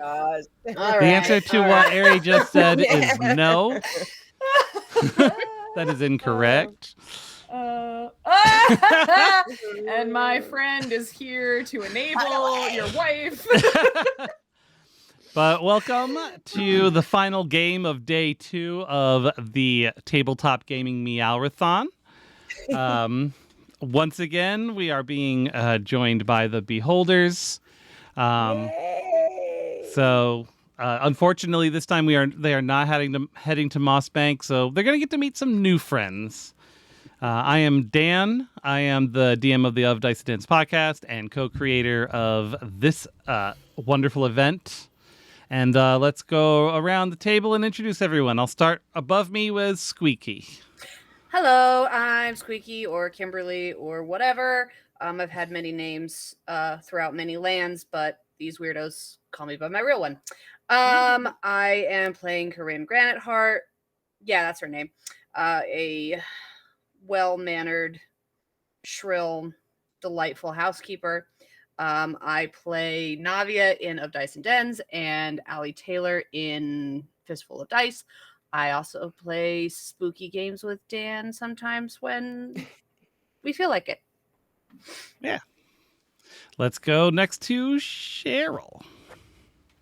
gosh. All The answer to all what right. Ari just said is no. That is incorrect. And my friend is here to enable your wife. But welcome to the final game of day 2 of the tabletop gaming Meowrathon. Once again, we are being joined by the Beholders. So, unfortunately, this time they are not heading to Mossbank, so they're going to get to meet some new friends. I am Dan. I am the DM of the Of Dice and Dance podcast and co-creator of this wonderful event. And let's go around the table and introduce everyone. I'll start above me with Squeaky. Hello, I'm Squeaky or Kimberly or whatever. I've had many names throughout many lands, but these weirdos call me by my real one. I am playing Corinne Graniteheart. Yeah, that's her name. A well-mannered, shrill, delightful housekeeper. I play Navia in Of Dice and Dens and Allie Taylor in Fistful of Dice. I also play spooky games with Dan sometimes when we feel like it. Yeah. Let's go next to Cheryl.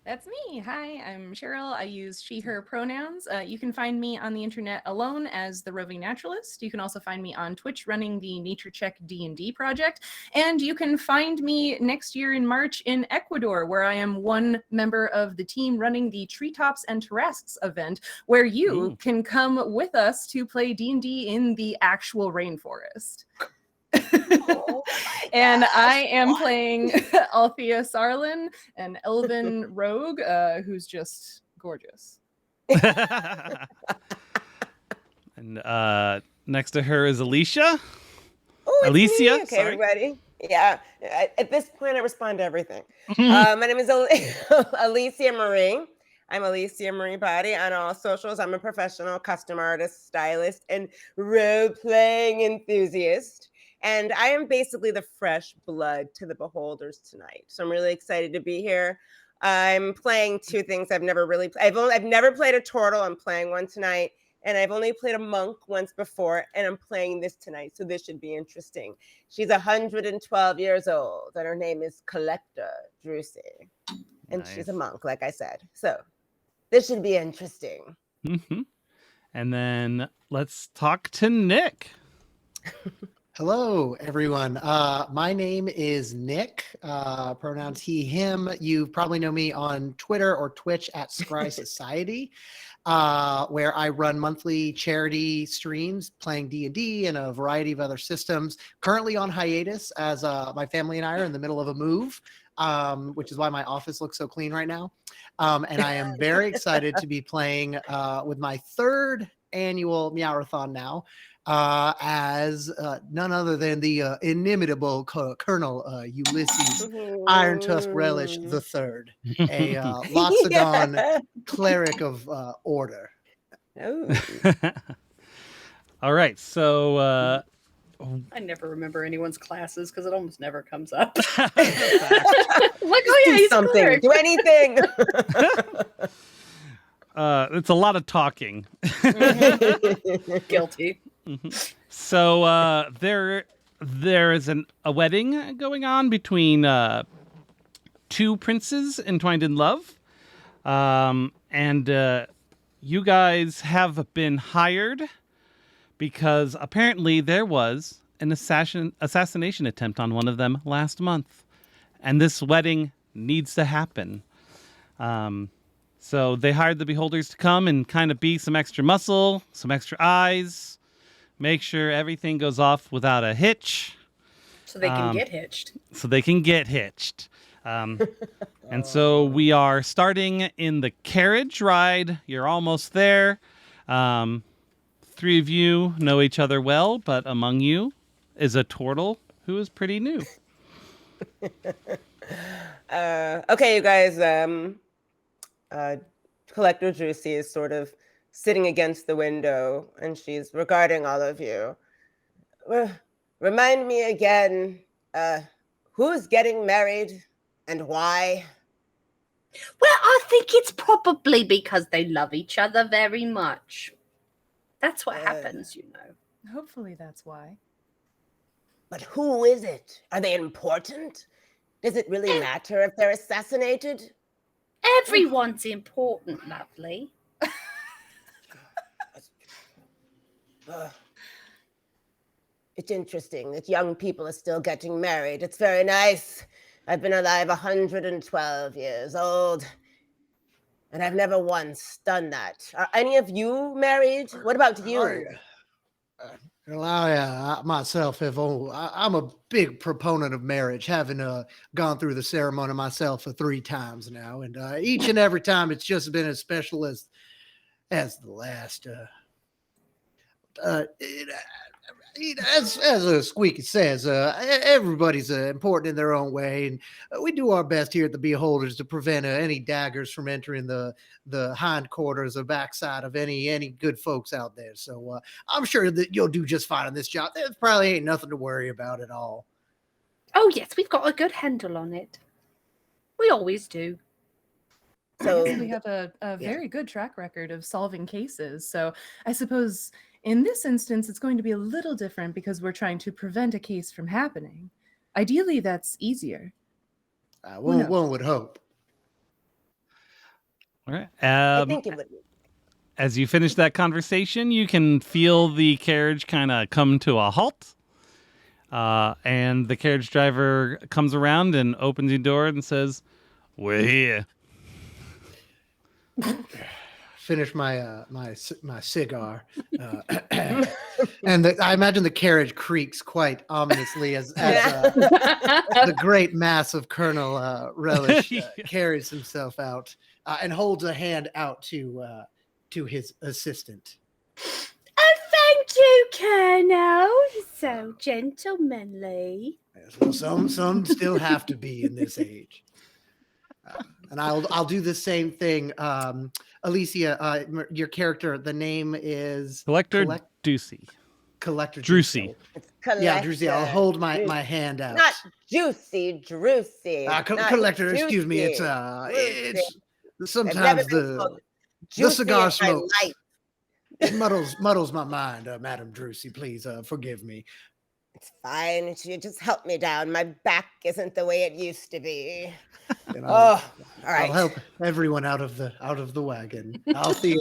That's me. Hi, I'm Cheryl. I use she, her pronouns. You can find me on the internet alone as the Roving Naturalist. You can also find me on Twitch running the Nature Check D&D project. And you can find me next year in March in Ecuador, where I am one member of the team running the Treetops and Terrasks event, where you can come with us to play D&D in the actual rainforest. And I am playing Althea Sarlin, an elven rogue who's just gorgeous. And next to her is Alicia. Oh, Alicia, okay, sorry. everybody. Yeah, at this point, I respond to everything. My name is Alicia Marie. I'm Alicia Marie Body on all socials. I'm a professional custom artist, stylist, and role-playing enthusiast. And I am basically the fresh blood to the Beholders tonight. So I'm really excited to be here. I'm playing two things I've never really I've never played a turtle. I'm playing one tonight. And I've only played a monk once before, and I'm playing this tonight, so this should be interesting. She's 112 years old, and her name is Collector Drusy. And Nice. She's a monk, like I said. So this should be interesting. Mm-hmm. And then let's talk to Nick. Hello, everyone. My name is Nick, pronouns he, him. You probably know me on Twitter or Twitch at Scry Society, where I run monthly charity streams playing D&D and a variety of other systems. Currently on hiatus as my family and I are in the middle of a move, which is why my office looks so clean right now. And I am very excited to be playing with my third annual Meowrathon now. As none other than the inimitable Colonel Ulysses Iron Tusk Relish the Third, a Loxodon cleric of order. Oh. All right, so I never remember anyone's classes because it almost never comes up. Like, oh yeah, do he's something. cleric. Do anything. it's a lot of talking. Guilty. So there is a wedding going on between two princes entwined in love, and you guys have been hired because apparently there was an assassination attempt on one of them last month, and this wedding needs to happen. So they hired the Beholders to come and kind of be some extra muscle, some extra eyes. Make sure everything goes off without a hitch. So they can get hitched. And so we are starting in the carriage ride. You're almost there. Three of you know each other well, but among you is a turtle who is pretty new. Okay, you guys. Collector Juicy is sort of sitting against the window, and she's regarding all of you. Remind me again, who's getting married and why? Well, I think it's probably because they love each other very much. That's what happens, you know. Hopefully that's why. But who is it? Are they important? Does it really matter if they're assassinated? Everyone's important, lovely. It's interesting that young people are still getting married. It's very nice. I've been alive 112 years old, and I've never once done that. Are any of you married? What about you? I myself I'm a big proponent of marriage, having gone through the ceremony myself 3 times now, and each and every time it's just been as special as the last. As Squeaky says, everybody's important in their own way, and we do our best here at the Beholders to prevent any daggers from entering the hindquarters or backside of any good folks out there. So I'm sure that you'll do just fine on this job. There probably ain't nothing to worry about at all. Oh, yes, we've got a good handle on it. We always do. So We have a very good track record of solving cases. So I suppose in this instance, it's going to be a little different because we're trying to prevent a case from happening. Ideally, that's easier. One would hope. All right. I think it would. As you finish that conversation, you can feel the carriage kind of come to a halt. And the carriage driver comes around and opens your door and says, "We're here." Finish my my cigar, and I imagine the carriage creaks quite ominously as the great mass of Colonel Relish carries himself out and holds a hand out to his assistant. Oh, thank you, Colonel. You're so gentlemanly. Yes, well, some still have to be in this age. And I'll do the same thing. Alicia, your character, the name is Collector Ducey. Collector Drucy. Yeah, Drucy. I'll hold my hand out. Not Juicy, Drucy. Collector, excuse me. It's sometimes the cigar smoke it muddles my mind, Madam Drucy. Please forgive me. It's fine. You just help me down. My back isn't the way it used to be. And All right. I'll help everyone out of the wagon. I'll see you.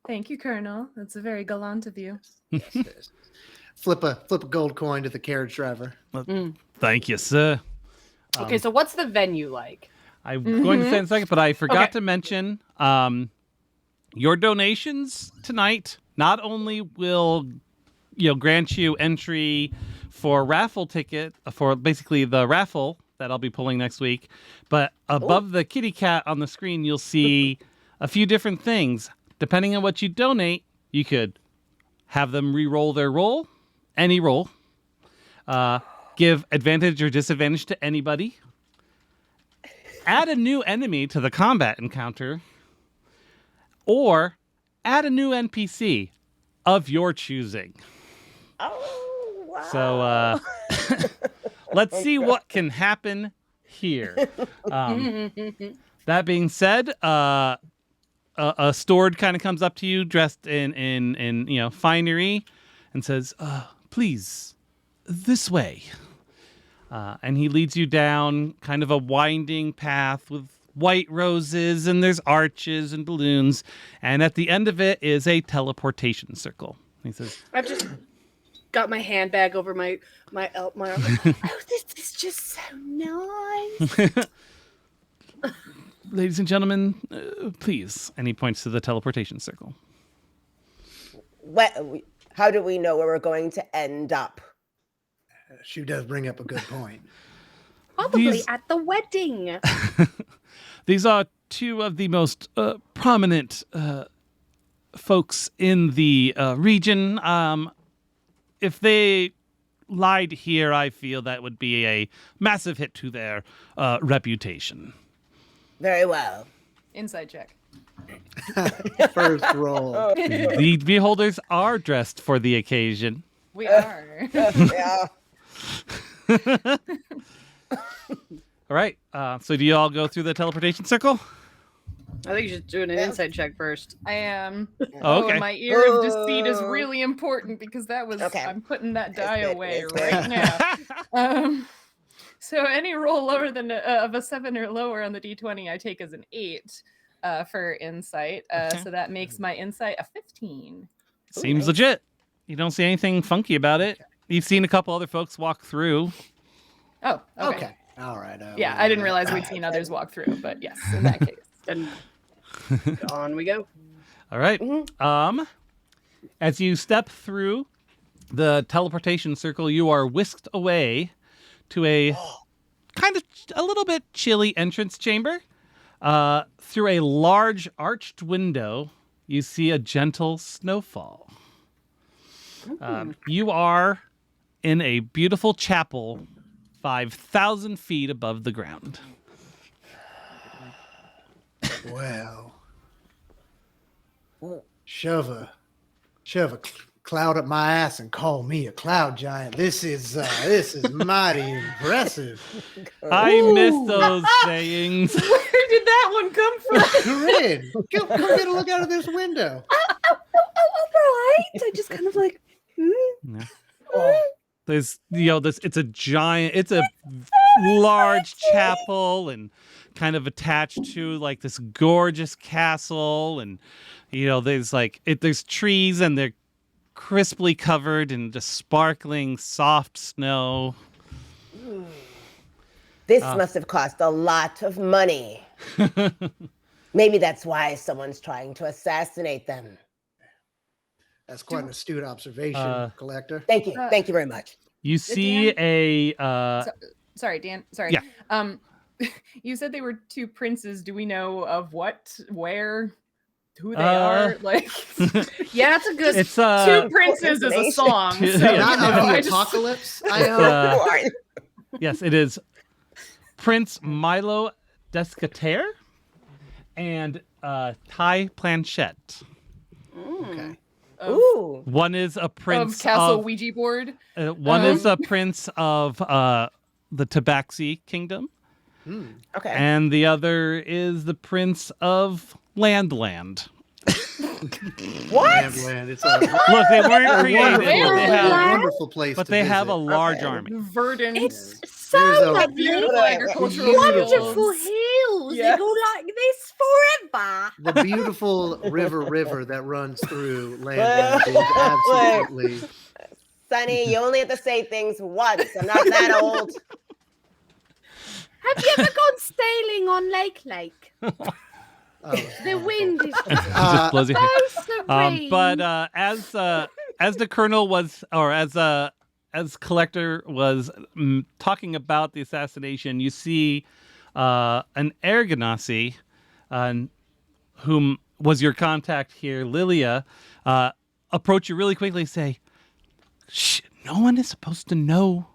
Thank you, Colonel. That's very gallant of you. Yes. Flip a gold coin to the carriage driver. Thank you, sir. Okay, so what's the venue like? I'm going to say in a second, but I forgot to mention your donations tonight not only will grant you entry for raffle ticket for basically the raffle that I'll be pulling next week, but above the kitty cat on the screen, you'll see a few different things. Depending on what you donate, you could have them re-roll their roll, any roll, give advantage or disadvantage to anybody, add a new enemy to the combat encounter, or add a new NPC of your choosing. Oh, wow. So let's see what can happen here. That being said, a steward kind of comes up to you dressed in finery and says, "Please, this way." And he leads you down kind of a winding path with white roses, and there's arches and balloons, and at the end of it is a teleportation circle. He says, I've just got my handbag over my arm. Oh, this is just so nice. "Ladies and gentlemen, please." And he points to the teleportation circle. How do we know where we're going to end up? She does bring up a good point. Probably at the wedding. These are two of the most prominent folks in the region. If they lied here, I feel that would be a massive hit to their reputation. Very well. Inside check. First roll. The beholders are dressed for the occasion. We are. Yeah. All right. So do you all go through the teleportation circle? I think you should do an insight check first. I am. Oh, okay. And my ear of deceit is really important because that was. Okay. I'm putting that That's die good, away that's good. right now. So any roll lower than of a 7 or lower on the d20, I take as an 8 for insight. Okay. So that makes my insight a 15. Seems nice. legit. You don't see anything funky about it. You've seen a couple other folks walk through. Oh, okay. Okay. All right. Yeah, I didn't realize we'd seen others walk through, but yes, in that case. And on we go. All right. As you step through the teleportation circle, you are whisked away to a kind of a little bit chilly entrance chamber. Through a large arched window, you see a gentle snowfall. You are in a beautiful chapel 5,000 feet above the ground. Well, shove a cloud up my ass and call me a cloud giant. This is mighty impressive. I miss those sayings. Where did that one come from? Corinne, come get a look out of this window. Right. I just kind of like. Yeah. There's, it's a large chapel and kind of attached to like this gorgeous castle, and there's trees and they're crisply covered in just sparkling soft snow. This must have cost a lot of money. Maybe that's why someone's trying to assassinate them. That's quite an astute observation, Collector. Thank you. Thank you very much. You see Sorry, Dan. Sorry. Yeah. You said they were two princes. Do we know of what, where, who they are? Like, Yeah, that's a good. it's two princes is a song. So, Yeah. Not you know, of the I just- apocalypse. Yes, it is Prince Milo Descater and Ty Planchette. Okay. Ooh. One is a prince of Castle Ouija board. one is a prince of the Tabaxi Kingdom, Okay. and the other is the prince of Landland. What? Land. It's a Look, they weren't created, wonderful place. but to they have a visit. large Okay. army. Verdant. It's There's so a- lovely. beautiful agricultural Wonderful fields. hills. Yes. They go like this forever. The beautiful river that runs through Land is absolutely. Sonny, you only have to say things once. I'm not that old. Have you ever gone sailing on Lake? Oh, The wind is It just blows your hair. so serene. But as the colonel was, or as Collector was talking about the assassination, you see an Aragonasi, whom was your contact here, Lilia, approach you really quickly and say, "Shh, no one is supposed to know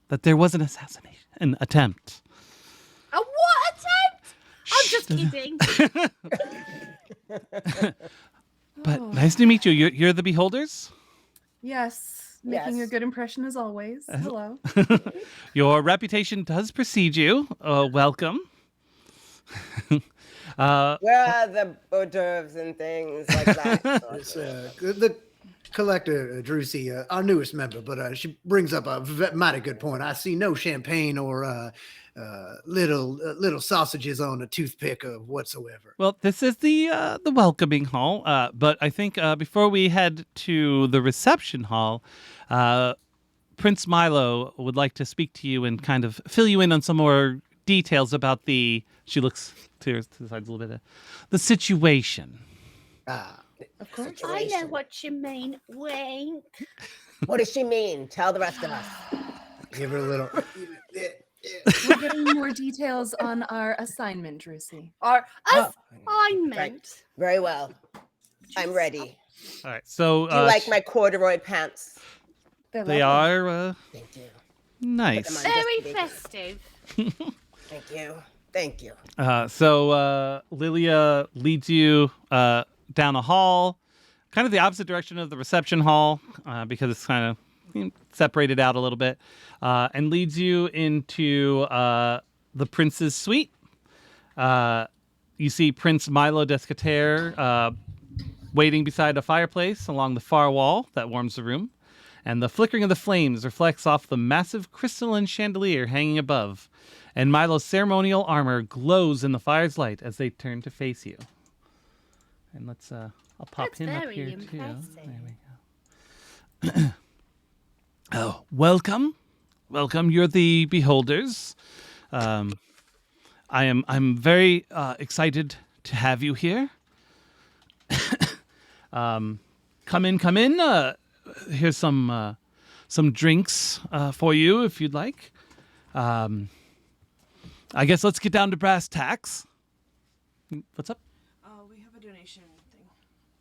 that there was an assassination attempt." A what attempt? I'm just kidding. But nice to meet you. You're the Beholders? Yes, making Yes. a good impression as always. Hello. Your reputation does precede you. Welcome. Where are the hors d'oeuvres and things like that? It's, the Collector, Drusy, our newest member, but she brings up a mighty good point. I see no champagne or little sausages on a toothpick or whatsoever. Well, this is the welcoming hall, but I think before we head to the reception hall, Prince Milo would like to speak to you and kind of fill you in on some more details about the. She looks to the sides a little bit. The situation. Of course. I know what you mean. Wink. What does she mean? Tell the rest of us. Give her a little. We're getting more details on our assignment, Drusy. Or Oh, assignment. very well. I'm ready. All right. So Do you like my corduroy pants? they are Thank you. nice. Put them on. Very Just kidding. festive. Thank you. Thank you. So Lilia leads you down a hall, kind of the opposite direction of the reception hall, because it's kind of separated out a little bit, and leads you into the prince's suite. You see Prince Milo Descater waiting beside a fireplace along the far wall that warms the room, and the flickering of the flames reflects off the massive crystalline chandelier hanging above, and Milo's ceremonial armor glows in the fire's light as they turn to face you. And let's, I'll pop That's him up very here impressive. too. There we go. Oh, welcome. Welcome. You're the beholders. I'm very excited to have you here. Come in. Here's some drinks for you if you'd like. I guess let's get down to brass tacks. What's up? We have a donation thing.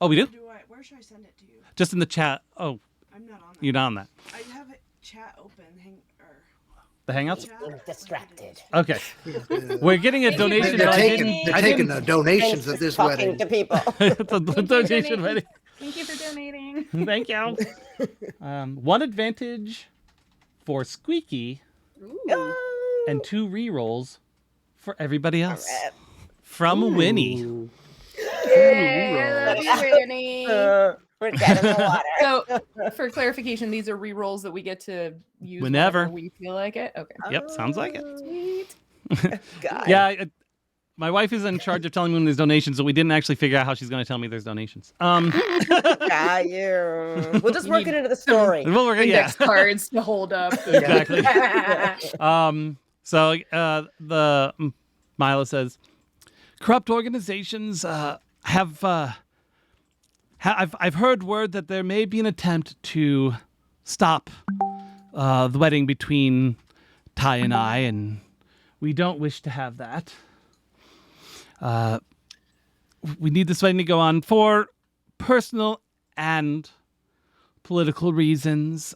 Oh, we do? Where should I send it to you? Just in the chat. Oh, I'm not on that. you're not on that. I have it chat open. The Hangouts? Chat. I'm distracted. Okay. We're getting a Thank you for donation. They're but I taking, didn't- they're I taking didn't- the donations Thanks at for this talking wedding. to people. the donation ready. Thank you for donating. Thank you. One advantage for Squeaky and 2 rerolls for everybody else. Alright. From Winnie. Yay, I love you, Winnie. We're dead in the water. So, for clarification, these are re-rolls that we get to use Whenever. whenever we feel like it. Okay. Yep, sounds like it. Sweet. God. Yeah, my wife is in charge of telling me when there's donations, so we didn't actually figure out how she's going to tell me there's donations. Got you. We'll just work it into the story. Well, we're gonna, Index cards to hold up. exactly. So the Milo says, corrupt organizations have. I've heard word that there may be an attempt to stop the wedding between Ty and I, and we don't wish to have that. We need this wedding to go on for personal and political reasons.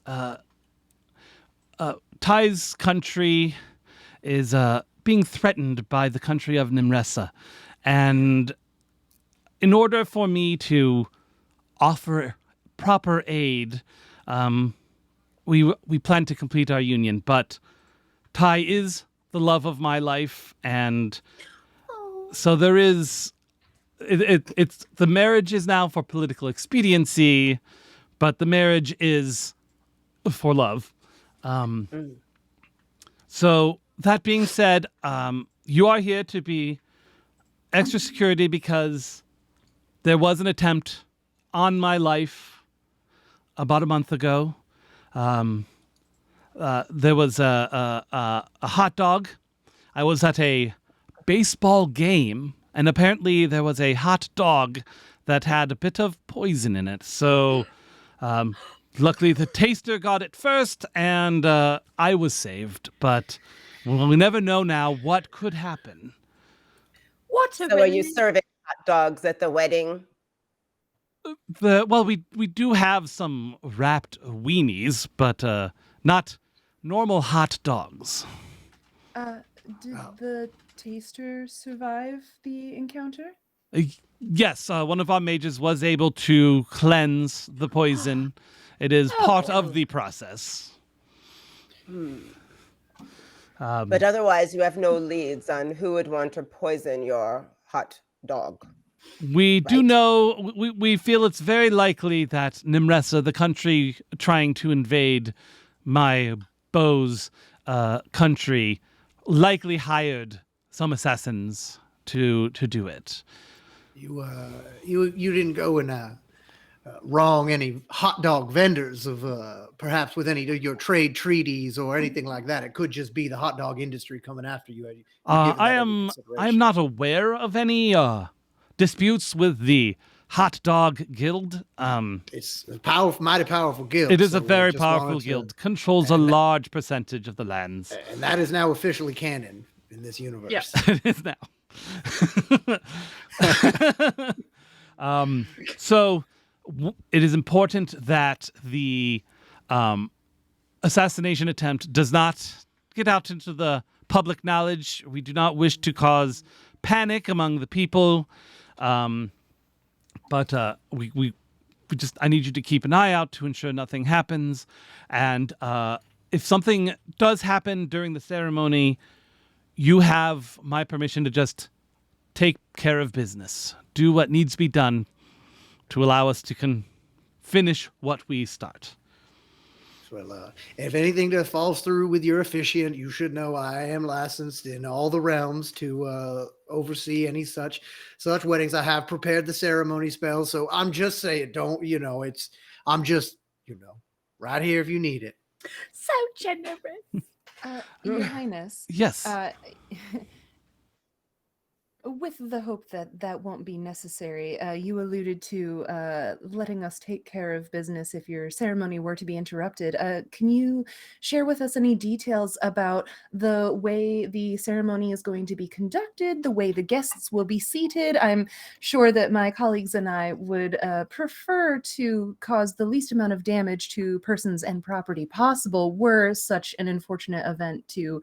Ty's country is being threatened by the country of Nimresa, and in order for me to offer proper aid, we plan to complete our union. But Ty is the love of my life, and so there is. It's the marriage is now for political expediency, but the marriage is for love. So that being said, you are here to be extra security because there was an attempt on my life about a month ago. There was a hot dog. I was at a baseball game, and apparently there was a hot dog that had a bit of poison in it. So luckily the taster got it first, and I was saved. But we never know now what could happen. What a So are you serving hot dogs at the wedding? We do have some wrapped weenies, but not normal hot dogs. Did the taster survive the encounter? Yes, one of our mages was able to cleanse the poison. It is part of the process. But otherwise, you have no leads on who would want to poison your hot dog. We do Right. know, we feel it's very likely that Nimresa, the country trying to invade my beau's country, likely hired some assassins to do it. You didn't go and wrong any hot dog vendors of perhaps with any of your trade treaties or anything like that. It could just be the hot dog industry coming after you. You've given that I any am consideration? not aware of any disputes with the Hot Dog Guild. It's a powerful, mighty powerful guild. It is so a we very just powerful wanted to- guild. Controls a large percentage of the lands. and that is now officially canon in this universe. Yes. It is now. So it is important that the assassination attempt does not get out into the public knowledge. We do not wish to cause panic among the people. But we just, I need you to keep an eye out to ensure nothing happens. And if something does happen during the ceremony, you have my permission to just take care of business, do what needs to be done to allow us to finish what we start. Well, if anything that falls through with your officiant, you should know I am licensed in all the realms to oversee any such weddings. I have prepared the ceremony spells, so I'm just saying, I'm just, right here if you need it. So generous. Your Highness. Yes. With the hope that that won't be necessary, you alluded to letting us take care of business if your ceremony were to be interrupted. Can you share with us any details about the way the ceremony is going to be conducted, the way the guests will be seated? I'm sure that my colleagues and I would prefer to cause the least amount of damage to persons and property possible were such an unfortunate event to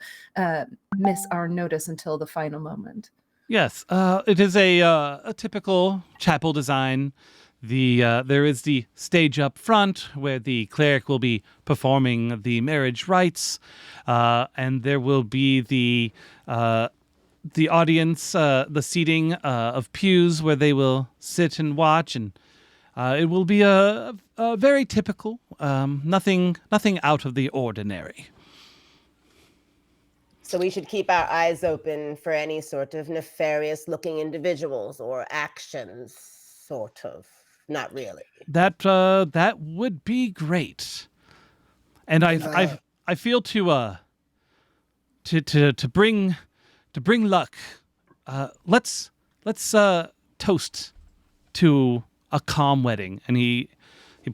miss our notice until the final moment. Yes, it is a typical chapel design. There is the stage up front where the cleric will be performing the marriage rites, and there will be the audience, the seating of pews where they will sit and watch, and it will be a very typical, nothing out of the ordinary. So we should keep our eyes open for any sort of nefarious-looking individuals or actions, sort of. Not really. That would be great. And I feel to bring luck. Let's toast to a calm wedding. And he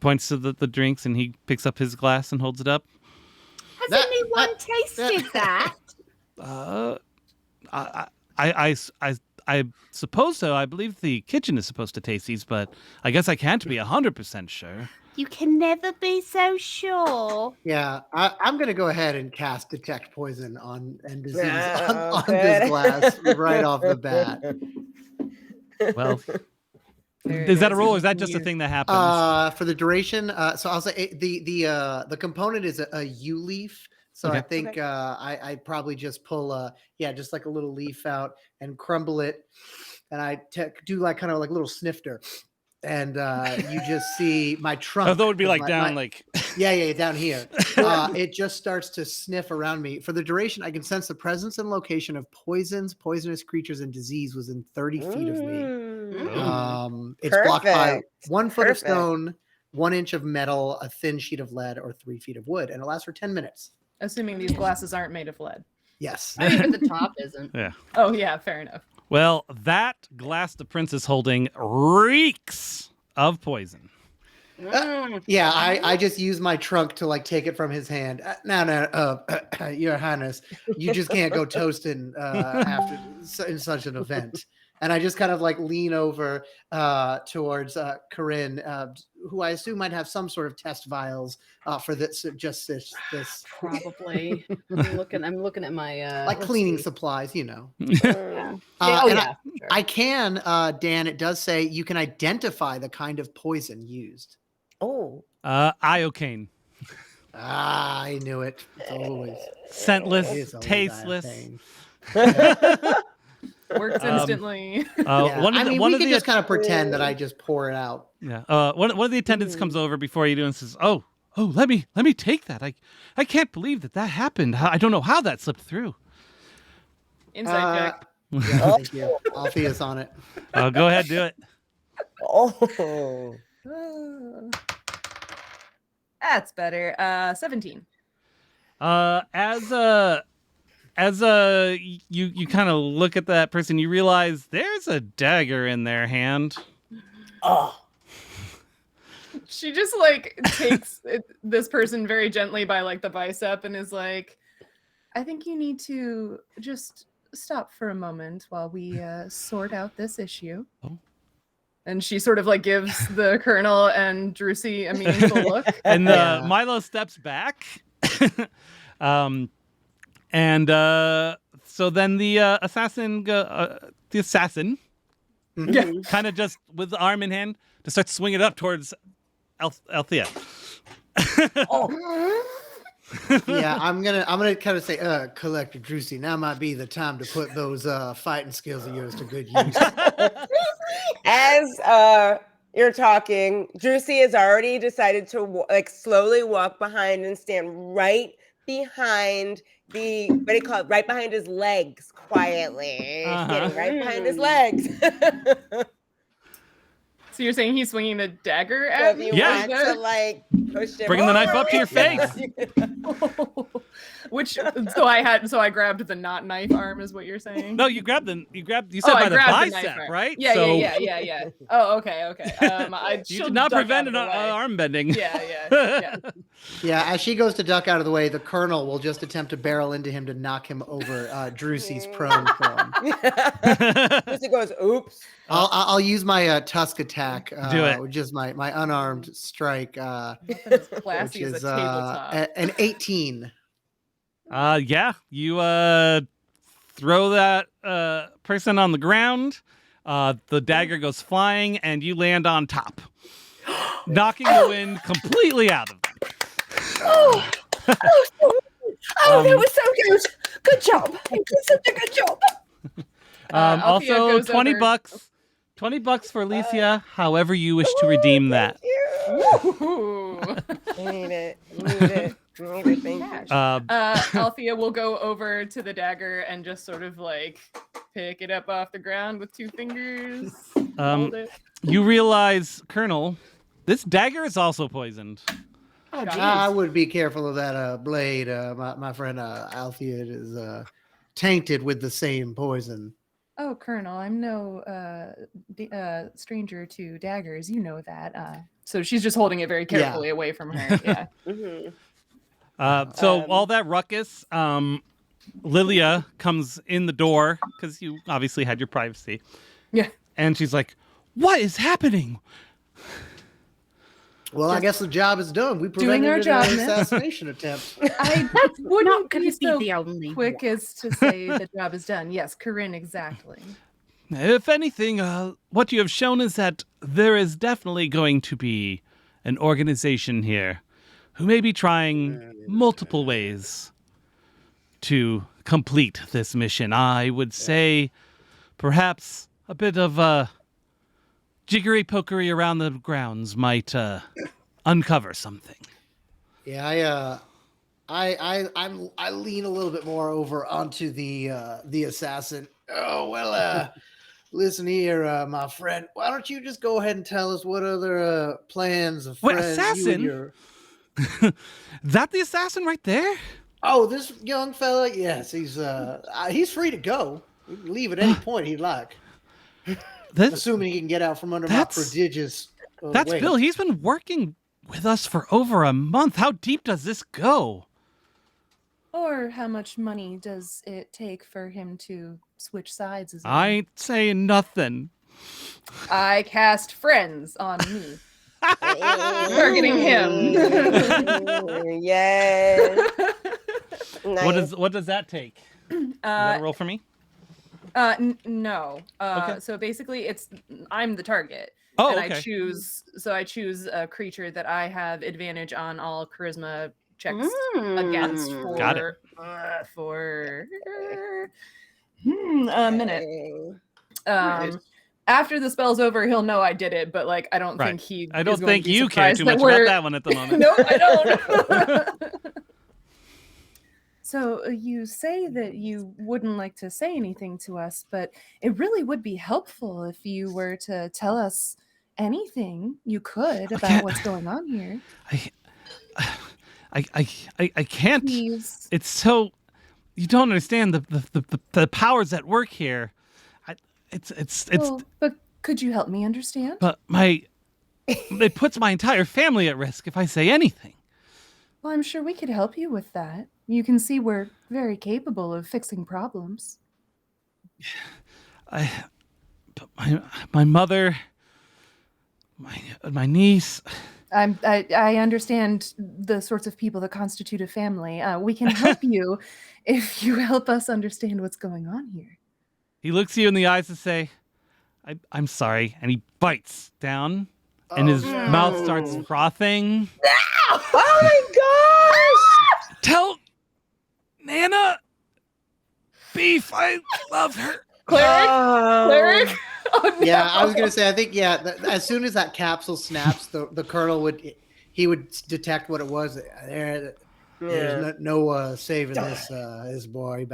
points to the drinks and he picks up his glass and holds it up. Has anyone tasted that? I suppose so. I believe the kitchen is supposed to taste these, but I guess I can't be 100% sure. You can never be so sure. Yeah, I'm going to go ahead and cast Detect Poison on disease on good. this glass right off the bat. Well, Very is that a nice. roll or is that just a thing that happens? For the duration, so I'll say the component is a yew leaf. So Okay. I think I probably just pull just like a little leaf out and crumble it, and I do like kind of like a little snifter, and you just see my trunk. I thought it would be like down, like down here. It just starts to sniff around me. For the duration, I can sense the presence and location of poisonous creatures, and disease within 30 feet of me. It's blocked by 1 foot of Perfect. stone, 1 inch of metal, a thin sheet of lead, or 3 feet of wood, and it lasts for 10 minutes. Assuming these glasses aren't made of lead. Yes. Not even the top isn't. Yeah. Oh, yeah, fair enough. Well, that glass the prince is holding reeks of poison. Yeah, I just use my trunk to like take it from his hand. No, Your Highness, you just can't go toasting in such an event. And I just kind of like lean over towards Corinne, who I assume might have some sort of test vials for this. Probably. I'm looking at my like let's cleaning see. supplies, you know. Yeah. And Sure. I can, Dan. It does say you can identify the kind of poison used. Oh. Iocane. I knew it. It's always Scentless, it is always tasteless. iocane. Works instantly. Yeah. One I of the, mean, one we of could the just kind of pretend that I just pour it out. yeah. One of the attendants comes over before you do and says, "Oh, let me take that. I can't believe that happened. I don't know how that slipped through." Insight check. Yeah, thank you. Alpheus on it. Go ahead, do it. Oh. That's better. 17. As you kind of look at that person, you realize there's a dagger in their hand. Oh. She just like takes this person very gently by like the bicep and is like, I think you need to just stop for a moment while we sort out this issue. Oh. And she sort of like gives the colonel and Drusy a meaningful look. And Yeah. Milo steps back. So then the assassin Yeah. kind of just with the arm in hand to start swinging it up towards Althea. Oh. Yeah, I'm gonna kind of say, Collector Drusy, now might be the time to put those fighting skills of yours to good use. As you're talking, Drusy has already decided to slowly walk behind and stand right behind what do you call it? Right behind his legs, quietly, standing right behind his legs. So you're saying he's swinging a dagger So at if me? you Yeah. want to push him, Bringing the knife up to your over, face. So I grabbed the not knife arm, is what you're saying? No, you said I by the grabbed the knife bicep, arm. right? Yeah, So yeah. Oh, okay. you did not prevent an arm bending. Yeah. Yeah, as she goes to duck out of the way, the Colonel will just attempt to barrel into him to knock him over Drusy's prone form. Drusy goes, oops. I'll use my tusk attack. Do it. Which is my unarmed strike, Nothing as which classy as a is tabletop. an 18. Yeah, you throw that person on the ground. The dagger goes flying, and you land on top, knocking the wind completely out of them. That was so good. Good job. You did such a good job. Althea Also, goes $20. over- $20 for Alicia. However you wish to redeem that. Ooh. I need it. Thank you. Althea will go over to the dagger and just sort of pick it up off the ground with 2 fingers. Hold it. You realize, Colonel, this dagger is also poisoned. Oh, I geez. would be careful of that blade. My friend Althea is tainted with the same poison. Oh, Colonel, I'm no stranger to daggers. You know that. So she's just holding it very carefully away from her. Yeah. So all that ruckus, Lilia comes in the door because you obviously had your privacy. Yeah. And she's like, "What is happening?" Well, I guess the job is done. We Doing prevented our an job, miss. assassination attempt. I Not wouldn't gonna be be so the only quick as to say the job is done. Yes, Corinne, exactly. If anything, what you have shown is that there is definitely going to be an organization here who may be trying multiple ways to complete this mission. I would say perhaps a bit of jiggery-pokery around the grounds might uncover something. Yeah, I lean a little bit more over onto the assassin. Oh well, listen here, my friend. Why don't you just go ahead and tell us what other plans of Wait, friends you assassin? and your... That the assassin right there? Oh, this young fella. Yes, he's free to go. We can leave at any point he'd like, assuming he can get out from under my prodigious. That's weight. Bill. He's been working with us for over a month. How deep does this go? Or how much money does it take for him to switch sides? I ain't saying nothing. I cast friends on me. Targeting him. Yeah. Nice. What does that take? You gotta roll for me? No. Okay. So basically, I'm the target. Oh, and okay. I choose a creature that I have advantage on all charisma checks against for Got it. For a minute. After the spell's over, he'll know I did it, but I don't think he. I don't is going think to be you care surprised too that much about we're- that one at the moment. No, I don't. So you say that you wouldn't like to say anything to us, but it really would be helpful if you were to tell us anything you could about what's going on here. I can't. Please. It's so you don't understand the powers at work here. Well, but could you help me understand? But it puts my entire family at risk if I say anything. Well, I'm sure we could help you with that. You can see we're very capable of fixing problems. But my mother, my niece. I understand the sorts of people that constitute a family. We can help you if you help us understand what's going on here. He looks you in the eyes and say, I'm sorry. And he bites down and his mouth starts frothing. Oh my gosh! Tell Nana Beef I love her. Cleric? Oh, no. Yeah, I was gonna say. I think as soon as that capsule snaps, the colonel would detect what it was. There's no saving this boy.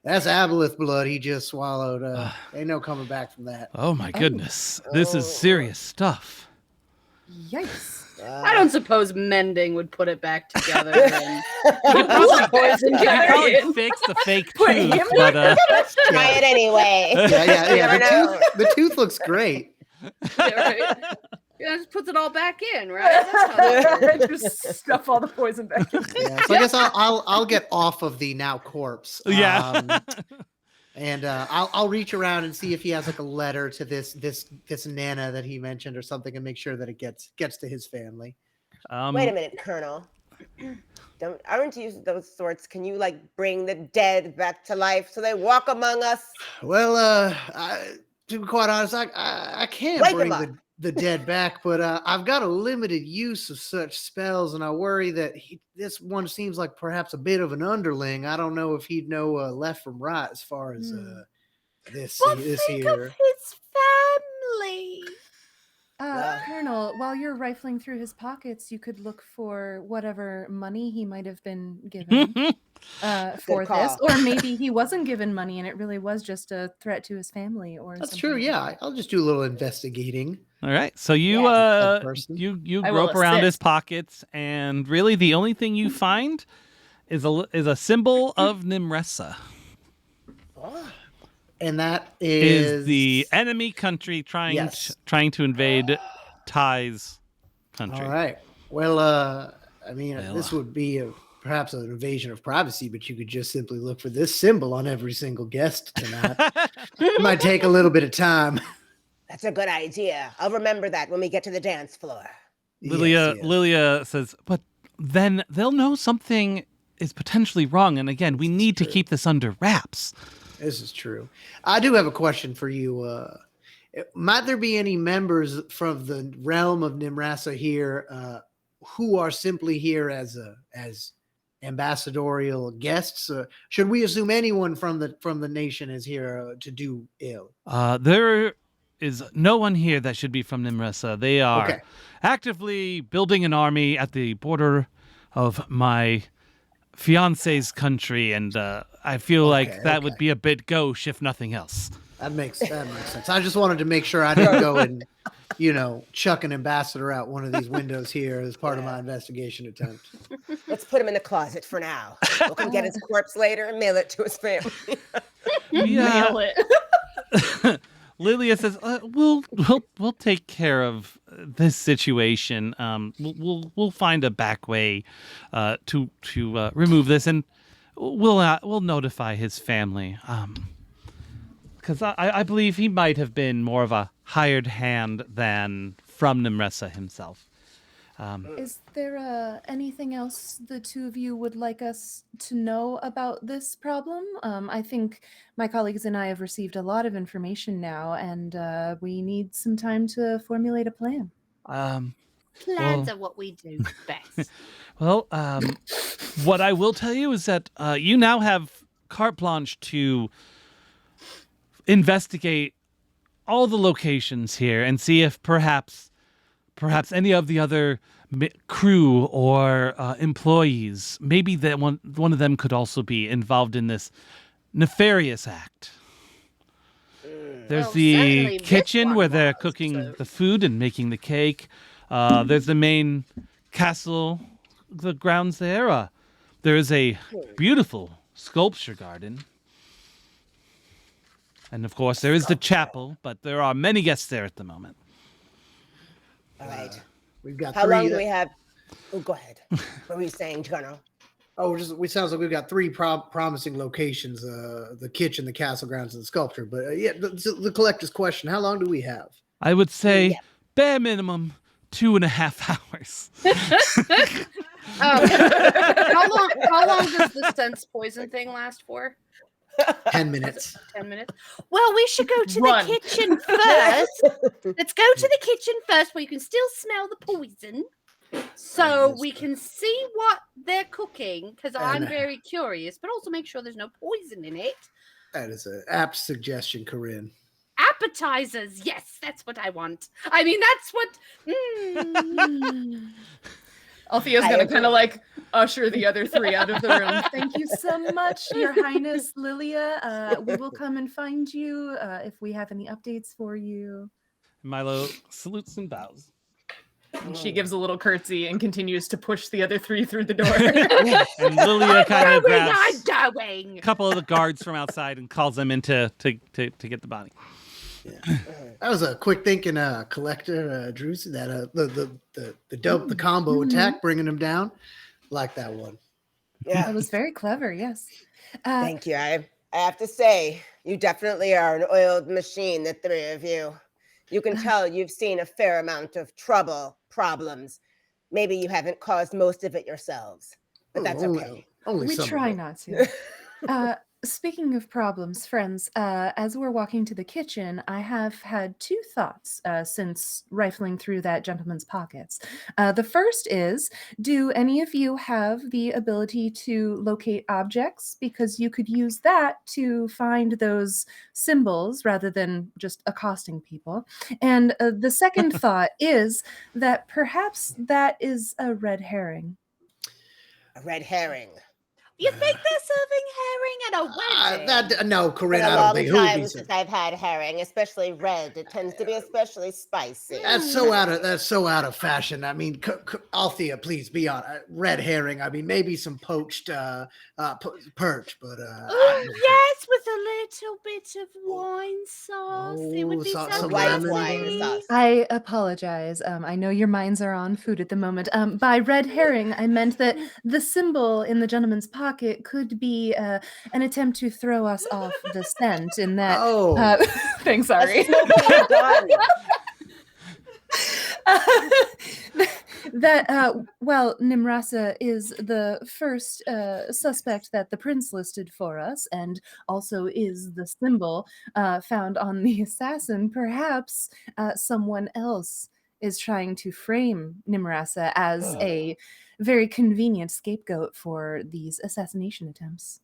That's aboleth blood he just swallowed. Ain't no coming back from that. Oh my goodness, this is serious stuff. Yikes. I don't suppose mending would put it back together. And You probably, poison you probably carrion. fix the fake Put tooth, him but Let's try it anyway. Yeah. Never know. The tooth looks great. Yeah, right? Yeah, just puts it all back in, right? That's how that works. Just stuff all the poison back in. Yeah, so I guess I'll get off of the now corpse. yeah. And I'll reach around and see if he has like a letter to this Nana that he mentioned or something, and make sure that it gets to his family. Wait a minute, Colonel. Aren't you those sorts? Can you like bring the dead back to life so they walk among us? Well, to be quite honest, I can't Wake bring him up. the dead back, but I've got a limited use of such spells, and I worry that this one seems like perhaps a bit of an underling. I don't know if he'd know left from right as far as this here. his family. Colonel, while you're rifling through his pockets, you could look for whatever money he might have been given for this. call. Or maybe he wasn't given money and it really was just a threat to his family or That's something. true. Yeah, I'll just do a little investigating. All right, so you Dead person. you I will grope around his assist. pockets, and really the only thing you find is a symbol of Nimressa. And that Is the enemy country trying Yes. trying to invade Ty's country? All right. Well, I mean, Well, this would be perhaps an invasion of privacy, but you could just simply look for this symbol on every single guest tonight. It might take a little bit of time. That's a good idea. I'll remember that when we get to the dance floor. Lilia Yes. Lilia says, but then they'll know something is potentially wrong, and again, we need to keep this under wraps. This is true. I do have a question for you. Might there be any members from the realm of Nimrassa here who are simply here as ambassadorial guests? Should we assume anyone from the nation is here to do ill? There is no one here that should be from Nimressa. They are Okay. actively building an army at the border of my fiance's country, and I feel like that would be a bit gauche if nothing else. That makes sense. I just wanted to make sure I didn't go and, chuck an ambassador out one of these windows here as part of my investigation attempt. Let's put him in the closet for now. We'll come get his corpse later and mail it to his family. Nail it. Lilia says, "We'll take care of this situation. We'll find a back way to remove this, and we'll notify his family. Because I believe he might have been more of a hired hand than from Nimressa himself." Is there anything else the two of you would like us to know about this problem? I think my colleagues and I have received a lot of information now, and we need some time to formulate a plan. Plans are what we do best. Well, what I will tell you is that you now have carte blanche to investigate all the locations here and see if perhaps any of the other crew or employees, maybe that one of them could also be involved in this nefarious act. There's Well, the certainly this kitchen one where they're was, cooking so- the food and making the cake. There's the main castle, the grounds there. There is a beautiful sculpture garden. And of course, there is the chapel, but there are many guests there at the moment. All right. We've got How three. long do we have? Oh, go ahead. What were you saying, Colonel? We sounds like we've got three promising locations: the kitchen, the castle grounds, and the sculpture. But the collector's question: how long do we have? I would say Yeah. bare minimum 2.5 hours. How long does the sense poison thing last for? 10 minutes. 10 minutes. Well, we should go to Run. the kitchen first. Let's go to the kitchen first where you can still smell the poison. So Yes. we can see what they're cooking because I'm And- very curious, but also make sure there's no poison in it. That is an apt suggestion, Corinne. Appetizers, yes, that's what I want. I mean, that's what. Althea's I gonna agree. kind of like usher the other three out of the room. Thank you so much, Your Highness Lilia. We will come and find you if we have any updates for you. Milo salutes and bows. And she gives a little curtsy and continues to push the other three through the door. And Lilia kind of grabs I'm going. a couple of the guards from outside and calls them in to get the body. That was a quick thinking collector, Drew. That the combo attack, bringing him down. Like that one. Yeah. That was very clever, yes. Thank you. I have to say, you definitely are an oiled machine, the three of you. You can tell you've seen a fair amount of problems. Maybe you haven't caused most of it yourselves, but that's okay. Only We some try of it. not to. Speaking of problems, friends, as we're walking to the kitchen, I have had two thoughts since rifling through that gentleman's pockets. The first is, do any of you have the ability to locate objects? Because you could use that to find those symbols rather than just accosting people. And the second thought is that perhaps that is a red herring. A red herring. You think they're serving herring at a wedding? No, Been Corinne, a I don't long think. Who would time be since I've had herring, especially red. It tends to be especially spicy. That's so out of fashion. I mean, Althea, please be on red herring. I mean, maybe some poached perch, but Yes, with a little bit of wine sauce. It would be so some White lemon wine tasty. sauce. I apologize. I know your minds are on food at the moment. By red herring, I meant that the symbol in the gentleman's pocket could be an attempt to throw us off the scent. In that, thanks, sorry. A smoking gun. Well, Nimrasa is the first suspect that the prince listed for us, and also is the symbol found on the assassin. Perhaps someone else is trying to frame Nimrasa as a very convenient scapegoat for these assassination attempts.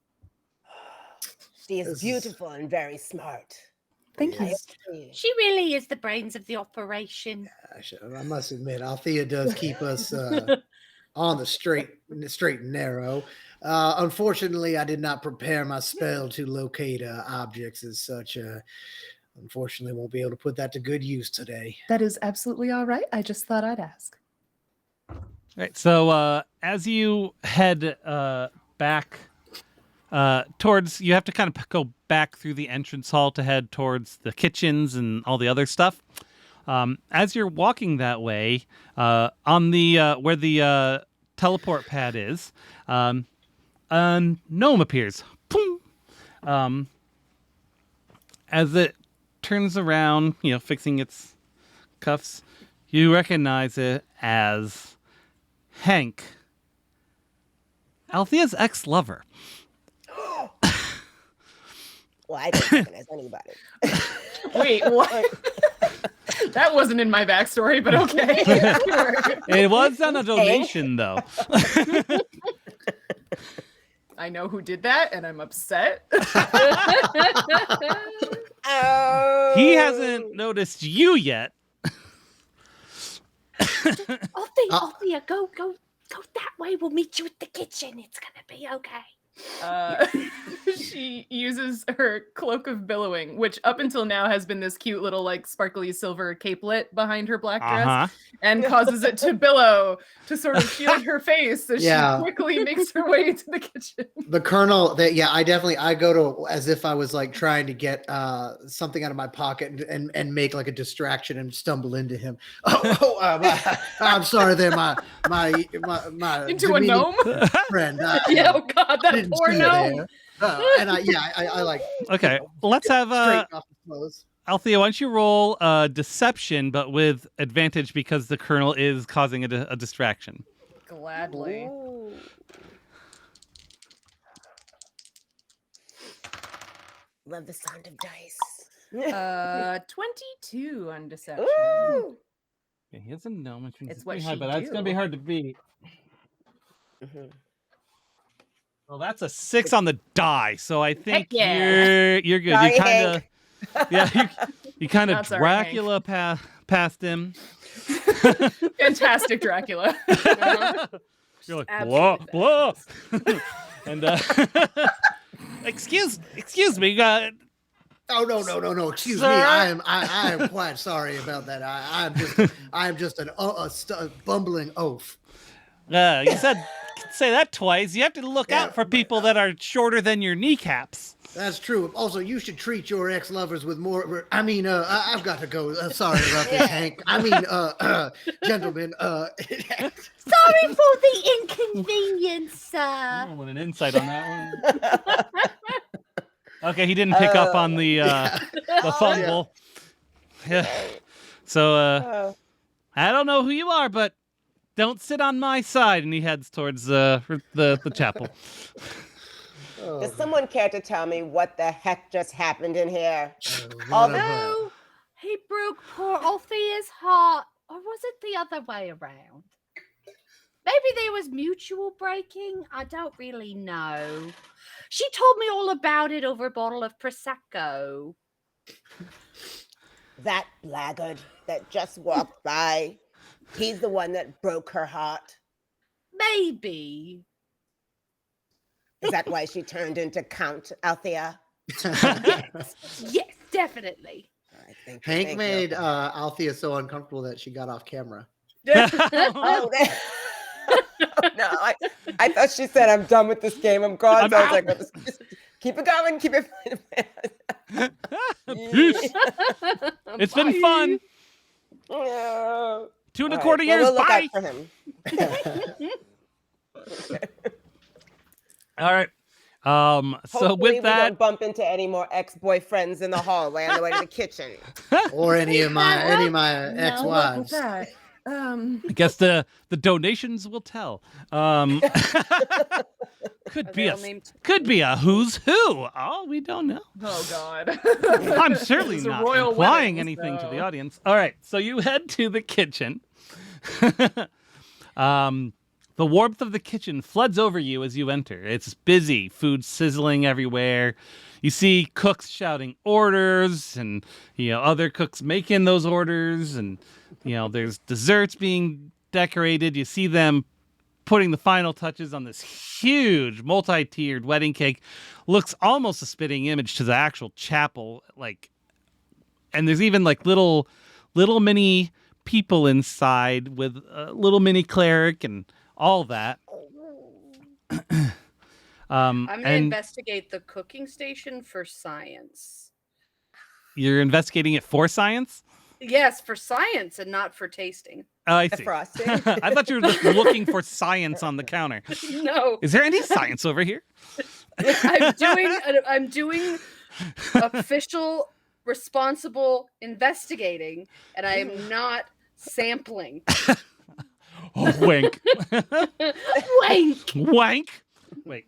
She is beautiful and very smart. Thank you. She really is the brains of the operation. I must admit, Althea does keep us on the straight and narrow. Unfortunately, I did not prepare my spell to locate objects as such. Unfortunately, won't be able to put that to good use today. That is absolutely all right. I just thought I'd ask. Right. So as you head back towards, you have to kind of go back through the entrance hall to head towards the kitchens and all the other stuff. As you're walking that way, on the where the teleport pad is, a gnome appears. Boom! As it turns around, fixing its cuffs, you recognize it as Hank, Althea's ex-lover. Well, I don't recognize anybody. Wait, what? That wasn't in my backstory, but okay. It was on a donation, though. I know who did that, and I'm upset. Oh. He hasn't noticed you yet. Althea, go that way. We'll meet you at the kitchen. It's gonna be okay. She uses her cloak of billowing, which up until now has been this cute little like sparkly silver capelet behind her black dress, and causes it to billow to sort of shield her face as she quickly makes her way to the kitchen. The Colonel, I go to as if I was like trying to get something out of my pocket and make like a distraction and stumble into him. I'm sorry, there, my into a gnome friend. Yeah, oh God, that poor gnome. And I like. Okay, let's have straighten off his clothes. Althea, why don't you roll deception, but with advantage because the Colonel is causing a distraction. Gladly. Ooh. Love the sound of dice. 22 on deception. Ooh. Yeah, he has a gnome, which means It's it's what pretty high, she but that's gonna be do. hard to beat. Mhm. Well, that's a 6 on the die, so I think yeah. you're good. Sorry, You kind of Hank. yeah, you kind of Not sorry, Hank. Dracula past him. Fantastic Dracula. You're like blah Absolutely blah, and excuse me, Oh no! Excuse Sir? me. I am quite sorry about that. I'm just a bumbling oaf. you said say that twice. You have to look Yeah, out for people that are shorter than your kneecaps. That's true. Also, you should treat your ex-lovers with more. I mean, I've got to go. Sorry about this, Hank. I mean, gentlemen. Sorry for the inconvenience, sir. I want an insight on that one. Okay, he didn't pick up on the fumble. Yeah. So Oh. I don't know who you are, but don't sit on my side. And he heads towards the chapel. Does someone care to tell me what the heck just happened in here? One of, Oh, he broke poor Althea's heart. Or was it the other way around? Maybe there was mutual breaking. I don't really know. She told me all about it over a bottle of Prosecco. That blackguard that just walked by, he's the one that broke her heart. Maybe. Is that why she turned into Count Althea? Yes, definitely. All right, thank you, Hank thank you. made Althea so uncomfortable that she got off camera. Oh, no, I thought she said, I'm done with this game. I'm gone. I'm So I was out. like, well, just keep it going. Keep it Peace. It's been fun. No. 2 and a All quarter right, well, years. we'll look Bye. out for him. All right. So Hopefully with we that, don't bump into any more ex-boyfriends in the hallway on the way to the kitchen. Or any of my No, ex-wives. look at that. I guess the donations will tell. Could Are be they a all named- could be a who's who. Oh, we don't know. Oh God. I'm certainly It's a not royal implying wedding, anything to the so- audience. All right, so you head to the kitchen. The warmth of the kitchen floods over you as you enter. It's busy, food sizzling everywhere. You see cooks shouting orders, and other cooks making those orders, and there's desserts being decorated. You see them putting the final touches on this huge multi-tiered wedding cake. Looks almost a spitting image to the actual chapel, and there's even little mini people inside with a little mini cleric and all that. I'm gonna And investigate the cooking station for science. you're investigating it for science? Yes, for science and not for tasting. Oh, I The see. frosting. I thought you were looking for science on the counter. No, Is there any science over here? I'm doing official, responsible investigating, and I am not sampling. Oh, wink. Wank. Wank. Wait.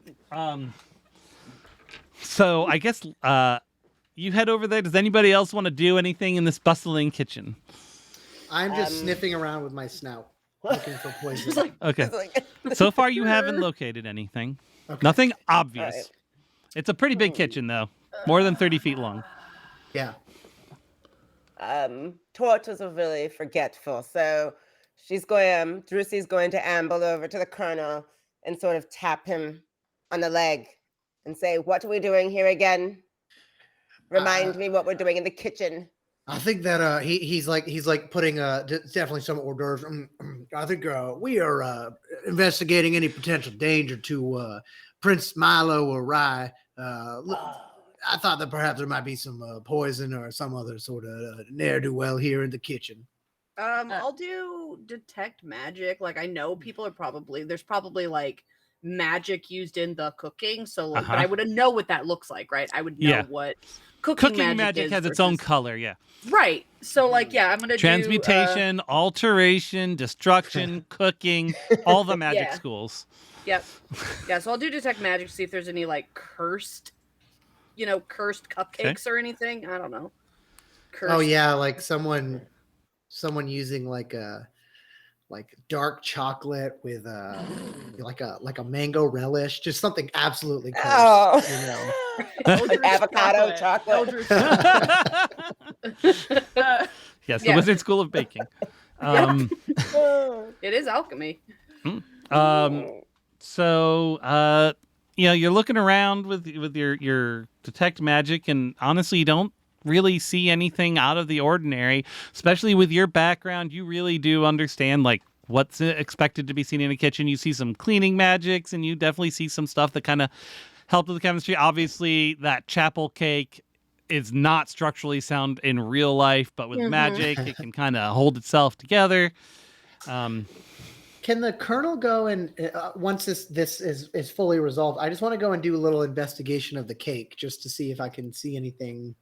So I guess you head over there. Does anybody else want to do anything in this bustling kitchen? I'm just sniffing around with my snout, looking for poison. Just like, Okay. It's like- So far, you haven't located anything. Okay. Nothing obvious. All right. It's a pretty big kitchen, though. More than 30 feet long. Yeah. Torch was really forgetful, so Drusy's going to amble over to the colonel and sort of tap him on the leg and say, "What are we doing here again? Remind me what we're doing in the kitchen." I think that he's putting definitely some hors d'oeuvres. I think we are investigating any potential danger to Prince Milo or Rye. I thought that perhaps there might be some poison or some other sort of ne'er-do-well here in the kitchen. I'll do detect magic. Like I know people are there's probably magic used in the cooking, so but I would know what that looks like, right? I would know Yeah. what cooking Magic is has its own versus- color, yeah. Right. So I'm gonna Transmutation, alteration, destruction, cooking, all the magic Yeah. schools. Yep. Yeah, so I'll do detect magic to see if there's any cursed cupcakes or anything. I don't know. Cursed. Oh yeah, like someone someone using like dark chocolate with like a mango relish, just something absolutely cursed. Oh, You know. like avocado chocolate. Eldritch chocolate. Yes, the Yeah. Wizard School of Baking. It is alchemy. So you're looking around with your detect magic, and honestly, you don't really see anything out of the ordinary. Especially with your background, you really do understand like what's expected to be seen in a kitchen. You see some cleaning magics, and you definitely see some stuff that kind of helped with the chemistry. Obviously, that chapel cake is not structurally sound in real life, but with magic, it can kind of hold itself together. Can the Colonel go and once this is fully resolved? I just want to go and do a little investigation of the cake just to see if I can see anything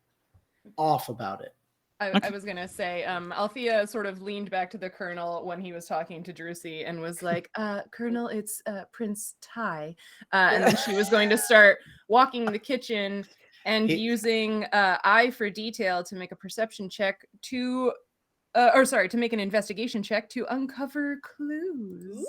off about it. I was gonna say, Althea sort of leaned back to the Colonel when he was talking to Drusy and was like, Colonel, it's Prince Ty. And then she was going to start walking the kitchen and using eye for detail to make a perception check to make an investigation check to uncover clues.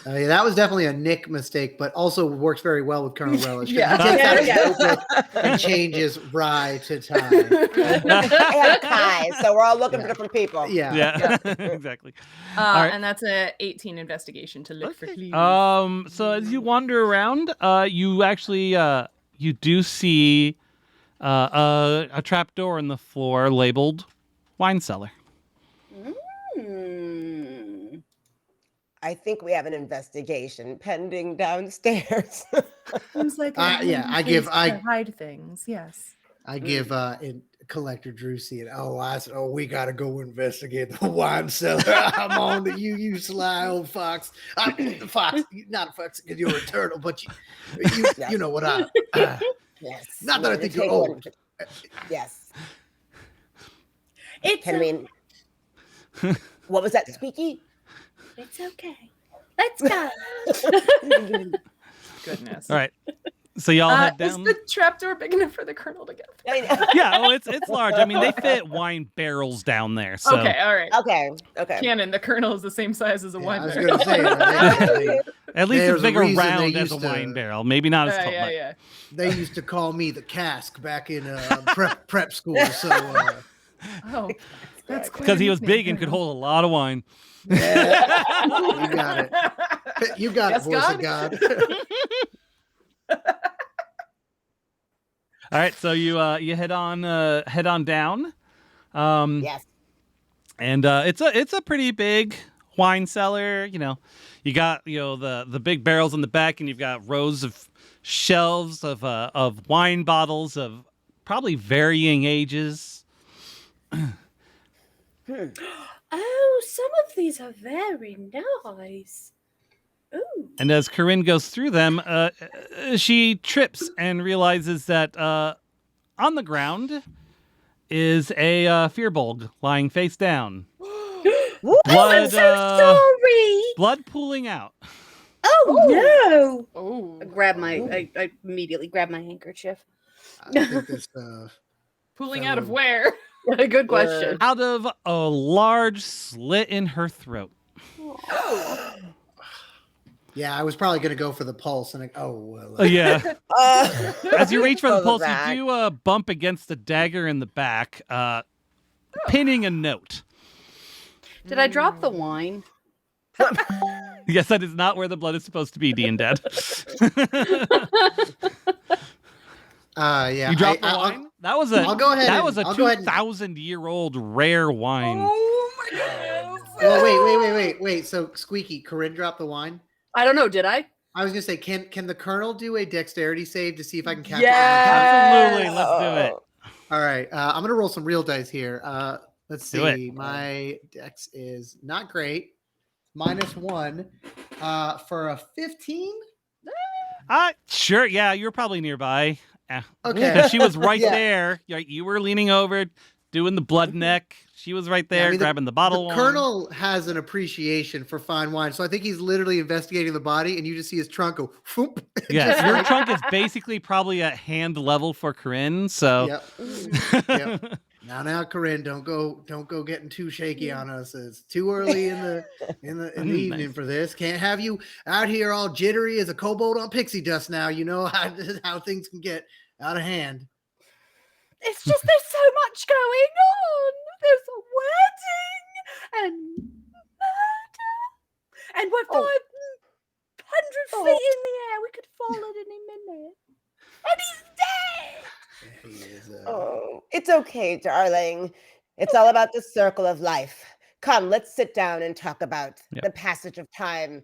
Yeah, that was definitely a Nick mistake, but also works very well with Colonel Relish. Yeah. He takes out his notebook and changes Rye to Ty. And Kai, so we're all looking for different people. Yeah. Exactly. All right. And that's a 18 investigation to look for clues. So as you wander around, you actually you do see a trap door in the floor labeled wine cellar. I think we have an investigation pending downstairs. Seems like I hide things. Yes. I give Collector Drusy I said, we gotta go investigate the wine cellar. I'm on to you, you sly old fox. I'm the fox, not a fox because you're a turtle, but you know what I. Yes. Not that I think you're old. Yes. It's Can we? What was that, Squeaky? It's okay. Let's go. Goodness. All right. So y'all head Is down. the trapdoor big enough for the Colonel to get through? I know. Yeah, it's large. I mean, they fit wine barrels down there. So Okay, all right. Okay. Canon, the Colonel is the same size as a wine I was barrel. gonna say at least There's it's a bigger reason round they as a used to- wine barrel. Maybe not as tall. but- Yeah. they used to call me the cask back in prep school. So Oh, that's quite Because a he was nickname, big and could Colonel. hold a lot of wine. yeah, you got it. You got Yes, it, voice of God. All right, so you head on down. Yes. And it's a pretty big wine cellar. You got the big barrels in the back, and you've got rows of shelves of wine bottles of probably varying ages. Oh, some of these are very nice. Ooh. And as Corinne goes through them, she trips and realizes that on the ground is a firbolg lying face down. I'm so sorry. Blood pooling out. Oh, no. Oh, I immediately grab my handkerchief. I think this, pulling out of where? Good question. Out of a large slit in her throat. yeah, I was probably going to go for the pulse, and Yeah. As you reach for the Pull pulse, back. you do bump against the dagger in the back, pinning a note. Did I drop the wine? Yes, that is not where the blood is supposed to be, Dean Dad. yeah, You dropped the wine? That was I'll go ahead. That was a I'll go ahead and- 2,000-year-old rare wine. Oh my goodness. Well, wait. So, Squeaky, Corinne dropped the wine. I don't know. Did I? I was gonna say, can the Colonel do a dexterity save to see if I can catch Absolutely, let's do it. All right, I'm gonna roll some real dice here. Let's Do it. see. My dex is not great. -1 for a 15. Sure, yeah, you're probably nearby. Okay. Because she was right Yeah. there. You were leaning over, doing the blood neck. She was right Yeah, there, I mean, grabbing the bottle. The Colonel has an appreciation for fine wine, so I think he's literally investigating the body, and you just see his trunk go. Whoop, Yeah, just your like- trunk is basically probably at hand level for Corinne. So, Yep. Now, Corinne, don't go getting too shaky on us. It's too early in the evening Nice. for this. Can't have you out here all jittery as a kobold on pixie dust. Now you know how things can get out of hand. It's just there's so much going on. There's a wedding and murder, and we're 500 feet in the air. We could fall at any minute, and he's dead. He is, Oh, it's okay, darling. It's all about the circle of life. Come, let's sit down and talk about Yeah. the passage of time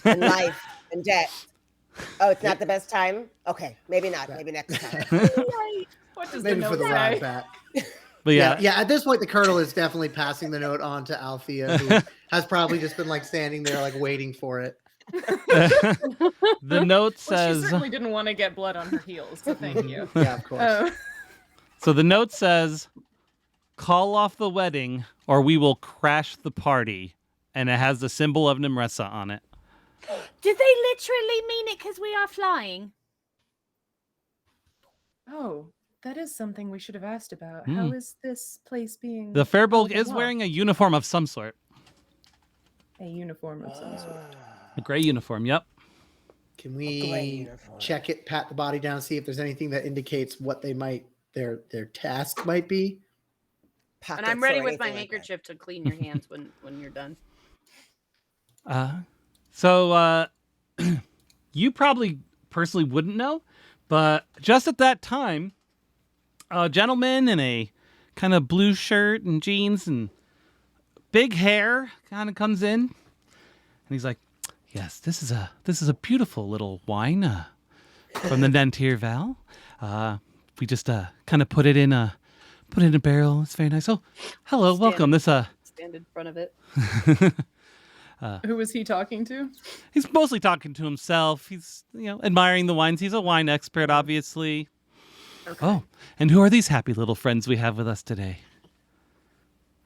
and life and death. Oh, it's not the best time? Okay, maybe not. Maybe next time. What does maybe the for note the say? ride back. But Yeah. At this point, the colonel is definitely passing the note on to Althea, who has probably just been like standing there, like waiting for it. the note Well, she says. certainly didn't want to get blood on her heels, so thank you. Yeah, of course. So the note says, "Call off the wedding, or we will crash the party," and it has the symbol of Nimressa on it. Do they literally mean it because we are flying? Oh, that is something we should have asked about. How Hmm. is this place being The Firbolg held is aloft? wearing a uniform of some sort, a uniform of some sort? a gray uniform. Yep. Can Gray we uniform. check it, pat the body down, see if there's anything that indicates what they might their task might be? And I'm Pockets ready or with my anything like that. handkerchief to clean your hands when you're done. So you probably personally wouldn't know, but just at that time, a gentleman in a kind of blue shirt and jeans and big hair kind of comes in, and he's like, "Yes, this is a beautiful little wine from the Nentir Val. We just kind of put it in a barrel. It's very nice. Oh, hello, welcome. This Stand in front of it. Who was he talking to? He's mostly talking to himself. He's, admiring the wines. He's a wine expert, obviously. Okay. Oh, and who are these happy little friends we have with us today?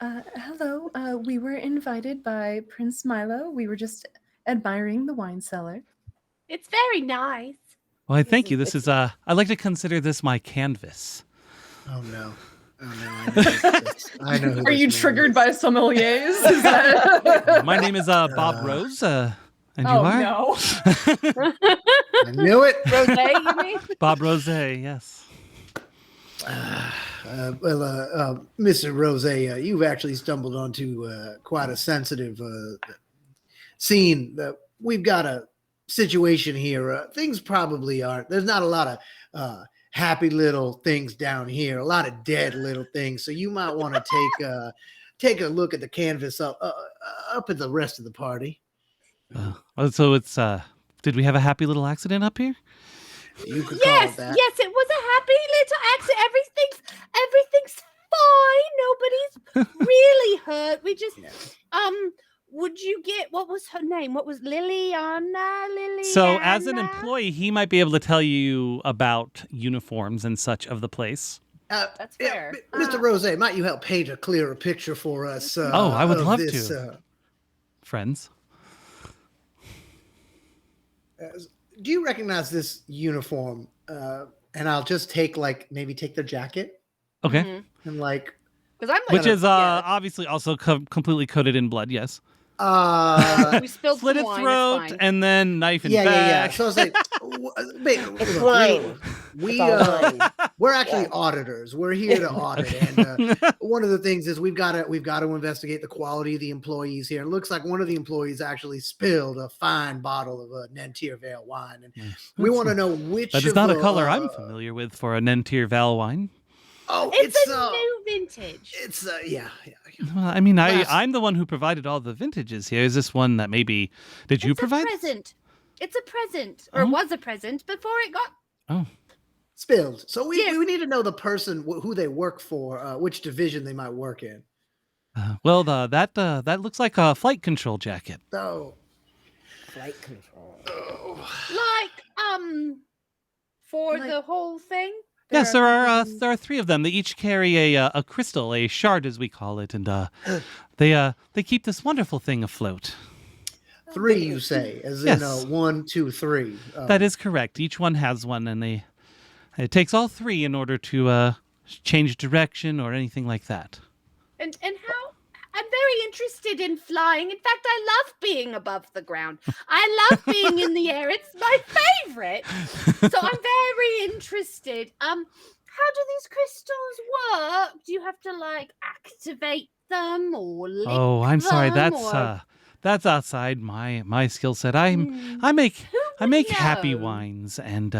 Hello. We were invited by Prince Milo. We were just admiring the wine cellar. It's very nice. Well, I thank you. This is, I like to consider this my canvas. Oh no. I know. Who Are you this man triggered is. by sommeliers? Is that... My name is Bob Rose, and you oh are? no. I knew it. Rose, you mean? Bob Rose, yes. Mr. Rose, you've actually stumbled onto quite a sensitive scene. We've got a situation here. Things probably aren't. There's not a lot of happy little things down here. A lot of dead little things. So you might want to take a look at the canvas up at the rest of the party. So it's, did we have a happy little accident up here? You could call it that. Yes, it was a happy little accident. Everything's fine. Nobody's really hurt. We just would you get what was her name? What was Liliana? So as an employee, he might be able to tell you about uniforms and such of the place. That's fair. Mr. Rose, might you help paint a clearer picture for us? I would of love this, to. Friends. Do you recognize this uniform? And I'll just take maybe take their jacket Okay. and Because I'm Which is yeah. obviously also completely coated in blood, yes. We spilled Slit some its wine, throat it's fine. and then knife and yeah. back. So I was like, It's wine. we're actually auditors. We're here to audit, and one of the things is we've got to investigate the quality of the employees here. It looks like one of the employees actually spilled a fine bottle of Nentir Vale wine, and we want to know which. That is of not a the, color I'm familiar with for a Nentir Val wine. Oh, It's a new vintage. It's yeah. Well, I mean, Last- I'm the one who provided all the vintages here. Is this one that maybe did you It's provide? a present. It's a present, or Oh. it was a present before it got. Spilled. So we Yes. need to know the person who they work for, which division they might work in. Well, that looks like a flight control jacket. So Flight control. For Like- the whole thing. Yes, there are three of them. They each carry a crystal, a shard as we call it, and they keep this wonderful thing afloat. 3, you say, as Yes. in 1, 2, 3. That is correct. Each one has one, and it takes all three in order to change direction or anything like that. And how? I'm very interested in flying. In fact, I love being above the ground. I love being in the air. It's my favorite. So I'm very interested. How do these crystals work? Do you have to like activate them or lick Oh, I'm sorry. them, That's outside my skill set. I make happy know? wines and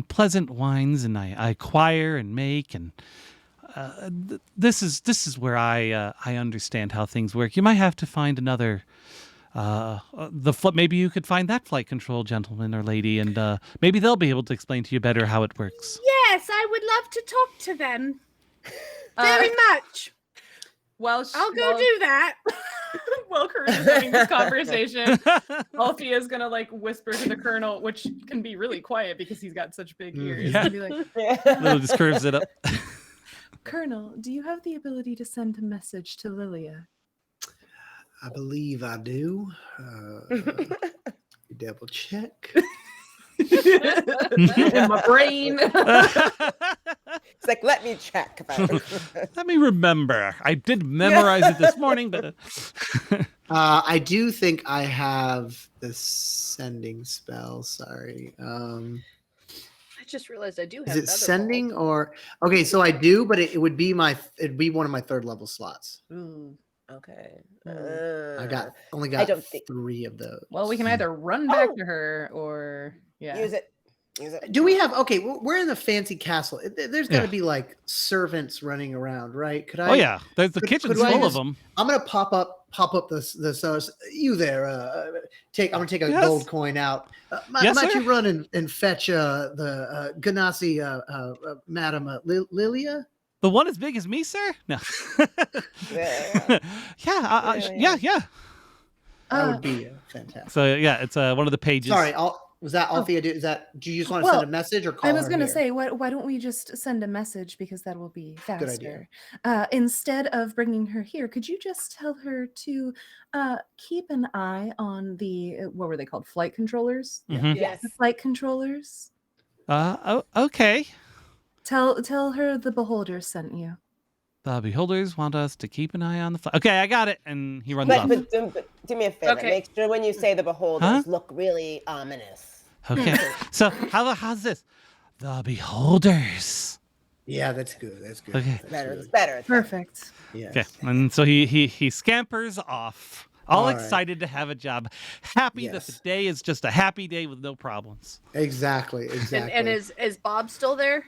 pleasant wines, and I acquire and make, and this is where I understand how things work. You might have to find another. Maybe you could find that flight control gentleman or lady, and maybe they'll be able to explain to you better how it works. Yes, I would love to talk to them very much. I'll Go do that. While Corinne is having this conversation, Alfie is gonna like whisper to the Colonel, which can be really quiet because he's got such big ears. Yeah. And be like, Little just curves it up. Colonel, do you have the ability to send a message to Lilia? I believe I do. Double check. In my brain. It's like, let me check. Let me remember. I did memorize it this morning, but I do think I have the sending spell. Sorry. I just realized I do have. Is it another sending ball. or okay? So I do, but it would be it'd be one of my third level slots. Okay. I only I got don't think- 3 of those. Well, we can either run back to her or use it. Use it. Do we have? Okay, we're in the fancy castle. There's got to Yeah. be like servants running around, right? Could I? oh yeah, the could kitchen's I full of just- them. I'm gonna pop up the you there. I'm gonna take a Yes. gold coin out. Yes, might sir. you run and fetch the Ganassi Madam Lilia? The one as big as me, sir? No. Yeah. yeah. That would be fantastic. So yeah, it's one of the pages. Sorry, was that Althea? Do you just want to Well, send a message or call I was her going to here? say, why don't we just send a message because that will be Good idea. faster. Instead of bringing her here, could you just tell her to keep an eye on the, what were they called? Flight controllers? Mhm. Yes. The flight controllers. Okay. Tell her the beholder sent you. The beholders want us to keep an eye on the flag. Okay, I got it. And he runs But, off. but do me a favor. Okay. Make sure when you say the beholders, Huh? look really ominous. Okay. So how's this? The beholders. Yeah, that's good. That's good. Okay. That's Better. really It's better. It's better. Perfect. Yes. Okay. And so he scampers off, all All right. excited to have a job, happy that the Yes. day is just a happy day with no problems. Exactly. And is Bob still there?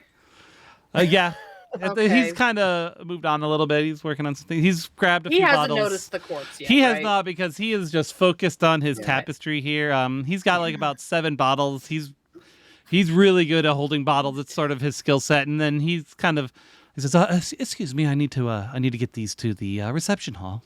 Yeah. Okay. He's kind of moved on a little bit. He's working on something. He's grabbed a He few hasn't bottles. noticed the corpse yet. He has right? not, because he is just focused on his Yeah. tapestry here. He's got like about 7 bottles. He's really good at holding bottles. It's sort of his skill set. And then he says, "Excuse me, I need to get these to the reception hall."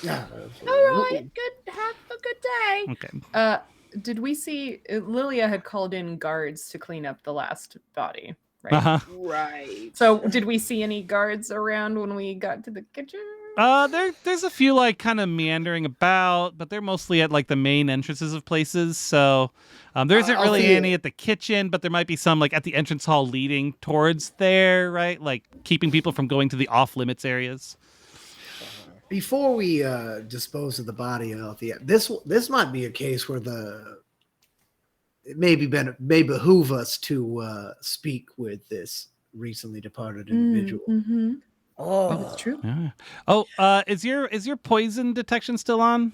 Yeah. All right, good. Have a good day. Okay. Did we see Lilia had called in guards to clean up the last body, right? Uh-huh. Right. So did we see any guards around when we got to the kitchen? There's a few like kind of meandering about, but they're mostly at like the main entrances of places. So there isn't really Althea. any at the kitchen, but there might be some like at the entrance hall leading towards there, right? Like keeping people from going to the off limits areas. Before we dispose of the body of Althea, this might be a case where it may behoove us to speak with this recently departed individual. Mm-hmm. Oh, That's true. Yeah. Oh, is your poison detection still on?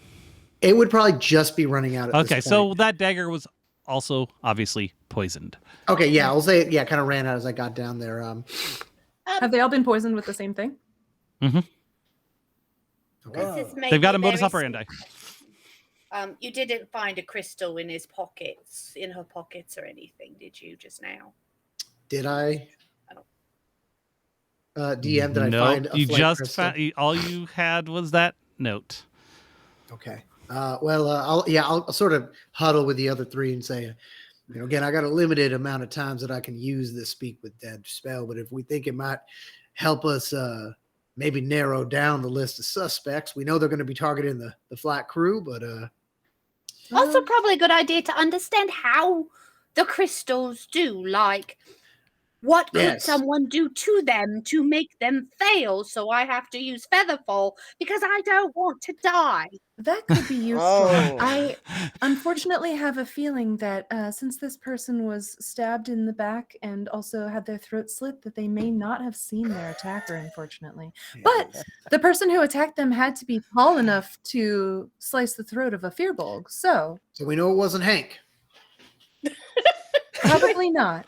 It would probably just be running out at Okay, this so point. that dagger was also obviously poisoned. Okay, yeah, I'll say yeah, kind of ran out as I got down there. Have they all been poisoned with the same thing? Okay. This is They've got a maybe modus very operandi. You didn't find a crystal in his pockets, in her pockets or anything, did you, just now? Did I? I don't- DM, did I Nope, find a you flight just crystal? found, all you had was that note. Okay. I'll sort of huddle with the other 3 and say, again, I got a limited amount of times that I can use this speak with dead spell, but if we think it might help us maybe narrow down the list of suspects, we know they're going to be targeting the flight crew, but Also, probably a good idea to understand how the crystals do. Like, What could Yes. someone do to them to make them fail? So I have to use Featherfall because I don't want to die. That could be useful. Oh. I unfortunately have a feeling that since this person was stabbed in the back and also had their throat slit, that they may not have seen their attacker, unfortunately. But the person who attacked them had to be tall enough to slice the throat of a fearbolg, so So we know it wasn't Hank. probably not.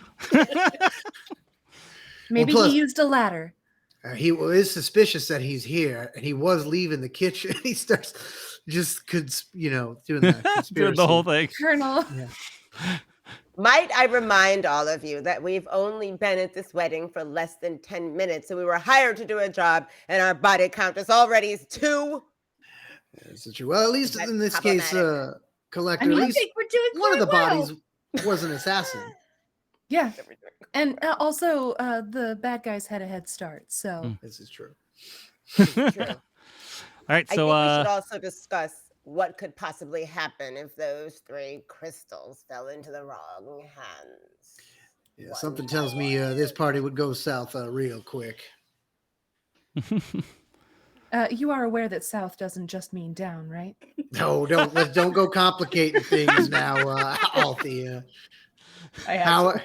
Maybe plus- he used a ladder. He is suspicious that he's here, and he was leaving the kitchen. He starts just, doing the conspiracy. Doing the whole thing. Colonel. Yeah. Might I remind all of you that we've only been at this wedding for less than 10 minutes, and we were hired to do a job, and our body count is already 2. This is true. Well, at least That's in this case, problematic. Collector, I mean, at I least think we're doing one of the quite well. bodies was an assassin. Yeah. And also, the bad guys had a head start, so. This is true. All right, I so think we should also discuss what could possibly happen if those 3 crystals fell into the wrong hands. Yeah, something tells me this party would go south real quick. You are aware that south doesn't just mean down, right? No, don't go complicating things now, Althea. I have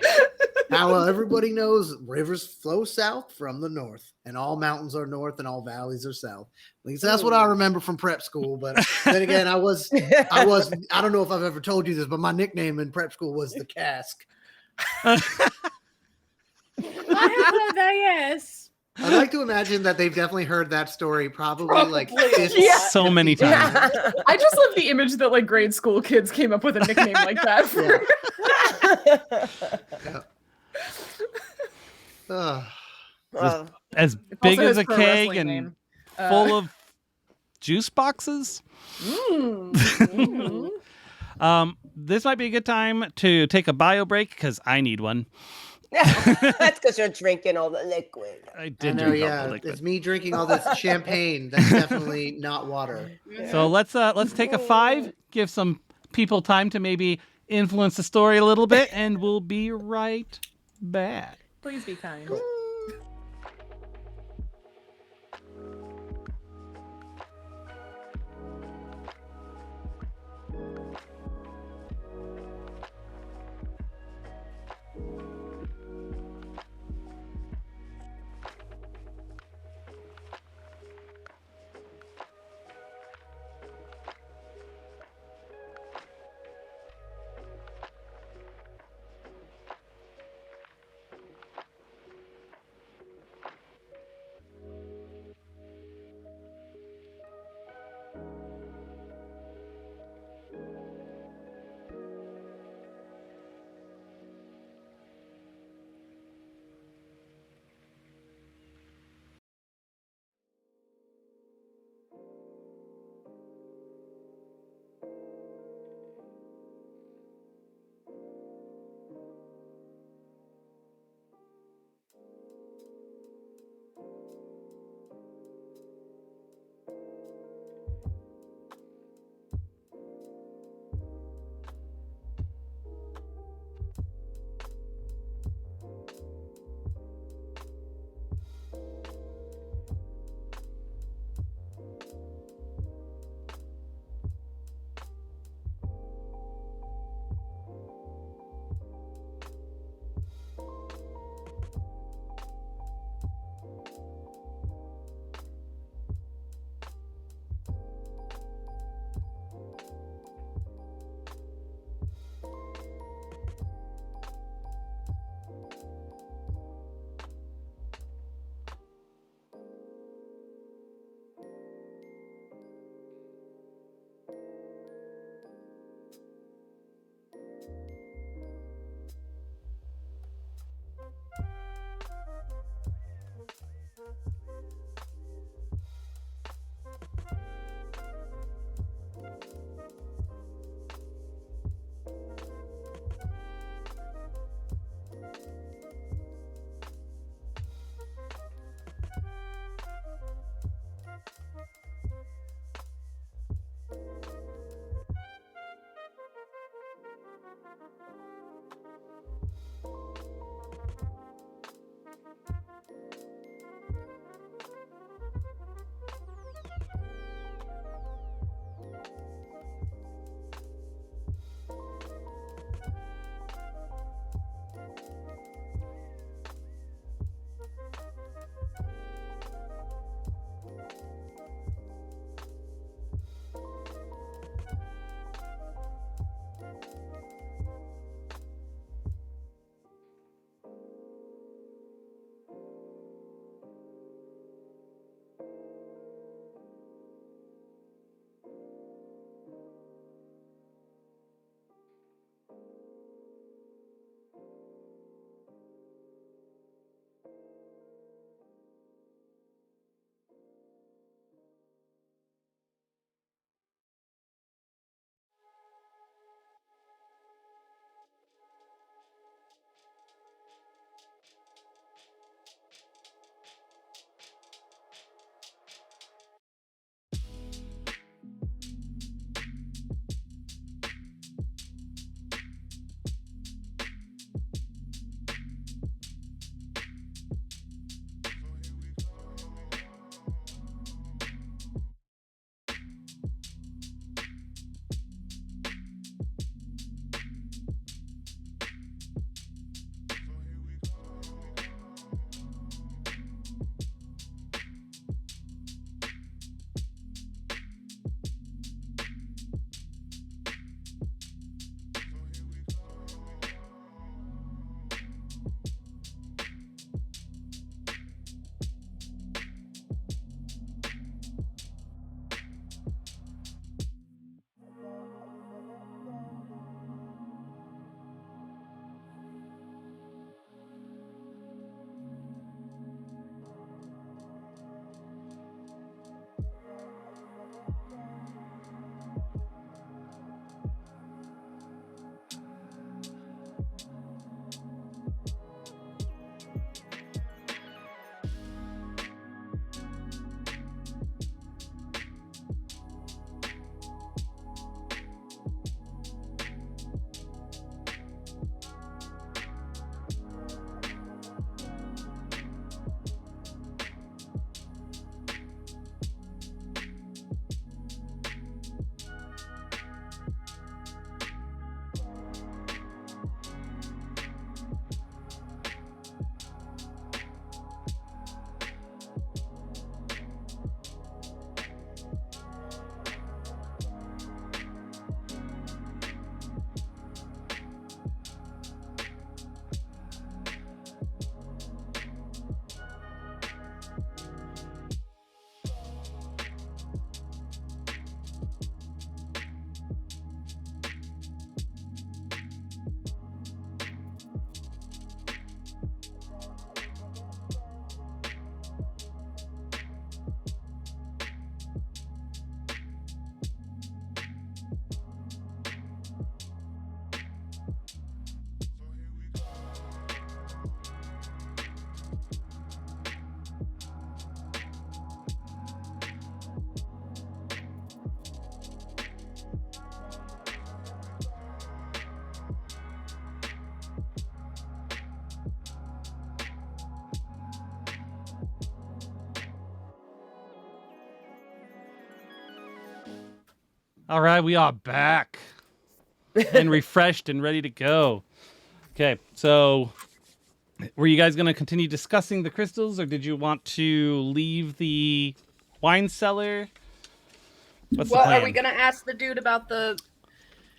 How everybody knows rivers flow south from the north, and all mountains are north and all valleys are south. At least that's what I remember from prep school. But then again, I don't know if I've ever told you this, but my nickname in prep school was the Cask. I have heard that, yes. I'd like to imagine that they've definitely heard that story probably like 50, Yeah. so many 50 times. I just love the image that like grade school kids came up with a nickname like that. For... Yeah. Ugh. Well, As It's big also as his a pro keg wrestling and name. full of juice boxes. This might be a good time to take a bio break because I need one. that's because you're drinking all the liquid. I I did know, drink all yeah. the liquid. It's me drinking all this champagne. That's definitely not water. So let's take a 5, give some people time to maybe influence the story a little bit, and we'll be right back. Please be kind. All right, we are back and refreshed and ready to go. Okay, so were you guys going to continue discussing the crystals, or did you want to leave the wine cellar? What's the Well, plan? are we gonna ask the dude about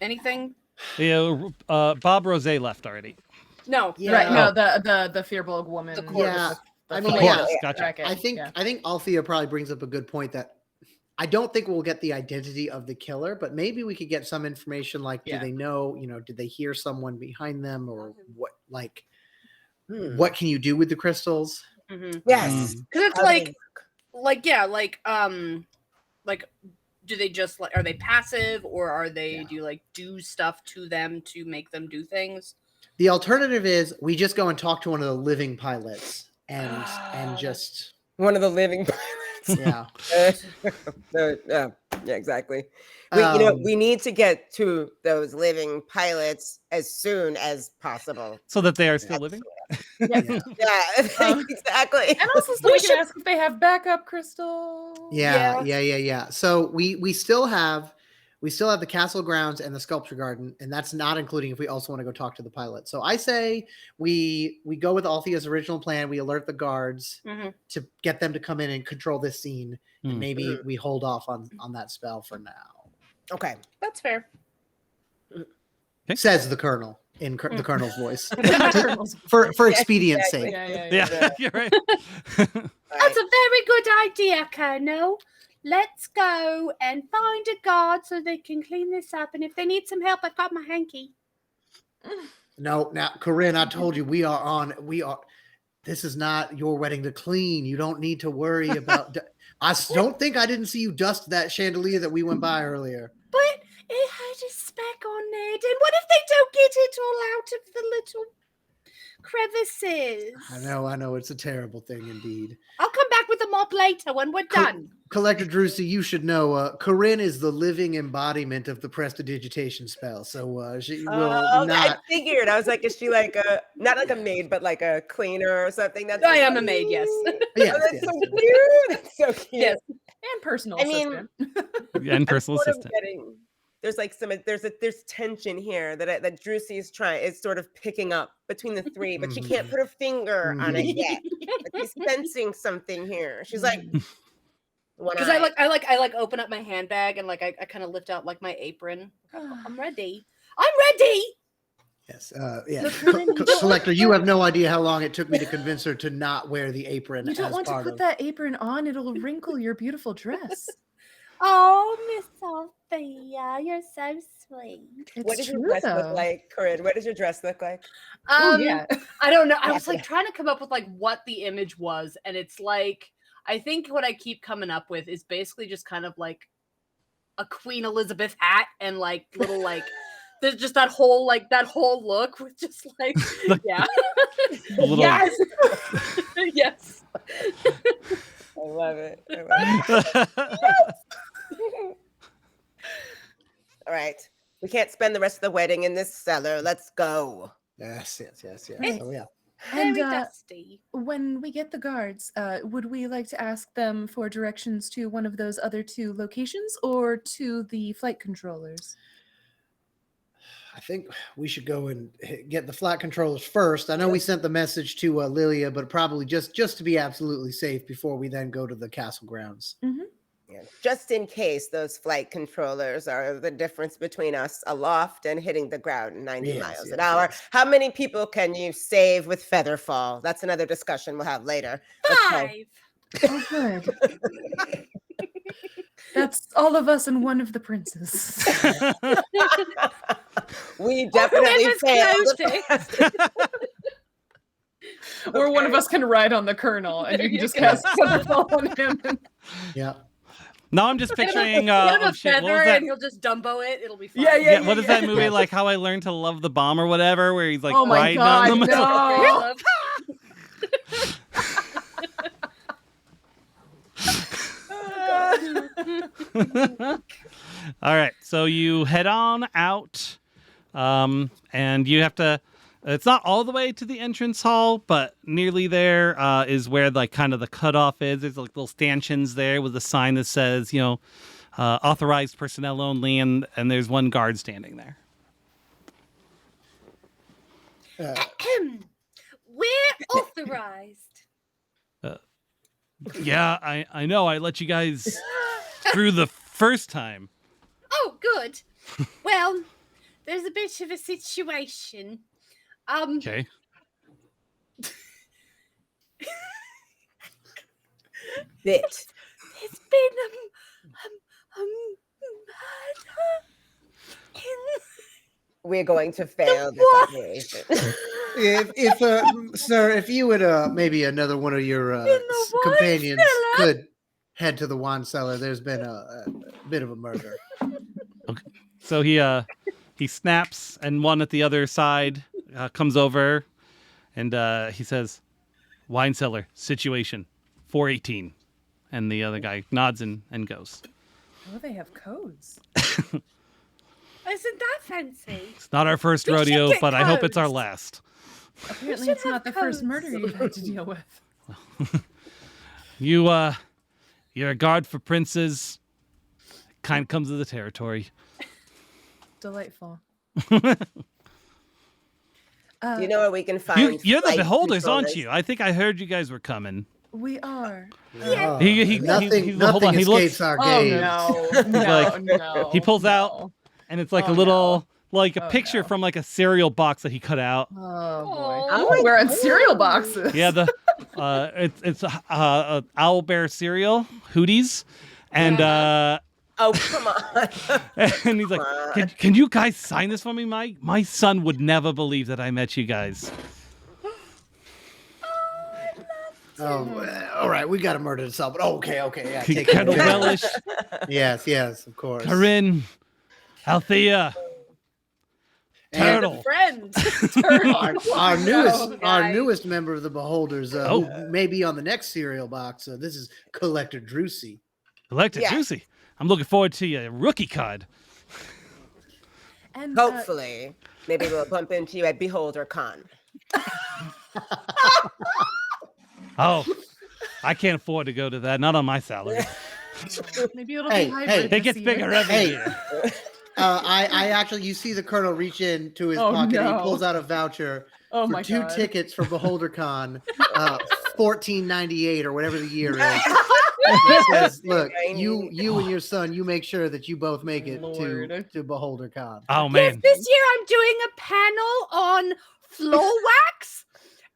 anything? Yeah, Bob Rose left already. No. Yeah. Right. No, Oh. the Fearbulg woman. The with corpse. Yeah. the I mean, Of yeah. course, gotcha. racket, I think Althea probably brings up a good point that I don't think we'll get the identity of the killer, but maybe we could get some information like, do Yeah. they know, did they hear someone behind them, or what, like, Hmm. what can you do with the crystals? Mm-hmm. Yes. Because it's How they- like, do they just are they passive, or are they do you do stuff to them to make them do things? The alternative is we just go and talk to one of the living pilots and just one of the living pilots. yeah. Yeah, exactly. Um, We need to get to those living pilots as soon as possible. So that they are still living? yeah. Yeah, exactly. And also, so we can ask if they have backup crystals. Yeah. So we still have the castle grounds and the sculpture garden, and that's not including if we also want to go talk to the pilot. So I say we go with Althea's original plan. We alert the guards to get them to come in and control this scene, and maybe we hold off on that spell for now. Okay, That's fair. Says the colonel in the colonel's voice Colonel's- for expedience exactly. sake. Yeah, you're right. That's a very good idea, Colonel. Let's go and find a guard so they can clean this up. And if they need some help, I've got my hanky. No, now Corinne, I told you we are. This is not your wedding to clean. You don't need to worry about. I don't think I didn't see you dust that chandelier that we went by earlier. But it had a speck on it. And what if they don't get it all out of the little crevices? I know. It's a terrible thing indeed. I'll come back with a mop later when we're done. Collector Drusy, you should know, Corinne is the living embodiment of the prestidigitation spell. So she will I not. figured. I was like, is she like not like a maid, but like a cleaner or something? That's I am a maid, yes. Yes, Oh, that's yes. so cute. That's so cute. Yes. and personal I mean, assistant. And personal sort of assistant. getting- there's like there's tension here that Drusy is sort of picking up between the three, but she can't put her finger on it yet. But she's sensing something here. She's like, Because I open up my handbag and I kind of lift out like my apron. I'm ready. Yes, yeah. Collector, you have no idea how long it took me to convince her to not wear the apron. You don't as want to part put of... that apron on; it'll wrinkle your beautiful dress. Oh, Miss Sophia, you're so sweet. It's what does your true, dress though. look like, Corinne? What does your dress look like? Oh, yeah. I don't know. I was trying to come up with what the image was, and it's I think what I keep coming up with is basically just kind of like a Queen Elizabeth hat and little there's just that whole look with just yeah. Little- Yes. Yes. I love it. All right. We can't spend the rest of the wedding in this cellar. Let's go. Yes. Right. Oh, yeah. And Very dusty. when we get the guards, would we like to ask them for directions to one of those other two locations or to the flight controllers? I think we should go and get the flight controllers first. I know we sent the message to Lilia, but probably just to be absolutely safe before we then go to the castle grounds. Yeah. Just in case those flight controllers are the difference between us aloft and hitting the ground 90 miles an hour. How many people can you save with Featherfall? That's another discussion we'll have later. Okay. 5. Oh, good. That's all of us and one of the princes. We definitely Whoever's failed. closest. Or one of us can ride on the colonel and you can just cast Featherfall on him. Yeah. Now I'm just picturing Get him a oh shit, what feather was that? and he'll just Dumbo it. It'll be fine. Yeah, What is that movie like How I Learned to Love the Bomb or whatever, where he's Oh my riding God, on them? no. All right, so you head on out, and you have to. It's not all the way to the entrance hall, but nearly there is where kind of the cutoff is. There's little stanchions there with a sign that says, authorized personnel only, and there's one guard standing there. We're authorized. Yeah, I know. I let you guys through the first time. Oh, good. Well, there's a bit of a situation. Okay. Bit. There's been murder in We're going to fail this what? operation. If sir, if you would maybe another one of your the wine companions cellar. could head to the wine cellar. There's been a bit of a murder. So he snaps, and one at the other side comes over, and he says, "Wine cellar situation, 418," and the other guy nods and goes. Oh, they have codes. Isn't that fancy? It's not our first We should rodeo, get but I hope it's our codes. last. Apparently, should it's not have the first codes. murder you've had to deal with. You're a guard for princes. Kind comes with the territory. Delightful. Do you know where we can find? You're the flight beholders, aren't controllers? you? I think I heard you guys were coming. We are. Yeah. Nothing hold on, he escapes looks- our Oh gaze. no! like- no! He pulls out- no. And it's like Oh, a little, like a Oh, picture no. from like a cereal box that he cut out. Oh boy! Oh my We're on God. cereal boxes. Yeah, it's owlbear cereal, Hooties, and Oh, come on. and he's like, Come on. can you guys sign this for me? My son would never believe that I met you guys. All right, we got to murder to solve it. Okay, yeah, take Kettle it. Relish, Yes, of course. Corinne, Althea, And Turtle. Friend. our newest guy. member of the Beholders, Oh. who may be on the next cereal box. This is Collector Drusy. Elected Yeah. Juicy. I'm looking forward to your rookie card. And Hopefully, maybe we'll bump into you at Beholder Con. Oh, I can't afford to go to that. Not on my salary. maybe it'll Hey, be hybrid. hey. It this gets year. bigger every Hey. year. I actually, you see the Colonel reach into his Oh, pocket. And no. he pulls out a voucher Oh for my 2 god! tickets for Beholder Con, $14.98 or whatever the year is. He says, "Look, you and your son, you make sure that you both make it Lord. to Beholder Con." Oh Yes, man. this year I'm doing a panel on floor wax,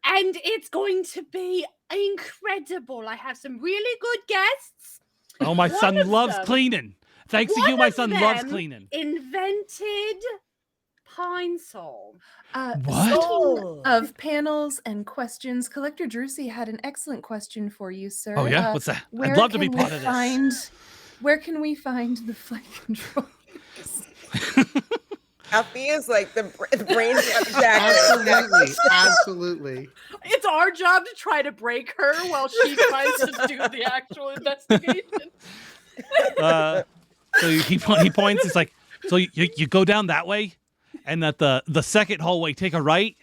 and it's going to be incredible. I have some really good guests. Oh, my One son of loves them- cleaning. Thanks to one you, my of son loves them cleaning. Invented Pine Sol. What? Speaking Oh. of panels and questions, Collector Drusy had an excellent question for you, sir. Oh yeah, what's that? Where I'd love to be can part we of this. Where can we find the flight control? Althea's like the brain exactly. Absolutely. It's our job to try to break her while she tries to do the actual investigation. So he points. It's like, so you go down that way, and at the second hallway, take a right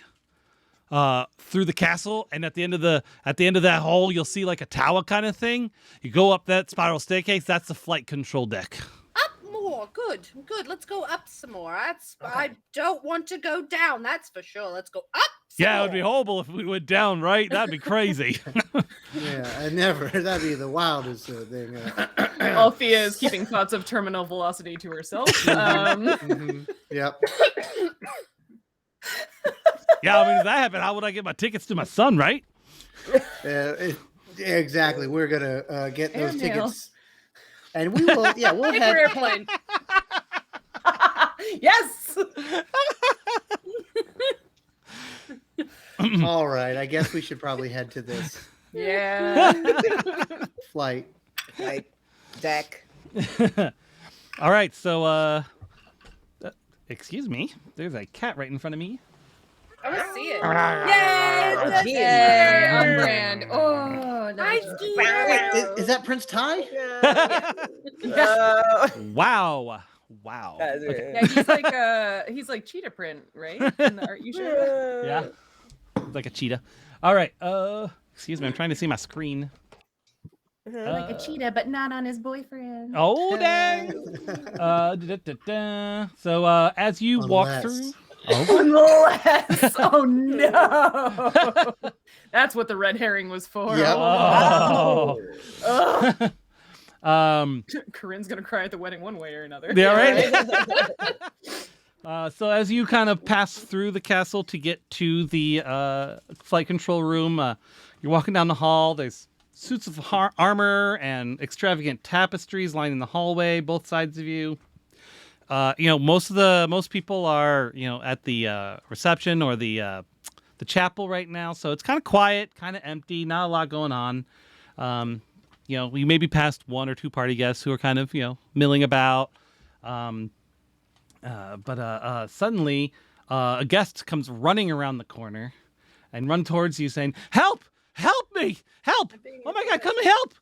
through the castle, and at the end of that hall, you'll see like a tower kind of thing. You go up that spiral staircase. That's the flight control deck. Up more. Good. Let's go up some more. I don't want to go down. That's for sure. Let's go up. Some Yeah, it would be more. horrible if we went down. Right? That'd be crazy. Yeah, I never. That'd be the wildest thing. Althea is keeping thoughts of terminal velocity to herself. Yep. Yeah, I mean, if that happened, how would I get my tickets to my son? Right? Exactly. We're gonna get those Airmail. tickets, and we will. Yeah, we'll Paper head. airplane. Yes. All right. I guess we should probably head to this Yeah. flight. Like deck. All right. So, excuse me. There's a cat right in front of me. I want to see it. Oh, Yes. geez. Yay, on brand. Oh, Hi, nice. Steve. Wait, is that Prince Ty? Wow. That's Okay. Yeah, he's like cheetah print, right? In the art you showed. Yeah. Like a cheetah. All right. Excuse me. I'm trying to see my screen. Like a cheetah, but not on his boyfriend. Oh dang! So as you walk through, Unless, oh no, that's what the red herring was for. Yep. oh. Ugh. um, Corinne's gonna cry at the wedding one way or another. yeah, right. So as you kind of pass through the castle to get to the flight control room, you're walking down the hall. There's suits of armor and extravagant tapestries lining the hallway, both sides of you. Most people are at the reception or the chapel right now, so it's kind of quiet, kind of empty, not a lot going on. We maybe passed one or two party guests who are kind of milling about. But suddenly, a guest comes running around the corner and run towards you saying, "Help! Help me! Help! Oh my God, come and help!"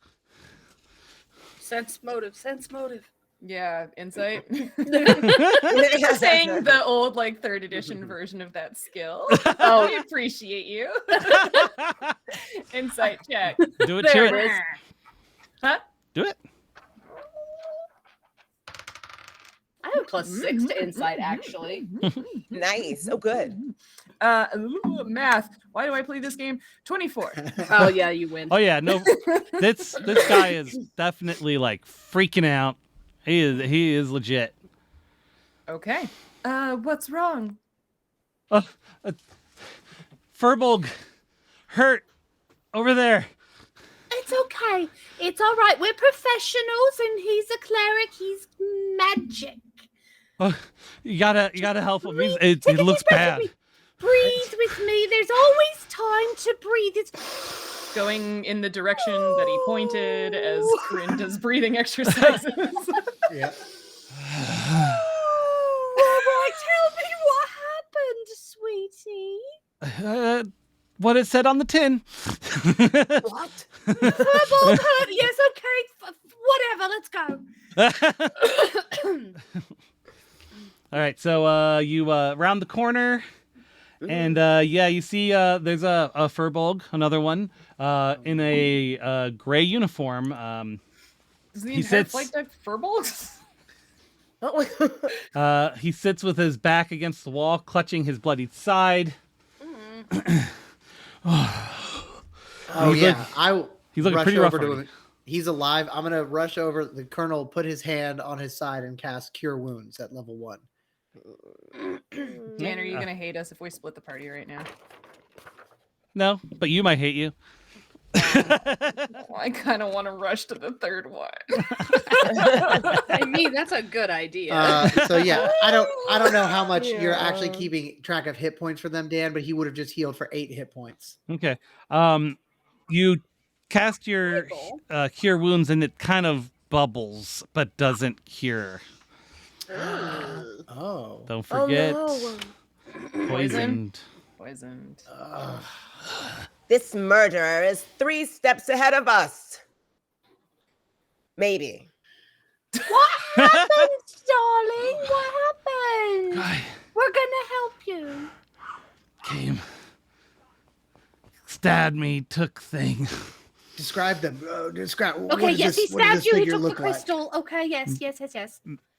Sense motive. Yeah, insight. Saying the old like 3rd edition version of that skill. Oh, I appreciate you. Insight check. Do it, There Cheer. it is. Huh? Do it. I have +6 to insight, actually. Nice. Oh, good. Math. Why do I play this game? 24. Oh yeah, you win. Oh yeah, no, this guy is definitely like freaking out. He is legit. Okay. What's wrong? Furbolg hurt over there. It's okay. It's all right. We're professionals, and he's a cleric. He's magic. Oh, you gotta help him. Breathe. It Take a looks deep breath bad. with me. Breathe with me. There's always time to breathe. It's Going in the direction that he pointed as Corinne does breathing exercises. Yeah. all right. Tell me what happened, sweetie. What it said on the tin. What? Furball hurt. Yes, okay. Whatever. Let's go. All right, so you round the corner, and you see there's a Furbolg, another one, in a gray uniform. Does the He entire sits- flight deck furbolgs? He sits with his back against the wall, clutching his bloodied side. Oh He's yeah, he's looking rush pretty rough over to already. him. He's alive. I'm gonna rush over. The colonel put his hand on his side and cast Cure Wounds at level 1. Dan, are you gonna hate us if we split the party right now? No, but you might hate you. Well, I kind of want to rush to the 3rd one. I mean, that's a good idea. So yeah, I don't know how much you're actually Yeah. keeping track of hit points for them, Dan, but he would have just healed for 8 hit points. Okay. You cast your cure wounds, and it kind of bubbles, but doesn't cure. Oh. Don't forget, no. poisoned. Poisoned. This murderer is 3 steps ahead of us. Maybe. What happened, darling? What happened? Guy We're gonna help you. came, stabbed me, took thing. Describe them. Describe. Okay, what does yes, this, he what does stabbed this you. He figure took the look like? crystal. Okay, yes.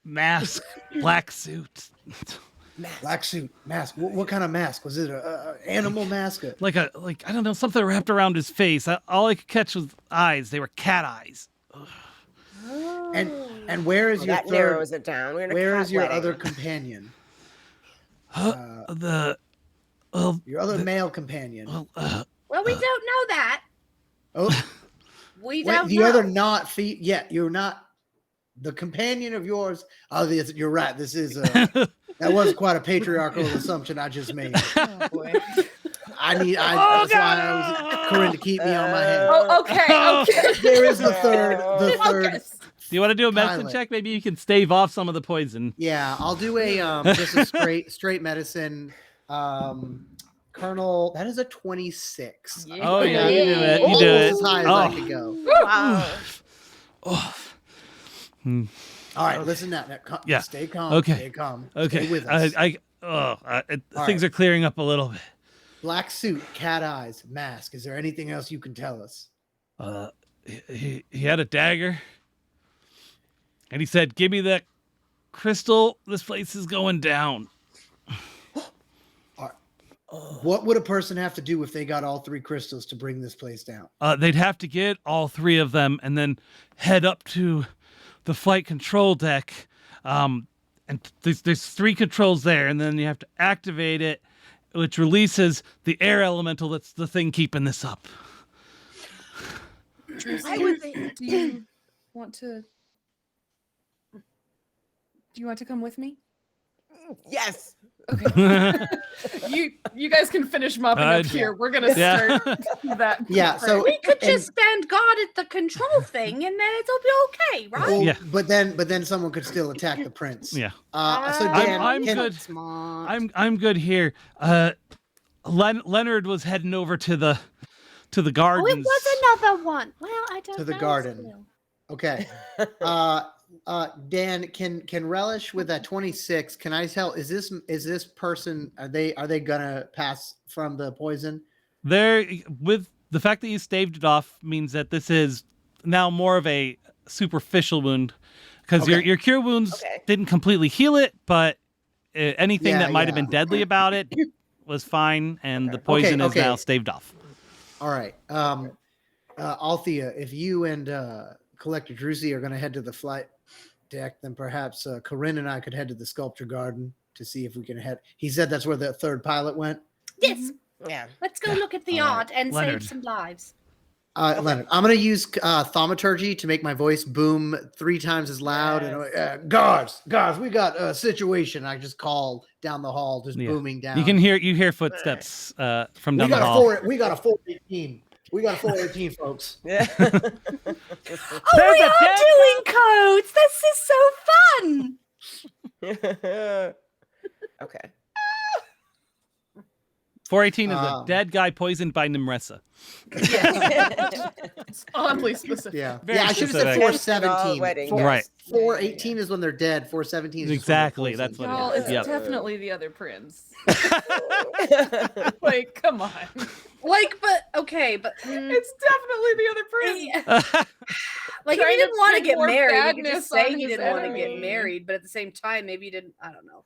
Mask, black suit, Black suit, mask. What kind of mask was it? A animal mask? like I don't know, something wrapped around his face. All I could catch was eyes. They were cat eyes. And where is Well, your that third? narrows it down. We're in a Where cat is your wedding. other companion? Your other male companion. Well, we don't know that. Oh, We wait, don't the know. other not feet. Yeah, you're not the companion of yours. Oh, you're right. This is that was quite a patriarchal assumption I just made. Oh boy. That's why I was Corinne to keep me on my hand. Oh, okay. There is the third. The third. Focus. Do you want to do a medicine Pilot. check? Maybe you can stave off some of the poison. Yeah, I'll do a just a straight medicine. Colonel, that is a 26. Yeah. Oh yeah, you do it. You Almost do it. as high as I could go. Wow. Oh. All right, listen now. Yeah. Stay calm. Okay. Stay calm. Okay. Stay with us. All All things right. are clearing up a little bit. Black suit, cat eyes, mask. Is there anything else you can tell us? he had a dagger, and he said, "Give me that crystal. This place is going down." What would a person have to do if they got all 3 crystals to bring this place down? They'd have to get all 3 of them and then head up to the flight control deck. And there's 3 controls there, and then you have to activate it, which releases the air elemental that's the thing keeping this up. Do you want to? Do you want to come with me? Yes. Okay. you guys can finish mopping up here. We're gonna start that. Yeah. So We could just stand guard at the control thing, and then it'll be okay, right? well, Yeah. but then someone could still attack the prince. Yeah. So Dan, I'm good. Smart. I'm good here. Leonard was heading over to the Oh, gardens. it was another one. Well, I don't To the know garden. still. Okay. Dan, can Relish with that 26? Can I tell? Is this person? Are they gonna pass from the poison? There, with the fact that you staved it off, means that this is now more of a superficial wound, because Okay. your cure wounds didn't completely heal it, but anything Yeah, that might have yeah. been deadly about it was fine, and the poison is okay. now staved off. All right. Althea, if you and Collector Druzy are gonna head to the flight deck, then perhaps Corinne and I could head to the sculpture garden to see if we can head. He said that's where the 3rd pilot went. Yes, Yeah. let's go look at the All right. art and Leonard. save some lives. Leonard, I'm going to use thaumaturgy to make my voice boom 3 times as loud. And guards, we got a situation. I just call down the hall, just Yeah. booming down. You hear footsteps from We down the got hall. we got a 418. We got a 418, folks. Yeah. Oh, There's we a are dead doing codes. This is so fun. Okay. 418 is a dead guy poisoned by Nimressa. It's oddly specific. Yeah. Very I should have said specific. 417. Wedding, Four- yes. Right. 418 is when they're dead. 417 is just when they're Exactly, that's poisoned. what it Well, is. it's Yep. definitely the other prince. Like, come on. Like, but okay, but It's definitely the other prince. like, if trying he to didn't want to bring get more married, he could badness just say on he his didn't want to get enemy. married, but at the same time, maybe he didn't. I don't know.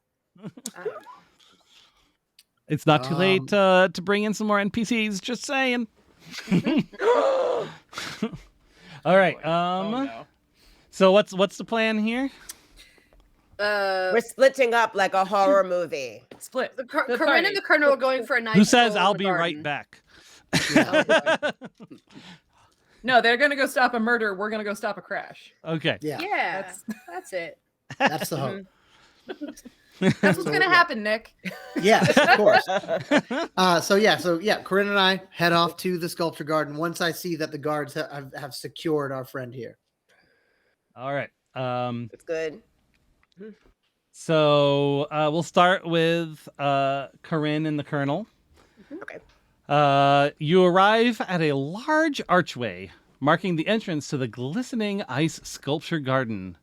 It's not too late to bring in some more NPCs. Just saying. All right. No. So what's the plan here? We're splitting up like a horror movie. Split. The The Corinne party. and the Colonel are going for a nice. Who says stroll in I'll the be garden. right back? No, they're gonna go stop a murder. We're gonna go stop a crash. Okay. Yeah. Yeah, that's it. That's the hope. That's what's gonna happen, Nick. Yes, of course. So Corinne and I head off to the sculpture garden once I see that the guards have secured our friend here. All right. It's good. So we'll start with Corinne and the Colonel. Okay. You arrive at a large archway marking the entrance to the glistening ice sculpture garden.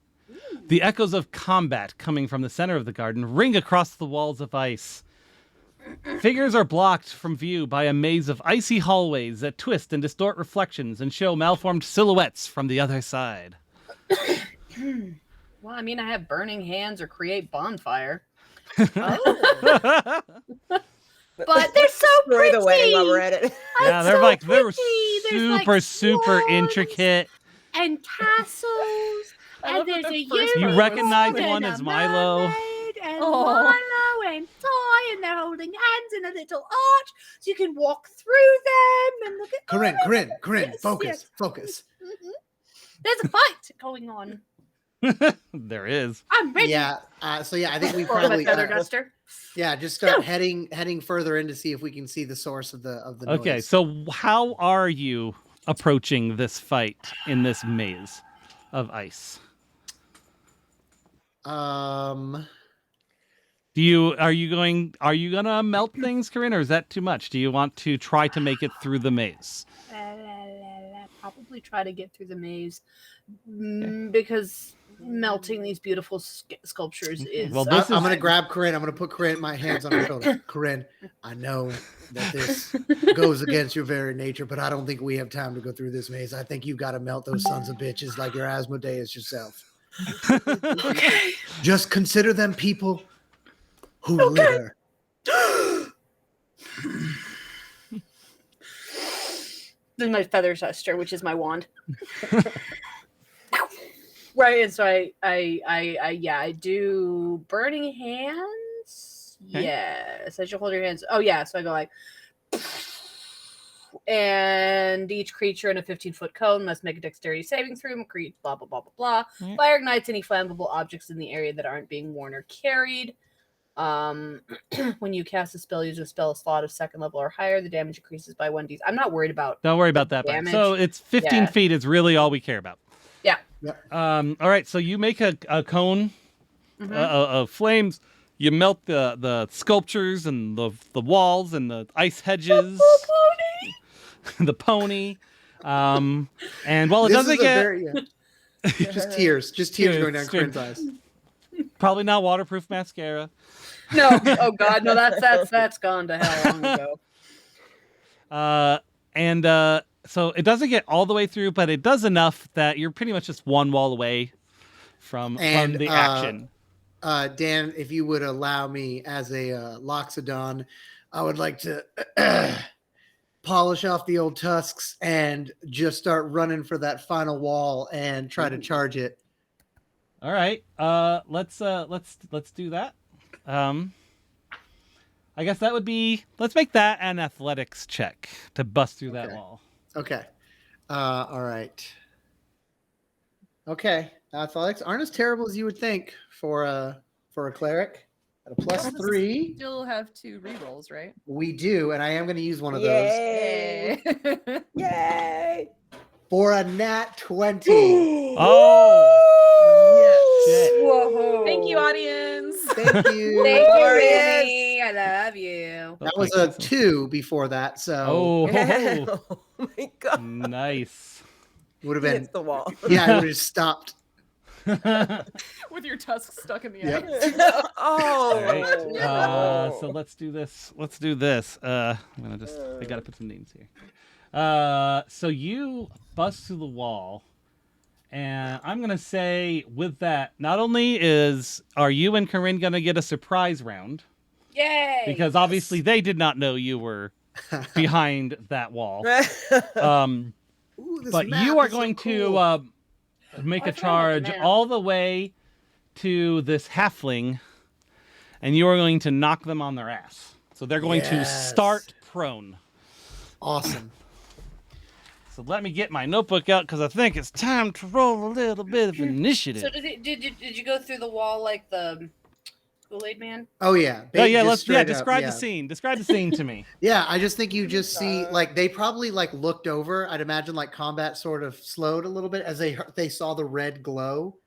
The echoes of combat coming from the center of the garden ring across the walls of ice. Figures are blocked from view by a maze of icy hallways that twist and distort reflections and show malformed silhouettes from the other side. Well, I mean, I have burning hands or create bonfire. Oh. But they're so Destroy pretty. the wedding while we're at it. Yeah, It's they're so like they're pretty. There's, like, super swans intricate. and castles. I love And that there's the a first You unicorn recognize and one a as Milo. mermaid and Oh. Milo and Toy, and they're holding hands in a little arch, so you can walk through them and look at. Corinne, Yes, focus, yes. focus. Mhm. There's a fight going on. There is. I'm ready. Yeah. I think we For the probably feather duster. just start heading further in to see if we can see the source of the noise. Okay, so how are you approaching this fight in this maze of ice? Uh, Are you gonna melt things, Corinne, or is that too much? Do you want to try to make it through the maze? Probably try to get through the maze because melting these beautiful sculptures is. Well, I'm this is- going to grab Corinne. I'm going to put Corinne, my hands on her shoulder. Corinne, I know that this goes against your very nature, but I don't think we have time to go through this maze. I think you've got to melt those sons of bitches like your Asmodeus yourself. Okay. Just consider them people who litter. This is my feather duster, which is my wand. Right, and so I do burning hands. Okay. Yes, I should hold your hands. Oh yeah, so I go like, and each creature in a 15-foot cone must make a dexterity saving throw. Create blah blah blah blah blah. Yeah. Fire ignites any flammable objects in the area that aren't being worn or carried. When you cast a spell, use a spell slot of second level or higher. The damage increases by 1d. I'm not worried about. Don't worry about that part. Damage. So it's 15 Yeah. feet is really all we care about. Yeah. All right. So you make a cone Mhm. of flames. You melt the sculptures and the walls and the ice hedges, the pony. And while it This doesn't is a get very, just tears going down Tears. Corinne's eyes. probably not waterproof mascara. No. Oh God, no. That's gone to hell long ago. So it doesn't get all the way through, but it does enough that you're pretty much just one wall away from the action. Dan, if you would allow me as a Loxodon, I would like to polish off the old tusks and just start running for that final wall and try to charge it. All right. Let's do that. I guess that would be. Let's make that an athletics check to bust through that Okay. wall. Okay. All right. Okay. Athletics aren't as terrible as you would think for a cleric. At a plus 3, Still have 2 rerolls, right? we do, and I am going to use one of those Yay! Yay! Yay! for a nat 20. Oh. Yes. Whoa! Thank you, audience. Thank you. Thank you, Glorious. Annie. I love you. That was a 2 before that, so Oh, Oh my god! nice. would have He been hits the wall. yeah, I would have just stopped. With your tusks stuck in the Yep. ice. Oh. All right. no. So let's do this. I'm gonna just. I gotta put some names here. So you bust through the wall, and I'm gonna say with that, not only are you and Corinne gonna get a surprise round Yay! because obviously they did not know you were behind that wall. Ooh, this But map you are is so going cool. to make I a forgot about the charge map. all the way to this halfling, and you are going to knock them on their ass. So they're going to Yes. start prone. Awesome. So let me get my notebook out because I think it's time to roll a little bit of initiative. So did you go through the wall like the Kool-Aid Man? Oh yeah. Oh yeah, Just straight up, describe yeah. the scene. Describe the scene to me. Yeah, I just think you just see like they probably like looked over. I'd imagine like combat sort of slowed a little bit as they saw the red glow,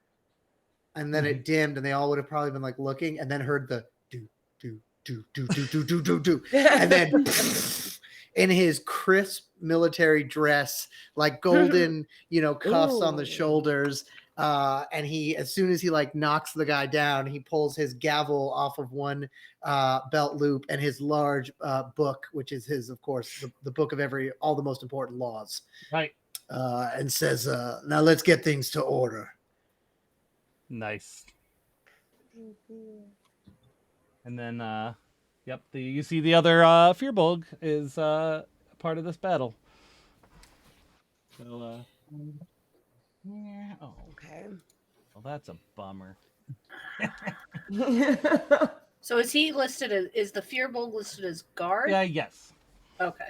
and then it dimmed, and they all would have probably been like looking, and then heard the do do do do do do do do do, and then in his crisp military dress, like golden, cuffs on the Ooh. shoulders. And he, as soon as he like knocks the guy down, he pulls his gavel off of one belt loop and his large book, which is his, of course, the book of all the most important laws, Right. and says, "Now let's get things to order." Nice. And then, yep, you see the other Fearbulg is part of this battle. So, yeah. Oh, Okay. well, that's a bummer. So is he listed as the Fearbulg listed as guard? Yeah, yes. Okay.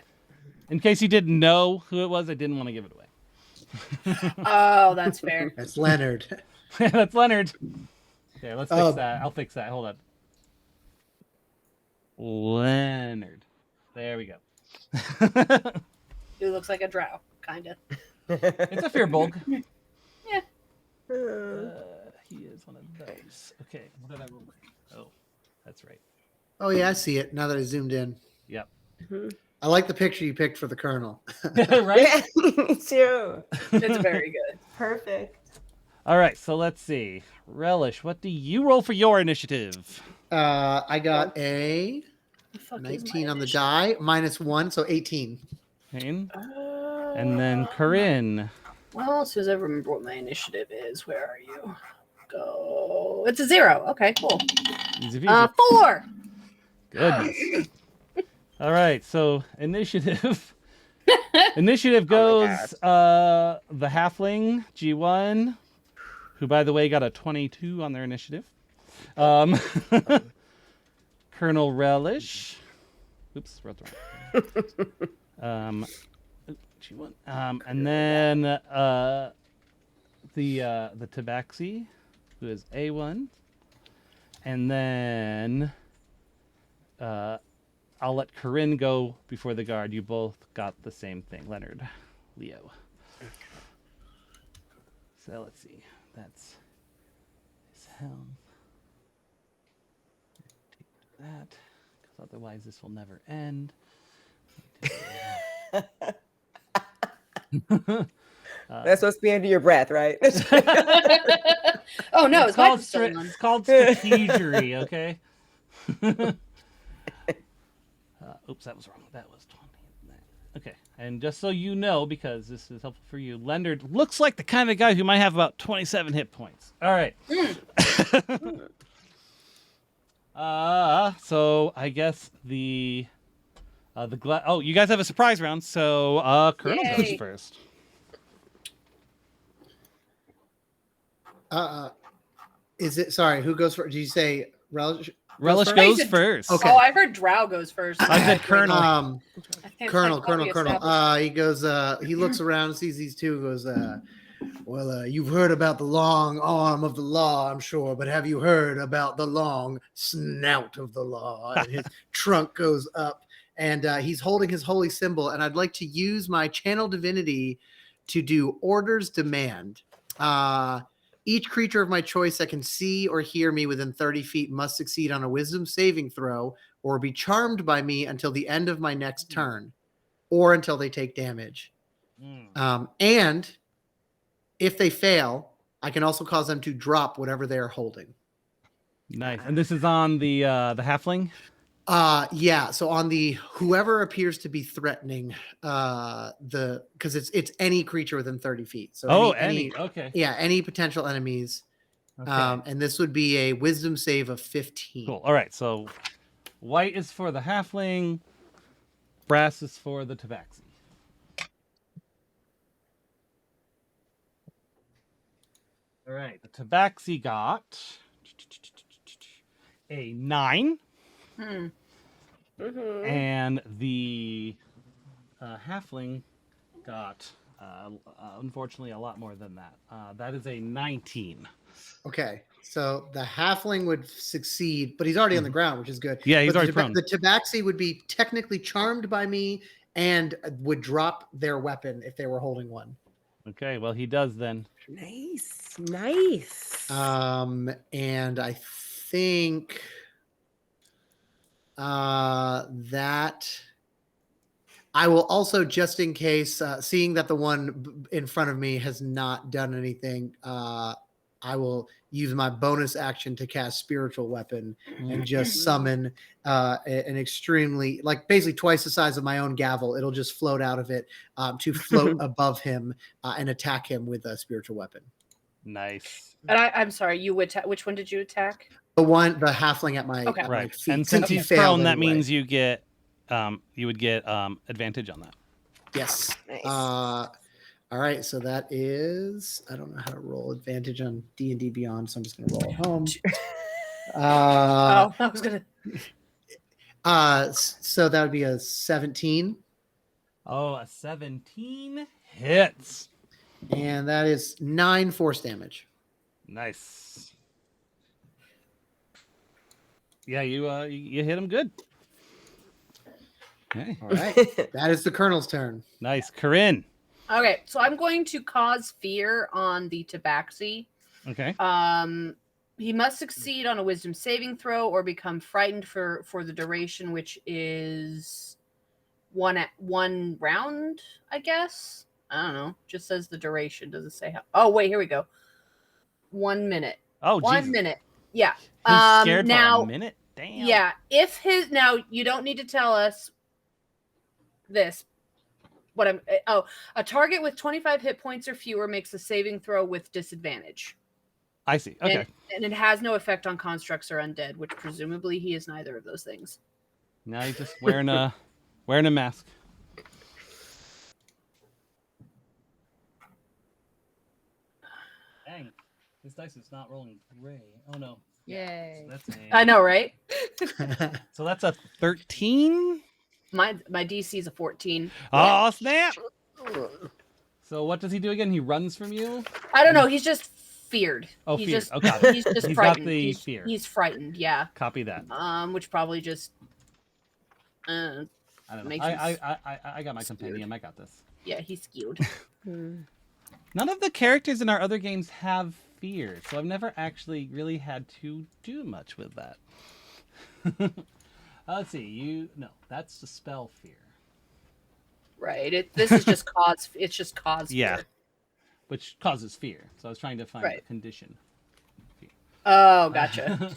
In case you didn't know who it was, I didn't want to give it away. Oh, that's fair. That's Leonard. That's Leonard. Okay, let's fix Oh. that. I'll fix that. Hold on. Leonard. There we go. He looks like a drow, kind of. It's a Fearbulg. Uh, He is one of those. Okay, what did I roll? Oh, that's right. Oh yeah, I see it now that I zoomed in. Yep. I like the picture you picked for the colonel. Right? Yeah, me too. It's very good. Perfect. All right, so let's see. Relish, what do you roll for your initiative? I got a The fuck is my 19 on the initiative? die, -1, so 18. Kane? And then Corinne. Well, as soon as I remember what my initiative is, where are you? Go. It's a 0. Okay, cool. Easy peasy. 4. Goodness. All right, so initiative. Initiative goes the halfling G1, who by the way got a 22 on their initiative. Colonel Relish. Oops, wrote the wrong. G1. And then the Tabaxi, who is A1. And then I'll let Corinne go before the guard. You both got the same thing. Leonard, Leo. So let's see. That's his helm. Take that, because otherwise this will never end. That's supposed to be under your breath, right? Oh no, it's it's my called stolen. it's called strategery, okay? Oops, that was wrong. That was 20. Okay, and just so you know, because this is helpful for you, Leonard looks like the kind of guy who might have about 27 hit points. All right. So I guess you guys have a surprise round, so Colonel goes Yay. first. Is it? Sorry, who goes first? Did you say Relish? Relish first? goes said- first. Okay. Oh, I heard Drow goes first. I said Colonel. I think Colonel. that's what we established. He goes. He looks around, sees these two, goes. Well, you've heard about the long arm of the law, I'm sure, but have you heard about the long snout of the law? And his trunk goes up, and he's holding his holy symbol. And I'd like to use my channel divinity to do orders demand. Each creature of my choice that can see or hear me within 30 feet must succeed on a wisdom saving throw or be charmed by me until the end of my next turn or until they take damage. And if they fail, I can also cause them to drop whatever they are holding. Nice. And this is on the halfling? Yeah. So on the whoever appears to be threatening, because it's any creature within 30 feet. So any okay. Yeah, any potential enemies. Okay. And this would be a wisdom save of 15. Cool. All right. So white is for the halfling, brass is for the tabaxi. All right. The tabaxi got a 9. And the halfling got, unfortunately, a lot more than that. That is a 19. Okay, so the halfling would succeed, but he's already on the ground, which is good. Yeah, he's But already prone. The tabaxi would be technically charmed by me and would drop their weapon if they were holding one. Okay, well, he does then. Nice. And I think that I will also, just in case, seeing that the one in front of me has not done anything, I will use my bonus action to cast spiritual weapon and just summon an extremely, like basically twice the size of my own gavel. It'll just float out of it to float above him and attack him with a spiritual weapon. Nice. And I'm sorry, you would which one did you attack? The halfling at my, Okay. at my Right. feet. And since He he's failed prone, that anyway. means you would get advantage on that. Yes. Nice. All right, so that is, I don't know how to roll advantage on D&D Beyond, so I'm just going to roll it home. I was gonna. So that would be a 17, Oh, a 17 hits. and that is 9 force damage. Nice. Yeah, you hit him good. Okay. All right, that is the Colonel's turn. Nice. Corinne. Okay, so I'm going to cause fear on the Tabaxi. Okay. He must succeed on a wisdom saving throw or become frightened for the duration, which is one round, I guess. I don't know. Just says the duration. Doesn't say how. Oh, wait, here we go. 1 minute. Oh, 1 Jesus. minute. Yeah. He's scared now, for a minute? Damn. Yeah. If his now you don't need to tell us this. What I'm a target with 25 hit points or fewer makes a saving throw with disadvantage. I see. Okay. And it has no effect on constructs or undead, which presumably he is neither of those things. Now he's just wearing a mask. Dang. This dice is not rolling gray. Oh no. Yay. So that's I know, right? So that's a 13? My DC is a 14. Oh, snap! So what does he do again? He runs from you? I don't know. He's just feared. Oh, he's feared. Just, Okay. He's just He's frightened. got the fear. He's frightened. Yeah. Copy that. Which probably just. I don't know. makes I got my compendium. I got this. Yeah, he's skewed. None of the characters in our other games have fear, so I've never actually really had to do much with that. Let's see. No, that's the spell fear. Right. This is just cause. It's just cause. Yeah. Fear. Which causes fear. So I was trying to find Right. a condition. Oh, gotcha.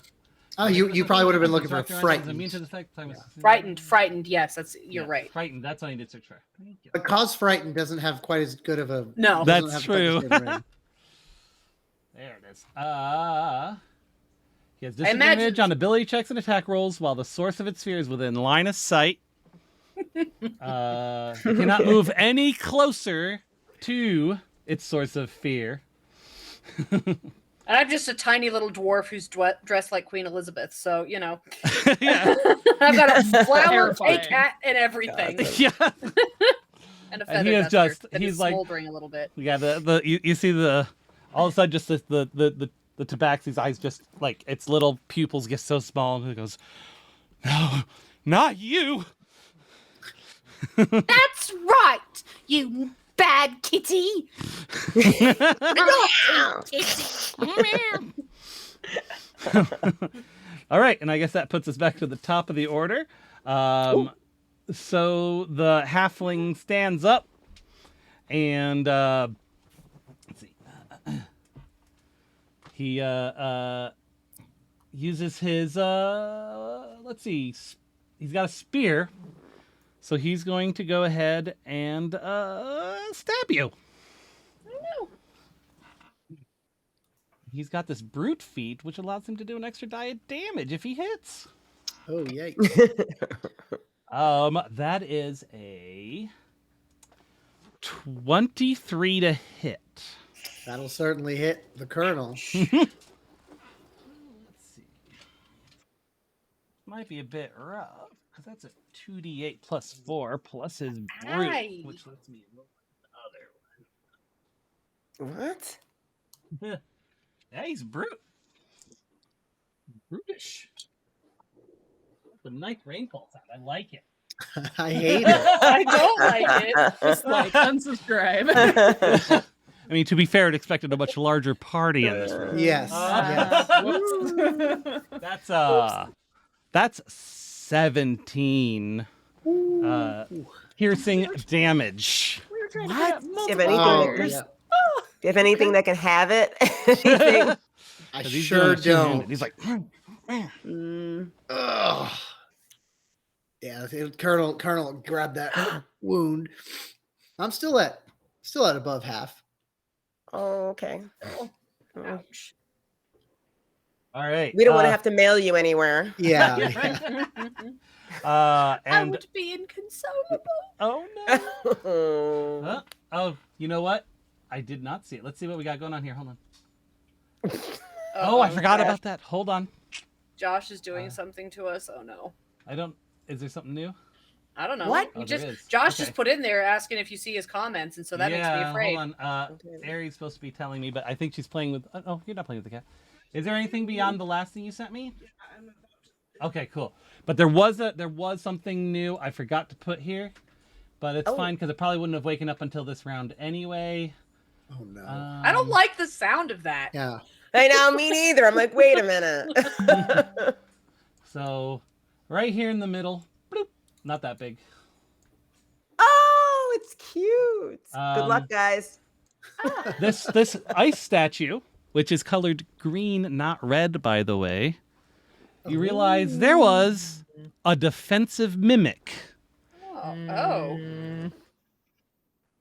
Oh, you probably would have been looking for Immune frightened. to the effect. Frightened. Yes, you're right. Frightened. That's what I need to search for. Thank you. But cause frightened doesn't have quite as good of a. No. doesn't That's have quite as true. good of a ring. There it is. He has I imagine- disadvantage on ability checks and attack rolls while the source of its fear is within line of sight. He cannot move any closer to its source of fear. And I'm just a tiny little dwarf who's dressed like Queen Elizabeth, so you know. Yeah. I've got a flower, Terrifying. a cat, and everything, Yeah. and a And feather he is duster just- that he's is like- smoldering a little bit. Yeah, you see all of a sudden just the tabaxi's eyes just like its little pupils get so small and it goes, "No, not you." That's right, you bad kitty. All right, and I guess that puts us back to the top of the order. So the halfling stands up and let's see. He uses his let's see. He's got a spear. So he's going to go ahead and stab you. He's got this brute feat, which allows him to do an extra die of damage if he hits. Oh, yikes. That is a 23 to hit. That'll certainly hit the Colonel. Let's see. Might be a bit rough, because that's a 2d8 plus 4 plus his brute, Aye. which lets me roll another What? one. Yeah, he's brute. Brutish. The nice rainfall sound. I like it. I hate it. I don't like it. Just like unsubscribe. I mean, to be fair, it expected a much larger party in this room. Yes. yes. That's 17 piercing damage. What? Do you have anything, Oh, that, yeah. do you have anything that can have it? Anything? I 'Cause he's sure doing it two-handed. don't. He's like, Ugh. Yeah, Colonel grabbed that wound. I'm still at above half. Oh, okay. Ouch. all right. We don't want to have to mail you anywhere. Yeah. I And would be inconsolable. oh no. Oh, you know what? I did not see it. Let's see what we got going on here. Hold on. Oh, I forgot about that. Hold on. Josh is doing something to us. Oh no. Is there something new? I don't know. What? You Oh, there just is. Josh Okay. just put in there asking if you see his comments, and so that makes me afraid. Hold on. Ari's supposed to be telling me, but I think she's playing with. Oh, you're not playing with the cat. Is there anything beyond the last thing you sent me? Okay, cool. But there was something new I forgot to put here, but it's fine because it probably wouldn't have waken up until this round anyway. Oh no. I don't like the sound of that. Yeah. I know, me neither. I'm like, wait a minute. So, right here in the middle, bloop, not that big. Oh, it's cute. Good luck, Um, guys. This ice statue which is colored green, not red, by the way, you realize there was a defensive mimic. Oh.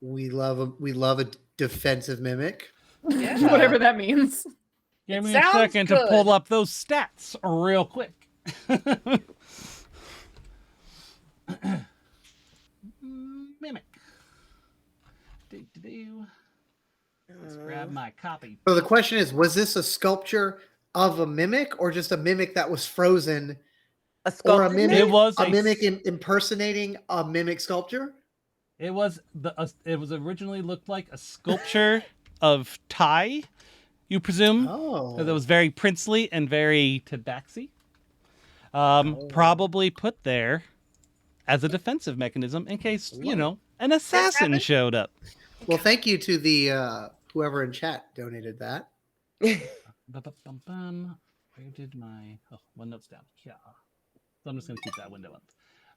We love a defensive mimic. Yeah. Whatever that means. Give It me a sounds second to good. pull up those stats real quick. Mimic. Do-do-do. Let's grab my copy. So the question is, was this a sculpture of a mimic or just a mimic that was frozen? A Or a sculpted mimic? It was A mimic impersonating a mimic sculpture? It was originally looked like a sculpture of Thai, you presume. Oh. That was very princely and very tabaxi. Probably put there as a defensive mechanism in case, an assassin happened? showed up. Well, thank you to the whoever in chat donated that. Ba-ba-bum-bum. Where did my OneNote's down? Yeah. So I'm just gonna keep that window up.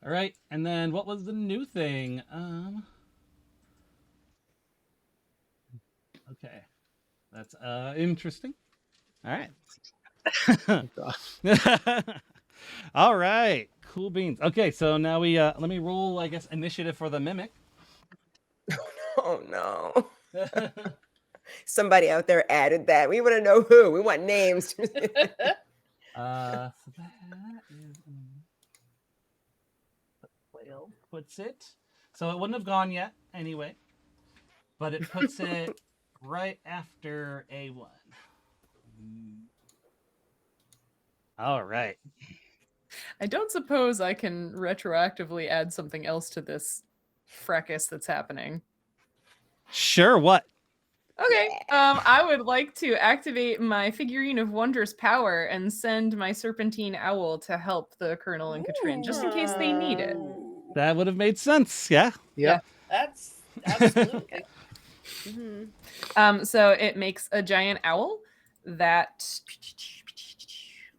All right, and then what was the new thing? Okay, that's interesting. All right. All right, cool beans. Okay, so now we let me roll, I guess, initiative for the mimic. Oh no. Somebody out there added that. We want to know who. We want names. So that is puts it. So it wouldn't have gone yet anyway, but it puts it right after A1. All right. I don't suppose I can retroactively add something else to this fracas that's happening. Sure. What? Okay. I would like to activate my figurine of wondrous power and send my serpentine owl to help the Colonel and Katrin, just in case they need it. That would have made sense. Yeah. Yeah. That's absolutely. So it makes a giant owl that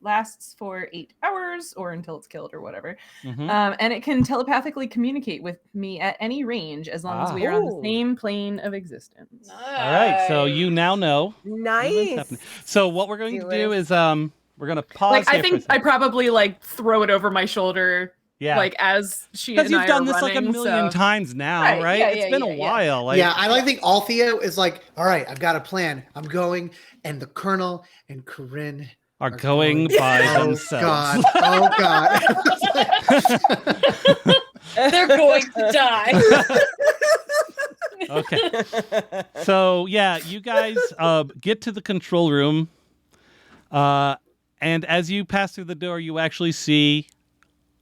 lasts for 8 hours or until it's killed or whatever. Mhm. And it can telepathically communicate with me at any range as long as we are on the Ooh. same plane of existence. All right. So you now know what's Nice. happening. So what we're going to do is we're going to pause. Like I here for a think I second. probably like throw it over my shoulder, Yeah. like as she Because and I you've done are this like a running, million so- times now, Right, right? yeah, It's yeah, been a yeah, yeah. while. Like, Yeah, I think Althea is like, all right, I've got a plan. I'm going, and the Colonel and Corinne are going by Oh themselves. God! Oh God! They're going to die. Okay. So yeah, you guys get to the control room, and as you pass through the door, you actually see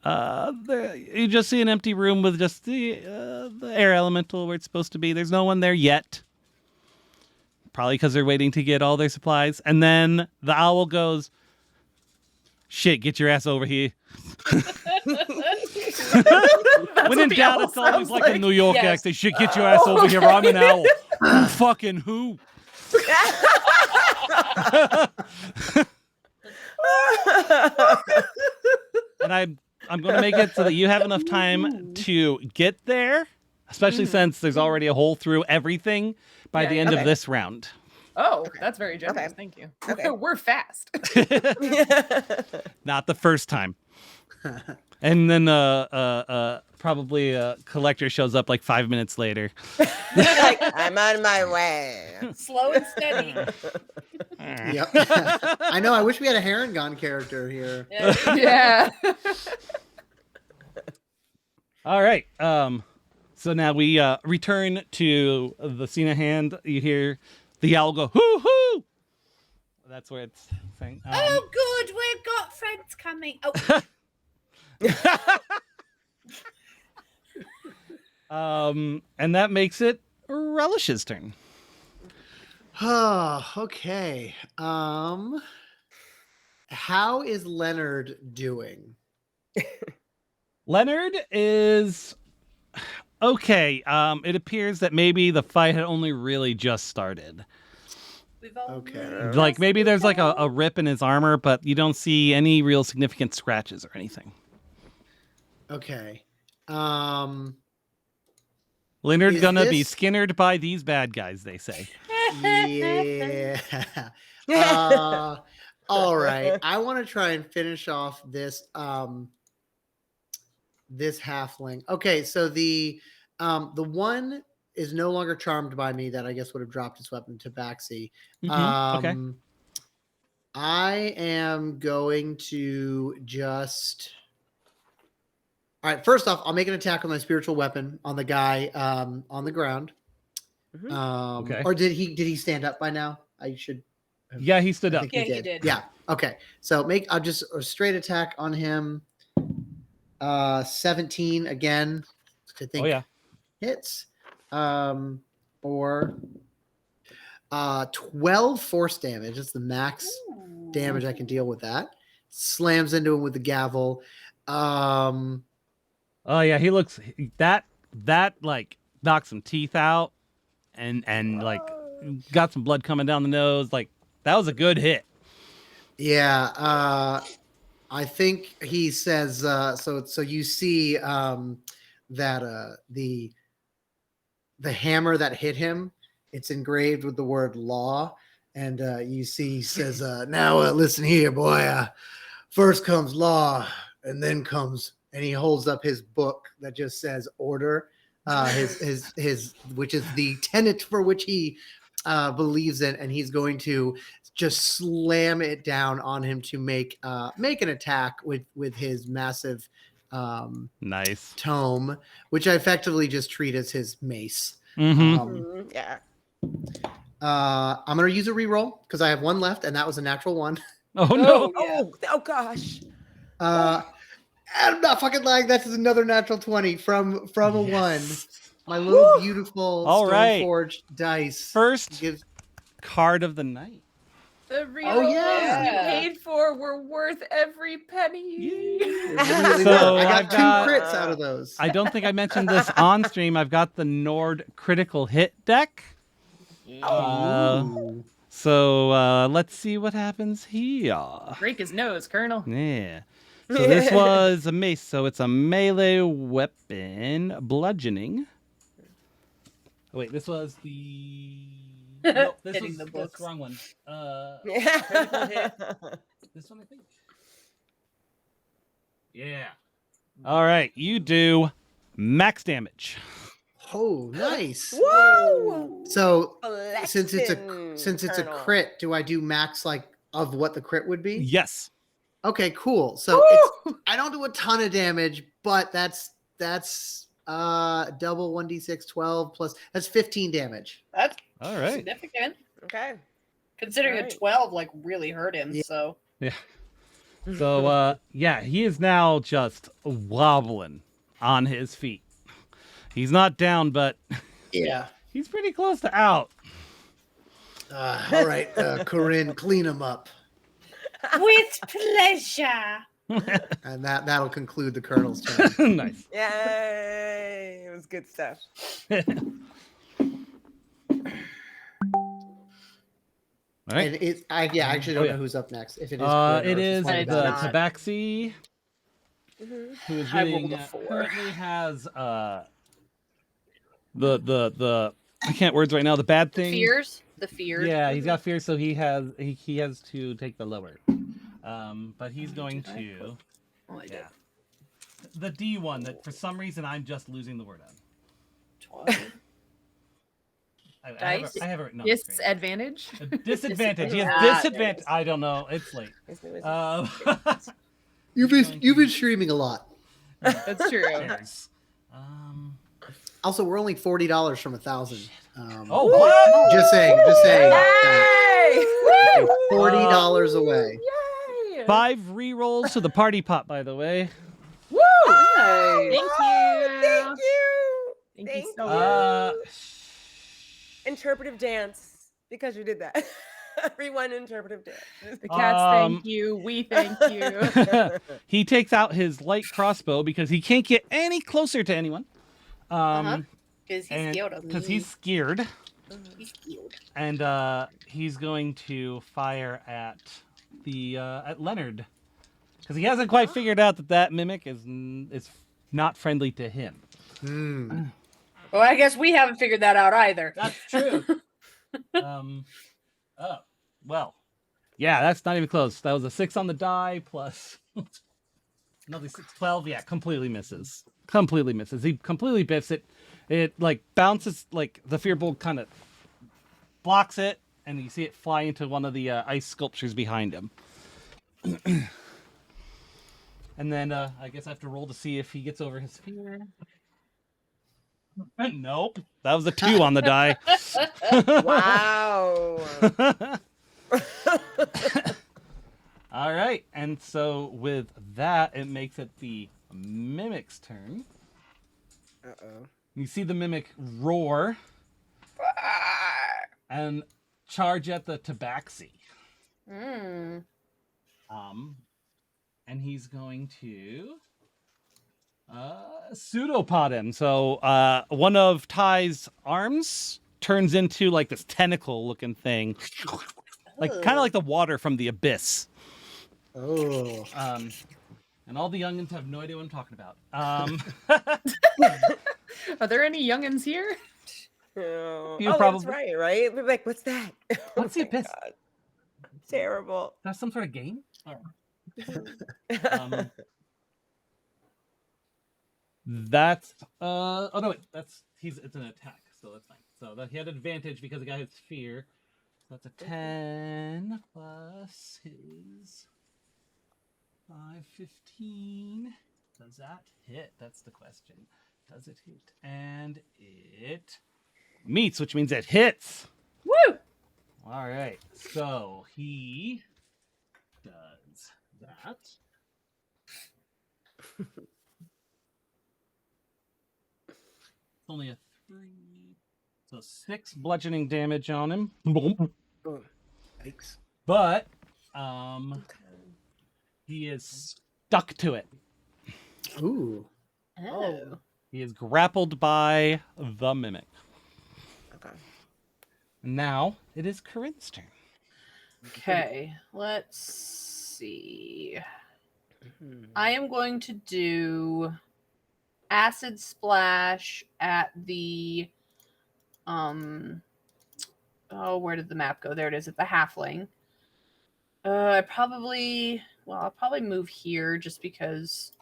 you just see an empty room with just the air elemental where it's supposed to be. There's no one there yet. Probably because they're waiting to get all their supplies. And then the owl goes, "Shit, get your ass over here." When in the doubt, owl it's always sounds like a like. New York Yes. accent. "Shit, get your ass over here. I'm an owl." Who fucking who? And I'm going to make it so that you have enough time to get there, especially since there's already a hole through everything by the end of okay. this round. Oh, that's very generous. Okay. Thank you. Okay. We're fast. Not the first time. And then probably a collector shows up like 5 minutes later. Like, I'm on my way. Slow and steady. Yep. I know. I wish we had a Harangon character here. Yeah. Yeah. All right. So now we return to the scene at hand. You hear the owl go, "Hoo hoo!" That's where it's saying. Oh, good. We've got friends coming. Oh, And that makes it Relish's turn. Oh, okay. How is Leonard doing? Leonard is okay. It appears that maybe the fight had only really just started. We've all Okay. Like maybe there's like a rip in his armor, but you don't see any real significant scratches or anything. Okay. Leonard's Is gonna be this- skinnered by these bad guys, they say. Yeah. Uh, all right. I want to try and finish off this this halfling. Okay, so the one is no longer charmed by me that I guess would have dropped his weapon to Baxi. Okay. I am going to just. All right. First off, I'll make an attack with my spiritual weapon on the guy on the ground. Okay. Or did he stand up by now? I should. Yeah, he stood I up. think Yeah, he did. Yeah. Okay. So I'll just a straight attack on him. 17 again. I think Oh yeah. hits. Or 12 force damage. It's the max damage I can deal with that. Slams into him with the gavel. Oh yeah, he looks that like knocked some teeth out and like got some blood coming down the nose. Like that was a good hit. Yeah, I think he says so you see that the hammer that hit him, it's engraved with the word law, and you see he says now listen here, boy, first comes law and then comes, and he holds up his book that just says order, his which is the tenet for which he believes in, and he's going to just slam it down on him to make an attack with his massive Nice tome, which I effectively just treat as his mace. Yeah. I'm gonna use a reroll because I have one left, and that was a natural one. Oh no. Oh gosh. I'm not fucking lying. That's another natural 20 from a one. Yes. My little beautiful All right. Stoneforged dice. First gives. card of the night. The real Oh, yeah. you paid for were worth every penny. Really So I I've got two got- crits out of those. I don't think I mentioned this on stream. I've got the Nord critical hit deck. Ooh. So let's see what happens here. Break his nose, Colonel. Yeah. So this was a mace, so it's a melee weapon, bludgeoning. Oh, wait, this was the. No, this Hitting was the that's books. the wrong one. Yeah. Critical hit. This one, I think. Yeah. All right, you do max damage. Oh, nice. Whoa. So since it's Collection, a Colonel. crit, do I do max like of what the crit would be? Yes. Okay, cool. So it's, I don't do a ton of damage, but that's double 1d6 12 plus that's 15 damage. That's All right. significant. Okay. Considering Alright. a 12 like really hurt him. Yeah. So Yeah. So yeah, he is now just wobbling on his feet. He's not down, but Yeah. he's pretty close to out. All right, Corinne, clean him up. With pleasure. And that'll conclude the Colonel's turn. Nice. Yay. It was good stuff. All right. And I actually don't Oh, yeah. know who's up next. If it is, It is one the of the others. Tabaxi, Mhm. who is I getting, rolled a 4. currently has the I can't words right now. The bad thing. fears. The fears. Yeah, he's got fear, so he has to take the lower. But he's going did I to Oh, I did. yeah the D one that for some reason I'm just losing the word on. 12. I have it written on the screen. Disadvantage. A disadvantage. He has Ah, disadvantage. I don't know. It's late. His name is- You've been streaming a lot. That's true. Cheers. Also, we're only $40 from 1,000. Oh, what? Just saying. Yay! $40 away. Yay! 5 rerolls to the party pot, by the way. Woo! Nice. Thank Oh, you. thank you. Thank you Thank so you. much. Interpretive dance because you did that. Everyone interpretive dance. The cats thank you. We thank you. He takes out his light crossbow because he can't get any closer to anyone. Because he's And scared of me. because he's scared, He's scared. and he's going to fire at Leonard because he hasn't quite figured out that mimic is not friendly to him. Hmm. Well, I guess we haven't figured that out either. That's true. Oh, well. Yeah, that's not even close. That was a 6 on the die plus another 6, 12. Yeah, completely misses. Completely misses. He completely biffs it. It like bounces, like the fear bolt kind of blocks it, and you see it fly into one of the ice sculptures behind him. And then I guess I have to roll to see if he gets over his fear. Nope. That was a 2 on the die. Wow. All right. And so with that, it makes it the Mimic's turn. Uh-oh. You see the Mimic roar and charge at the Tabaxi. Mm. And he's going to pseudopod him. So one of Ty's arms turns into like this tentacle looking thing, like kind of like the water from the abyss. Oh. And all the youngins have no idea what I'm talking about. Are there any youngins here? Oh, You that's probably- right? We're like, what's that? What's the my abyss? God. Terrible. That's some sort of game? That's oh no, wait, it's an attack, so that's fine. So that he had advantage because the guy has fear. So that's a 10 plus his 5, 15. Does that hit? That's the question. Does it hit? And it meets, which means it hits. Woo! All right. So he does that. It's only a 3. So 6 bludgeoning damage on him. Thanks. But he is stuck to it. Ooh. Oh. He is grappled by the Mimic. Okay. Now it is Corinne's turn. Okay, let's see. I am going to do acid splash at the where did the map go? There it is, at the halfling. I'll probably move here just because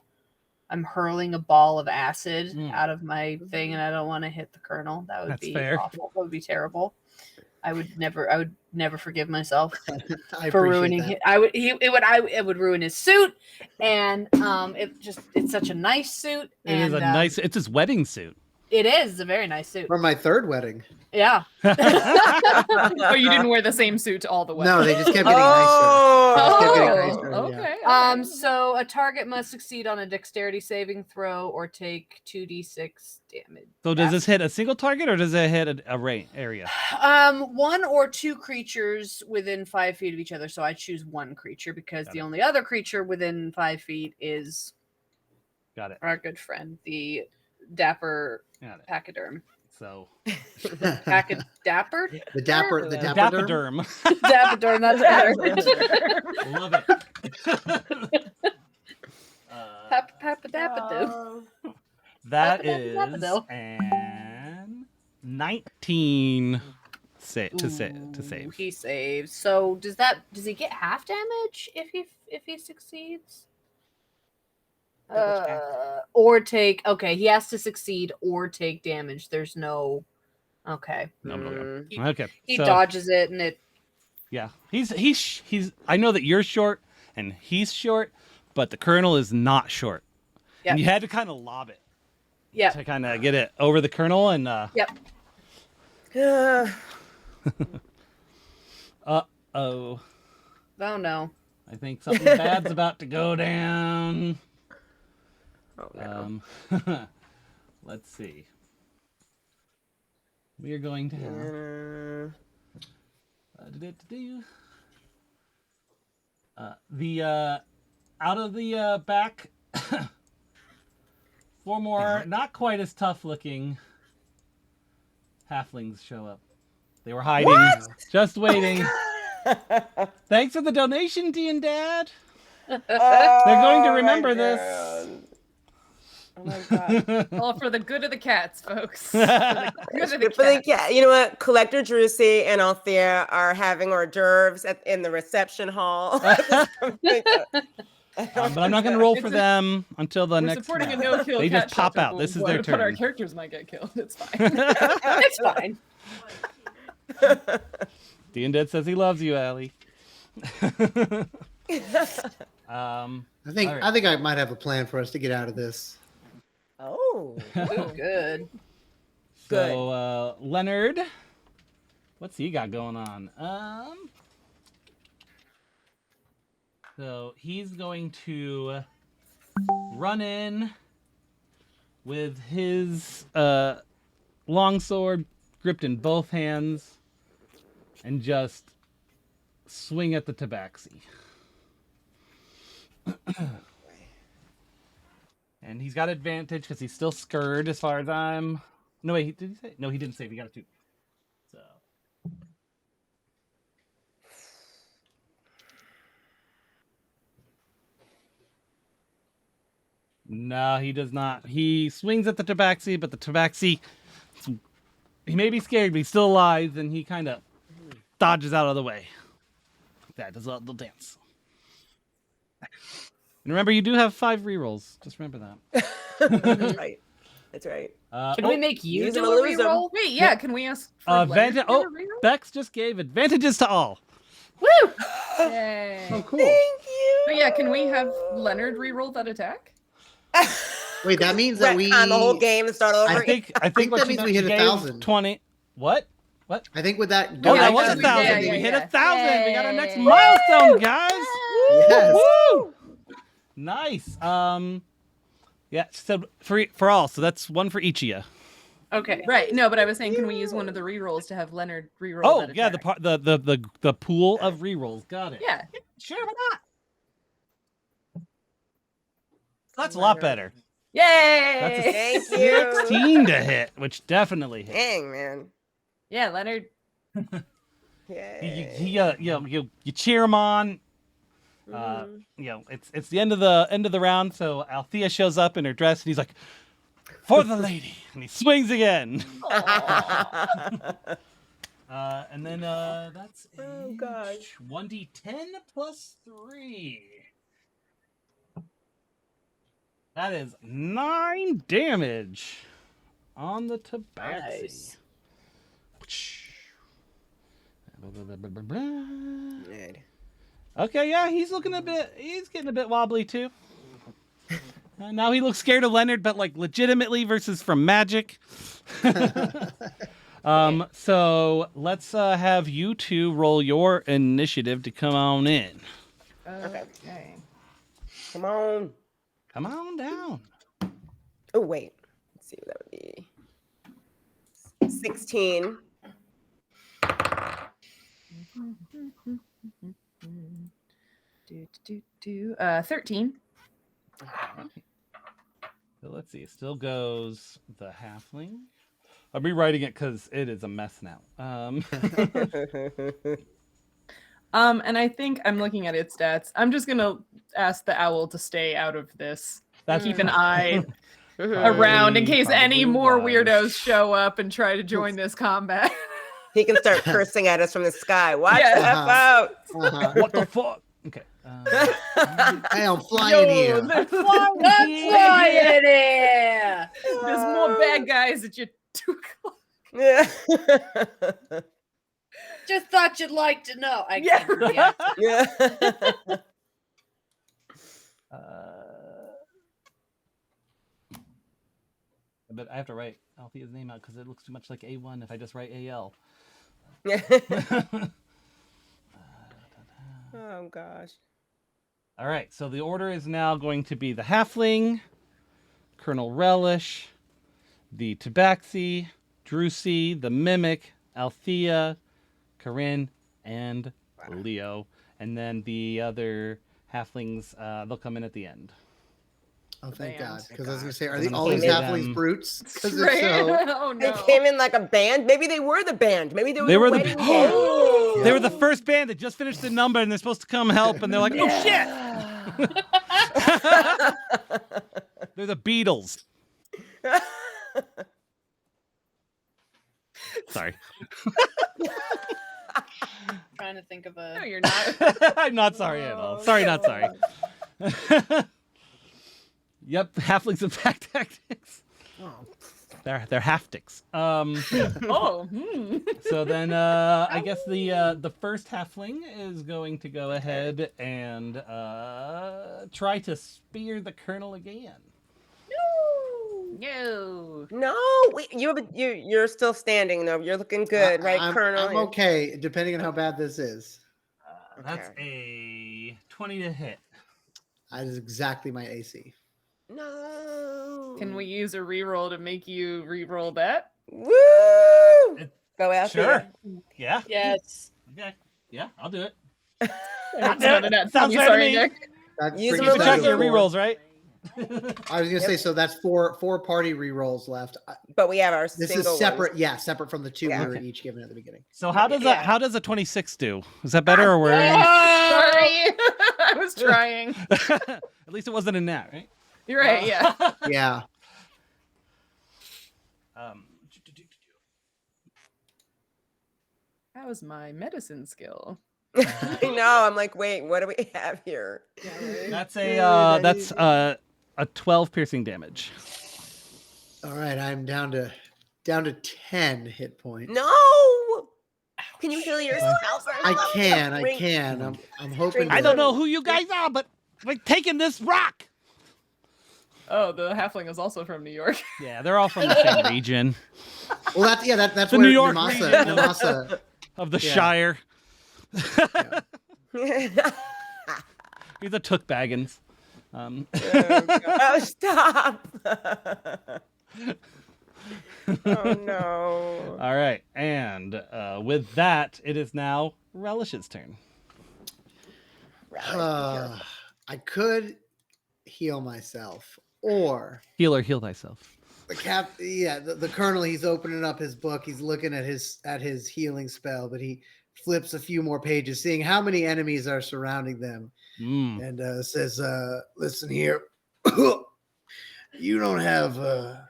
I'm hurling a ball of acid out of my thing and I don't want to hit the colonel. That would That's be fair. awful. That would be terrible. I would never forgive myself I for appreciate ruining that. it would ruin his suit, and it's such a nice suit. It's his wedding suit. It is a very nice suit. For my third wedding. Yeah. Oh, you didn't wear the same suit all the way. No, they just kept getting nicer. Oh, Just kept getting Oh, nicer, yeah. okay. So a target must succeed on a dexterity saving throw or take 2d6 damage. So does this hit a single target or does it hit an area? One or two creatures within 5 feet of each other. So I choose one creature because Got the it. only other creature within 5 feet is Got it. our good friend, the dapper Got it. pachyderm. So Dapper? The dapper Dapaderm. Dapaderm, that's better. Love it. Papadappadoo. That Dapaderm. is an 19 to save. He saves. So does he get half damage if he succeeds? Or take he has to succeed or take damage. There's no okay. Okay. He so, dodges it and it Yeah. He's I know that you're short and he's short, but the colonel is not short. Yep. And you had to kind of lob it. Yeah. To kind of get it over the colonel and Yep. Oh. Oh no. I think something bad's about to go down. Oh, no. Let's see. We are going to have the out of the back 4 more not quite as tough looking halflings show up. They were hiding, just waiting. Thanks for the donation, D and Dad. They're going to remember this. Oh my god. All for the good of the cats, folks. For the good of the Good for the cats. cat. You know what? Collector Drusi and Althea are having hors d'oeuvres in the reception hall. But I'm not going to roll for them until the We're next supporting round. a no-kill They cat just pop shelter, out. but This is their but our turn. characters might get killed. It's fine. It's fine. The Undead says he loves you, Allie. I All think right. I might have a plan for us to get out of this. Oh. Ooh, good. So, Leonard, what's he got going on? So he's going to run in with his longsword gripped in both hands and just swing at the tabaxi. And he's got advantage because he's still scurred as far as I'm... No, wait, did he say? No, he didn't save. He got a 2. So... No, he does not. He swings at the tabaxi, but the tabaxi... He may be scared, but he's still alive, and he kind of dodges out of the way. Like that, does a little dance. And remember, you do have 5 rerolls. Just remember that. That's right. That's right. Can we make you use do them a or lose them. reroll? Wait, yeah, can we ask for Leonard advantage. to Oh, get a reroll? Bex just gave advantages to all. Woo! Yay. Oh, cool. Thank you. But yeah, can we have Leonard reroll that attack? Wait, that means that we. on the whole game and start over. I think think what that she means did, we she hit gave 1,000. 20. What? I think with that. Oh, Yeah, that I was got 1,000. it. We Yeah, hit yeah. 1,000. We got our next Yay. milestone, guys. Yes. Woo! Nice. Yeah, she said for all. So that's 1 for each of you. Okay. Right. No, but I was saying, can we use one of the rerolls to have Leonard reroll? Oh, that yeah, attack? the pool of rerolls. Got it. Yeah. Sure, why not? That's a lot better. Yay! That's a Thank you. 16 to hit, which definitely hits. Dang, man. Yeah, Leonard. Yeah. You cheer him on. It's the end of the round, so Althea shows up in her dress, and he's like, "For the lady," and he swings again. And then that's Oh, gosh. 1d10 plus 3. That is 9 damage on the tabaxi. Nice. Good. Okay, yeah, he's getting a bit wobbly too. Now he looks scared of Leonard, but like legitimately versus from magic. So let's have you two roll your initiative to come on in. Okay. Come on. Come on down. Oh, wait. Let's see what that would be. 16. Do 13. So let's see. Still goes the halfling. I'm rewriting it because it is a mess now. And I think I'm looking at its stats. I'm just gonna ask the owl to stay out of this. That's Keep an eye Mhm. around in case any Probably more wise. weirdos show up and try to join this combat. He can start cursing at us from the sky. Watch Yeah. the F out. Uh-huh. What the fuck? Okay. Hey, I'm flying here. That's why it is. There's more bad guys at your 2 o'clock. Yeah. Just thought you'd like to know. I Yeah, can't react. Yeah. But I have to write Althea's name out because it looks too much like A1 if I just write AL. Oh gosh. All right, so the order is now going to be the Halfling, Colonel Relish, the Tabaxi, Drusi, the Mimic, Althea, Corinne, and Leo. And then the other Halflings, they'll come in at the end. Oh, thank Band. God. Because I was going to say, are I'm these gonna all these say halflings them- brutes? 'Cause if Right? so, Oh They no. came in like a band. Maybe they were the band. Maybe they were the wedding band. They were the first band that just finished the number and they're supposed to come help and they're like, oh shit! They're the Beatles. Sorry. Trying to think of No, a. you're not. I'm not sorry at all. Oh, Sorry, not no. sorry. Yep, halflings and pack tactics. Oh. They're halftics. Oh. So then I guess the first halfling is going to go ahead and try to spear the colonel again. No. No, wait, you're still standing though. You're looking good, right, Colonel? I'm okay, depending on how bad this is. That's a 20 to hit. That is exactly my AC. No. Can we use a reroll to make you reroll that? Woo! It- Go out Sure. Yeah. Yes. Okay. Yeah, I'll do it. That's do it. not a net Sounds 20, fair to sorry, me. Nick. That's Use pretty them You as check Those your are rerolls, right? I was gonna say, so that's four party rerolls left. But we have our This single is separate, ones. yeah, separate from the two Yeah. we were Okay. each given at the beginning. So how does Yeah. how does a 26 do? Is that better or worse? Sorry. I was trying. At least it wasn't in that, right? You're right, yeah. Yeah. Um, How's my medicine skill? I know. I'm like, wait, what do we have here? that's a 12 piercing damage. All right, I'm down to 10 hit points. No. Can you heal yourself? I can. Drink. I'm hoping. I to- don't know who you guys are, but like taking this rock. Oh, the halfling is also from New York. Yeah, they're all from the same region Well, that's The where New York Namasa. of the Yeah. Shire. Yeah. He's a Took Baggins. Oh, stop. Oh no. All right, and with that, it is now Relish's turn. I could heal myself, or Healer, heal thyself. the colonel. He's opening up his book. He's looking at his healing spell, but he flips a few more pages, seeing how many enemies are surrounding them, and says, "Listen here, you don't have the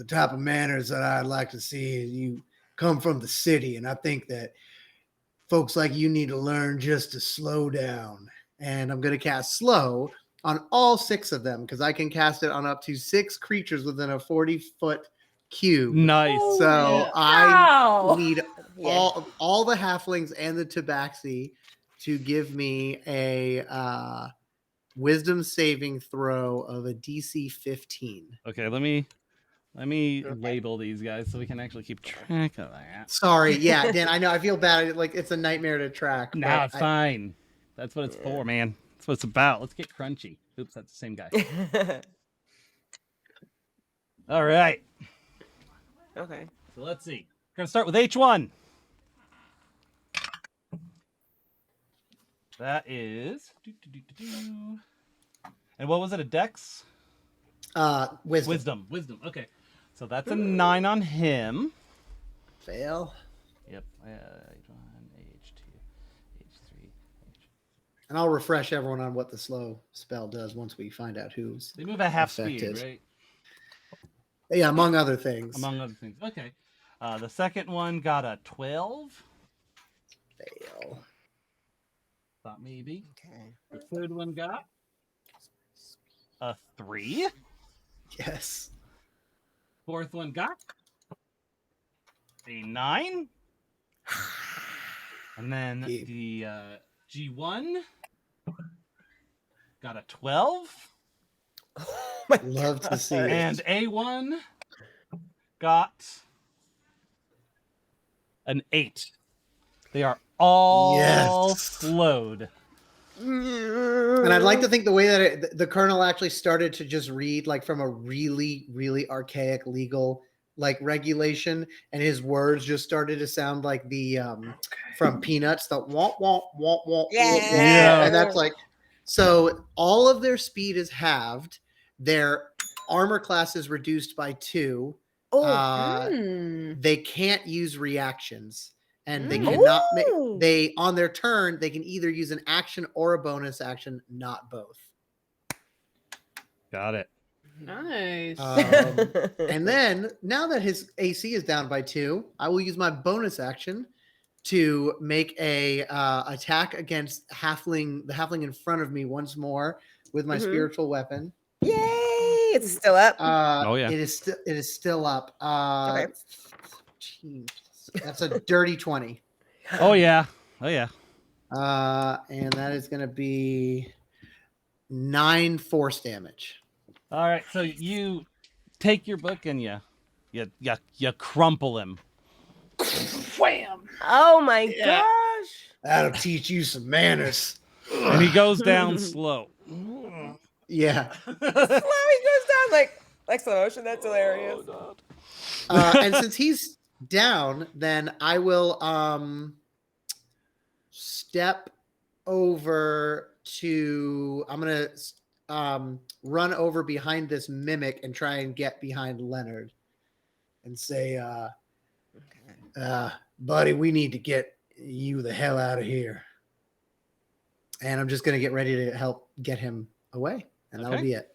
type of manners that I'd like to see. You come from the city, and I think that folks like you need to learn just to slow down." And I'm going to cast slow on all 6 of them because I can cast it on up to 6 creatures within a 40-foot cube. Nice. So Yeah. I Wow. need Yeah. all the halflings and the tabaxi to give me a wisdom saving throw of a DC 15. Okay, let me label these guys so we can actually keep track of that. Sorry, yeah, Dan, I know I feel bad. Like it's a nightmare to track. No, but it's fine. That's what it's for, man. That's what it's about. Let's get crunchy. Oops, that's the same guy. All right. Okay. So let's see. We're gonna start with H1. That is. And what was it? A Dex? Wisdom. Wisdom. Okay. So that's a 9 on him. Fail. Yep. H1, H2, H3. And I'll refresh everyone on what the slow spell does once we find out who's. They move at half speed, Affected. right? Yeah, among other things. Among other things. Okay. The second one got a 12. Fail. Thought maybe. Okay. The third one got a 3. Yes. Fourth one got a 9. And then the G1 got a 12. Oh my Love to see it. And A1 got an 8. They are all slowed. And I'd like to think the way that the colonel actually started to just read like from a really, really archaic legal like regulation, and his words just started to sound like the from Peanuts, the womp womp womp womp. Yeah. And that's like, so all of their speed is halved. Their armor class is reduced by 2. They can't use reactions, and they cannot Ooh. they on their turn they can either use an action or a bonus action, not both. Got it. Nice. And then, now that his AC is down by 2, I will use my bonus action to make a attack against the halfling in front of me once more with my spiritual weapon. Yay! It's still up. It is still up. Okay. 13. That's a dirty 20. Oh yeah. Oh yeah. And that is going to be 9 force damage. All right. So you take your book and you crumple him. Wham! Oh my Yeah. gosh! That'll teach you some manners. And he goes down slow. Yeah. Slow, he goes down like slow motion. That's hilarious. And since he's down, then I will step over to. I'm gonna run over behind this mimic and try and get behind Leonard, and say, "Buddy, we need to get you the hell out of here." And I'm just gonna get ready to help get him away, and that'll be it.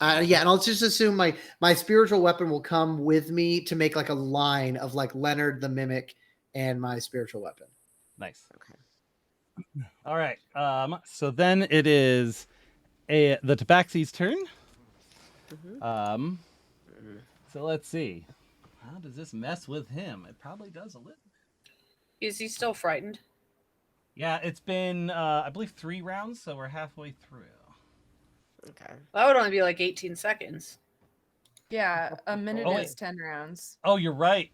Yeah, and I'll just assume my spiritual weapon will come with me to make like a line of like Leonard the Mimic and my spiritual weapon. Nice. Okay. All right. So then it is the Tabaxi's turn. So let's see. How does this mess with him? It probably does a little. Is he still frightened? Yeah, it's been I believe 3 rounds, so we're halfway through. Okay. That would only be like 18 seconds. Yeah, a minute Oh, is 10 rounds. Oh, you're right.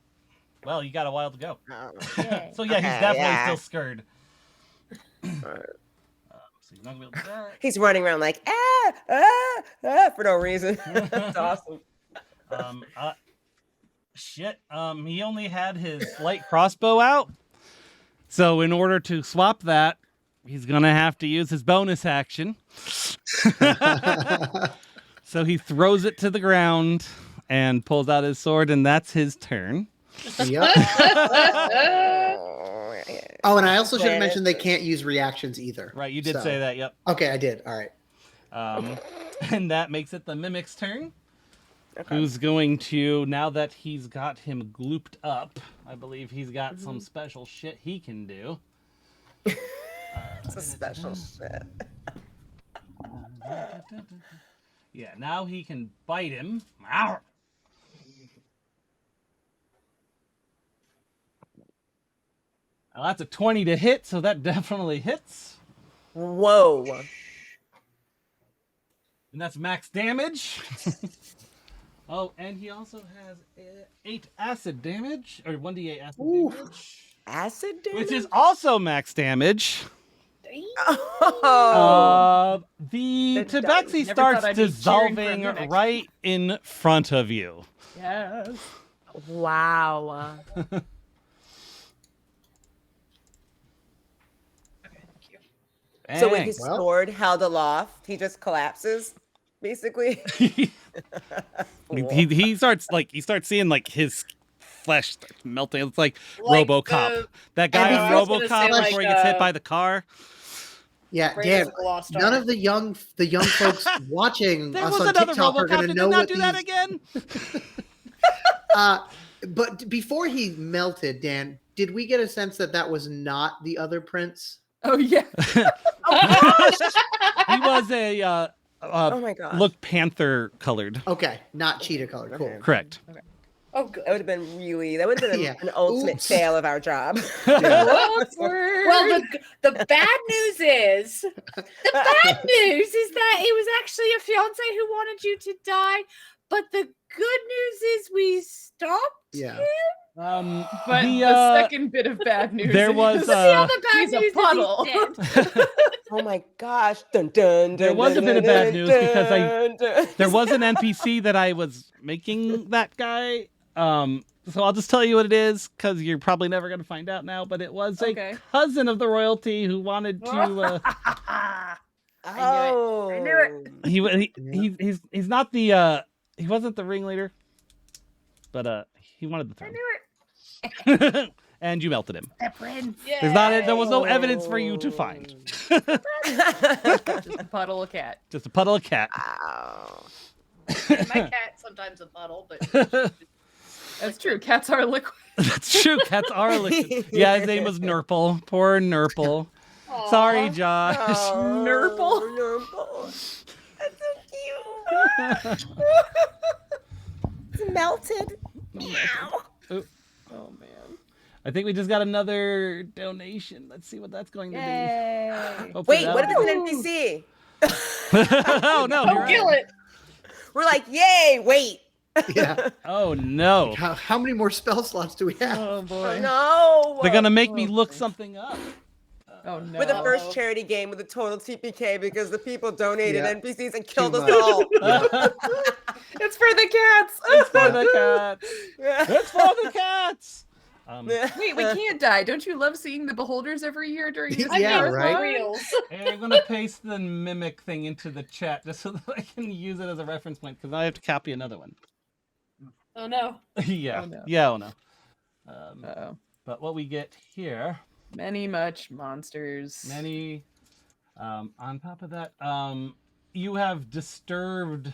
Well, you got a while to go. Oh. So yeah, he's Okay, definitely still scared. So he's not gonna be able to do that. He's running around like for no reason. That's awesome. Shit. He only had his light crossbow out. So in order to swap that, he's gonna have to use his bonus action. So he throws it to the ground and pulls out his sword, and that's his turn. Yep. Oh, and I also should have mentioned they can't use reactions either. Right, you did say that. Yep. Okay, I did. All right. And that makes it the Mimic's turn. Okay. Who's going to, now that he's got him glooped up, I believe he's got some special shit he can do. It's a special shit. Yeah, now he can bite him. Ow. Well, that's a 20 to hit, so that definitely hits. Whoa. And that's max damage. Oh, and he also has 8 acid damage, or 1d8 acid damage. Acid damage? Which is also max damage. Oh. The Tabaxi starts dissolving right in front of you. Yes. Wow. So with his sword held aloft, he just collapses, basically. he starts seeing like his flesh starts melting. It's like RoboCop. That guy on RoboCop before he gets hit by the car. Yeah, Dan. None of the young folks watching us on TikTok are going to know what do that again. But before he melted, Dan, did we get a sense that was not the other prince? Oh yeah. He was a oh my god. Look panther colored. Okay, not cheetah colored. Cool. Okay. Correct. Okay. Oh, good. That would have been that would have been an ultimate fail of our job. Well, the bad news is that it was actually a fiance who wanted you to die, but the good news is we stopped him. But the second bit of bad news there was the other bad he's news a puddle. Oh my gosh. Dun, dun, dun, there was a bit of bad news because dun. there was an NPC that I was making that guy. So I'll just tell you what it is because you're probably never going to find out now. But it was a cousin of the royalty who wanted to. I knew it. He's not the he wasn't the ringleader, but he wanted the throne. I knew it. And you melted him. The prince. There was no evidence for you to find. Just a puddle of cat. Just a puddle of cat. Wow. My cat sometimes a puddle, but That's true. Cats are liquid. That's true. Cats are liquid. Yeah, his name was Nurple. Poor Nurple. Aw. Sorry, Josh. Nurple. Nurple. That's so cute. It's melted. Meow. Oh man. I think we just got another donation. Let's see what that's going to Yay. be. Hopefully Wait, what if that'll it's an NPC? Oh no! Don't you're kill right. it. We're like, yay, wait. Yeah. Oh no! How many more spell slots do we have? Oh boy. No. They're gonna make me look something up. Oh no. We're the first charity game with a total TPK because the people donated Yeah. NPCs and killed Too us much. all. It's for the cats. It's for the cats. It's for the cats. Wait, we can't die. Don't you love seeing the beholders every year during this? Yeah, I mean, right? for reals. Hey, I'm gonna paste the mimic thing into the chat just so that I can use it as a reference point because I have to copy another one. Oh no. Yeah. Oh, no. Yeah. Oh no. Uh-oh. But what we get here, Many much monsters. many. On top of that, you have disturbed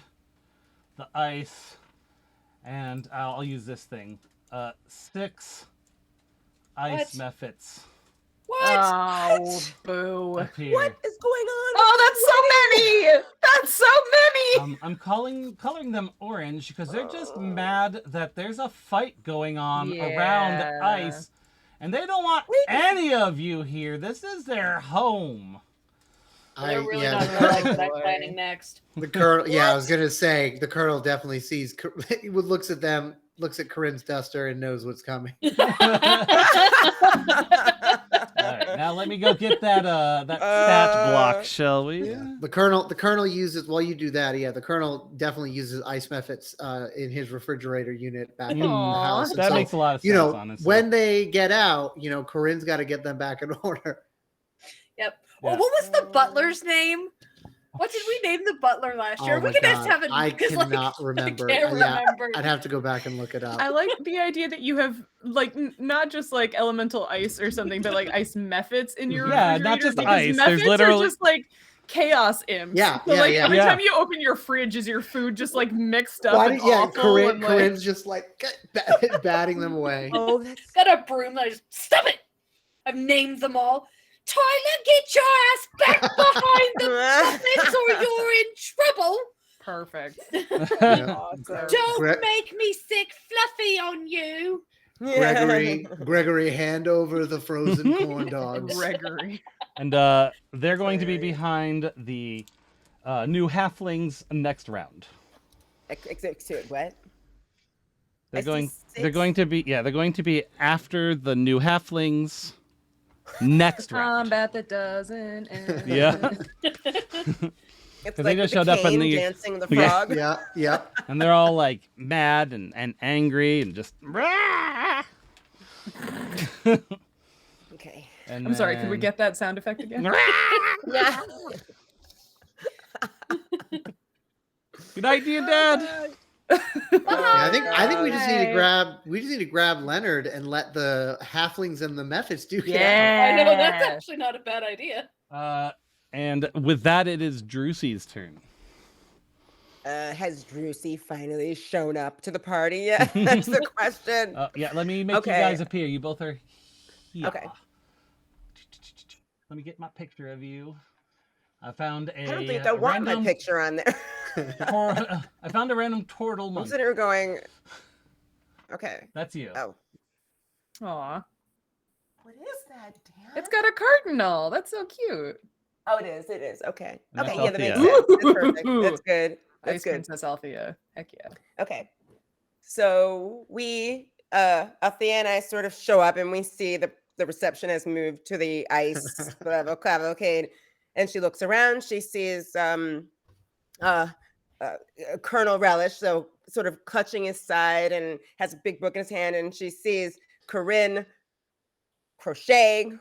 the ice, and I'll use this thing. 6 ice What? mephits What? Oh, boo. appear. What is going on? Oh, that's so many. That's so many. I'm coloring them orange because they're just mad that there's a fight going on around Yeah. ice, and they don't want any of you here. This is their home. They're really yeah, not the gonna like colonel- what I'm planning next. The colonel, yeah, I was gonna say the colonel definitely sees. He looks at them, looks at Corinne's duster, and knows what's coming. All right, now let me go get that stat block, shall we? Yeah. The colonel uses while you do that. Yeah, the colonel definitely uses ice methods in his refrigerator unit back in the Aw. house. And That so, makes a lot of sense. you know, honestly. when they get out, Corinne's got to get them back in order. Yep. Yeah. Well, what was the butler's name? What did we name the butler last year? Oh We my could just God, have it. I because, cannot I remember. can't Yeah, remember. I'd have to go back and look it up. I like the idea that you have like not just like elemental ice or something, but like ice methods in your Yeah, refrigerator, not just because ice, there's methods literally- are just like chaos imps. Yeah, So, yeah, like yeah. every Yeah. time you open your fridge, is your food just like mixed up Why and did, yeah, awful Corinne, and, like, Corinne's just like batting them away. Oh, that's Got a broom. I just stop it. I've named them all. Tyler, get your ass back behind the puppets or you're in trouble. perfect. Yeah. awesome. Don't Gre- make me sick fluffy on you. Gregory, hand over the frozen corn dogs. Gregory. And they're going to be behind the new halflings next round. Execute what? They're I see going. They're 6. going to be. Yeah, they're going to be after the new halflings next round. Combat that doesn't end. Yeah. It's they like just the showed up in cane the- dancing the Yeah. frog. Yeah, yeah. And they're all like mad and angry and just. Okay. And I'm sorry, could we then- get that sound effect again? Yeah. Good idea, Dad. Yeah, I think we just need to grab Leonard and let the halflings and the methods do it. Yeah. I know that's actually not a bad idea. And with that, it is Drusey's turn. Has Drusy finally shown up to the party yet? That's the question. Yeah, let me make Okay. you guys appear. You both are here. Okay. Let me get my picture of you. I found a I don't think I want my random picture on there. I found a random turtle I'm monkey. sitting here going, okay. That's you. Oh. Aw. What is that, Dan? It's got a cardinal. That's so cute. Oh, it is. It is. Okay. And Okay. that's Yeah, that makes Althea. sense. That's perfect. That's good. That's Ice good. Princess Althea. Heck yeah. Okay. So we, Althea and I sort of show up and we see the reception has moved to the ice cavalcade. And she looks around. She sees Colonel Relish, so sort of clutching his side and has a big book in his hand. And she sees Corinne crocheting.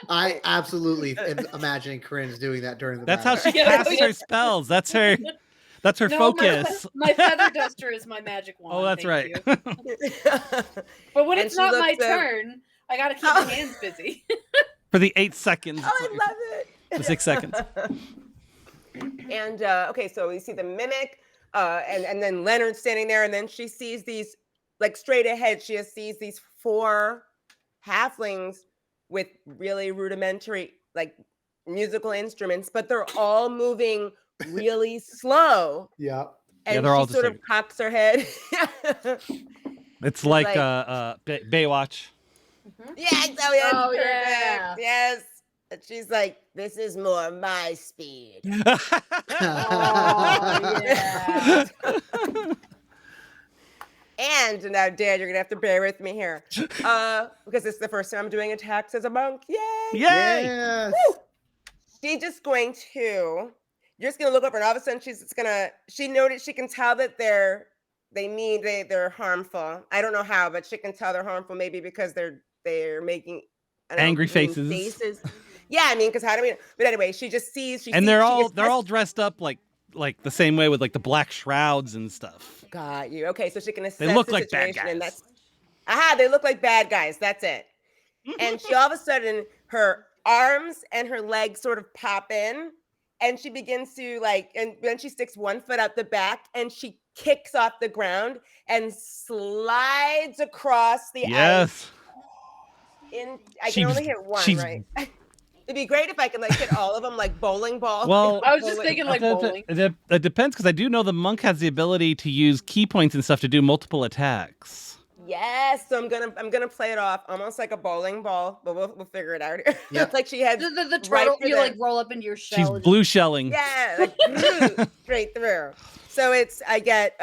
I absolutely am imagining Corinne's doing that during the That's how battle. she Yeah, casts yeah. her spells. That's her. That's her No, focus. My feather duster is my magic wand. Oh, that's thank right. you. But when And it's she not my looks at- turn, I gotta keep my hands busy. For the 8 seconds. Oh, I love it. The 6 seconds. And okay, so we see the mimic, and then Leonard standing there, and then she sees these, like straight ahead, she just sees these 4 halflings with really rudimentary like musical instruments, but they're all moving really slow. Yeah. And they're she all just sort of like- cocks her head. It's She's like like- Baywatch. Yeah, oh, yeah, Oh, perfect. yeah. Yes. And she's like, this is more my speed. Oh, yeah. And now, Dan, you're gonna have to bear with me here, because this is the first time I'm doing attacks as a monk. Yay! Yay! Yes. She's just going to. You're just gonna look over, and all of a sudden, she's just gonna. She noticed. She can tell that they're harmful. I don't know how, but she can tell they're harmful. Maybe because they're making I don't know, Angry mean faces. Yeah, I mean, because how do we? But anyway, she just sees. And they're all dressed up like the same way with like the black shrouds and stuff. Got you. Okay, so she can assess They look the like bad situation, and guys. they look like bad guys. That's it. And she all of a sudden, her arms and her legs sort of pop in, and she begins to and then she sticks one foot out the back, and she kicks off the ground and slides across the ice. Yes. I can only hit one, right? It'd be great if I could hit all of them like bowling balls. Well, I was just thinking like bowling. It depends, because I do know the monk has the ability to use key points and stuff to do multiple attacks. Yes, so I'm gonna play it off almost like a bowling ball, but we'll figure it out. Yep. Like she had The turtle, right for you the- like roll up into your shell. She's and blue shelling. Yeah, like straight through. So I get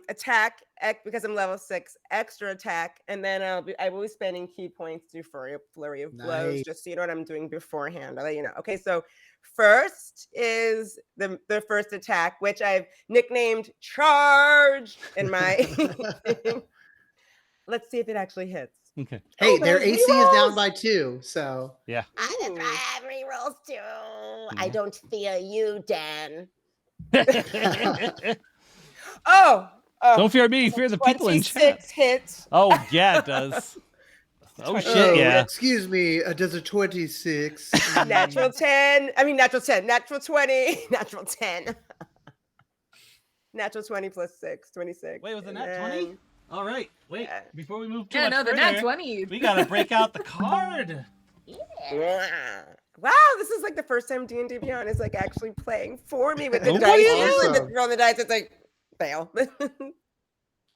attack because I'm level 6, extra attack, and then I will be spending key points to flurry of blows, Nice. just so you know what I'm doing beforehand. I'll let you know. Okay, so first is the first attack, which I've nicknamed Charge in my. Let's see if it actually hits. Okay. Hey, Oh, their those AC is down rerolls! by 2, so Yeah. I Ooh. have rerolls too. I Yeah. don't fear you, Dan. Oh, Don't fear me, fear the people in chat. 26 hits. Oh yeah, it does. Oh shit, Oh, yeah. excuse me, does a 26? Natural 10. I mean, natural 10. Natural 20. Natural 10. Natural 20 plus 6. 26. Wait, was it And nat 20? then- All right, wait. Yeah. Before we move too Yeah, much no, the further, nat 20. we gotta break out the card. Wow, this is like the first time D&D Beyond is like actually playing for me with the Oh, dice. yeah. Usually Awesome. with rolling the dice, it's like fail.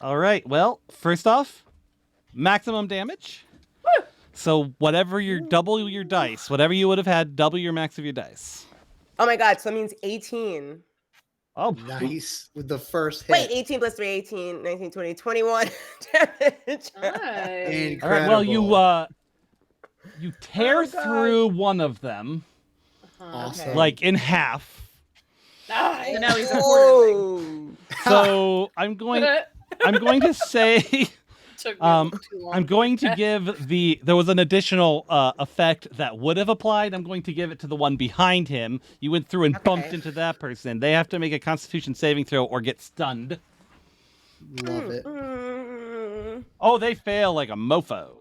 All right. Well, first off, maximum damage. So whatever double your dice, whatever you would have had, double your max of your dice. Oh my god, so that means 18. Oh, Nice. With the first hit. Wait, 18 plus 3, 18, 19, 20, 21 damage. Nice. All right. Well, you tear Oh, gosh. through one of them, Awesome. like in half. Nice. So now he's a Oh. So I'm going to say. Took me Um, too long I'm to going get to that. give there was an additional effect that would have applied. I'm going to give it to the one behind him. You went through and bumped Okay. into that person. They have to make a Constitution saving throw or get stunned. Love it. Mm. Oh, they fail like a mofo.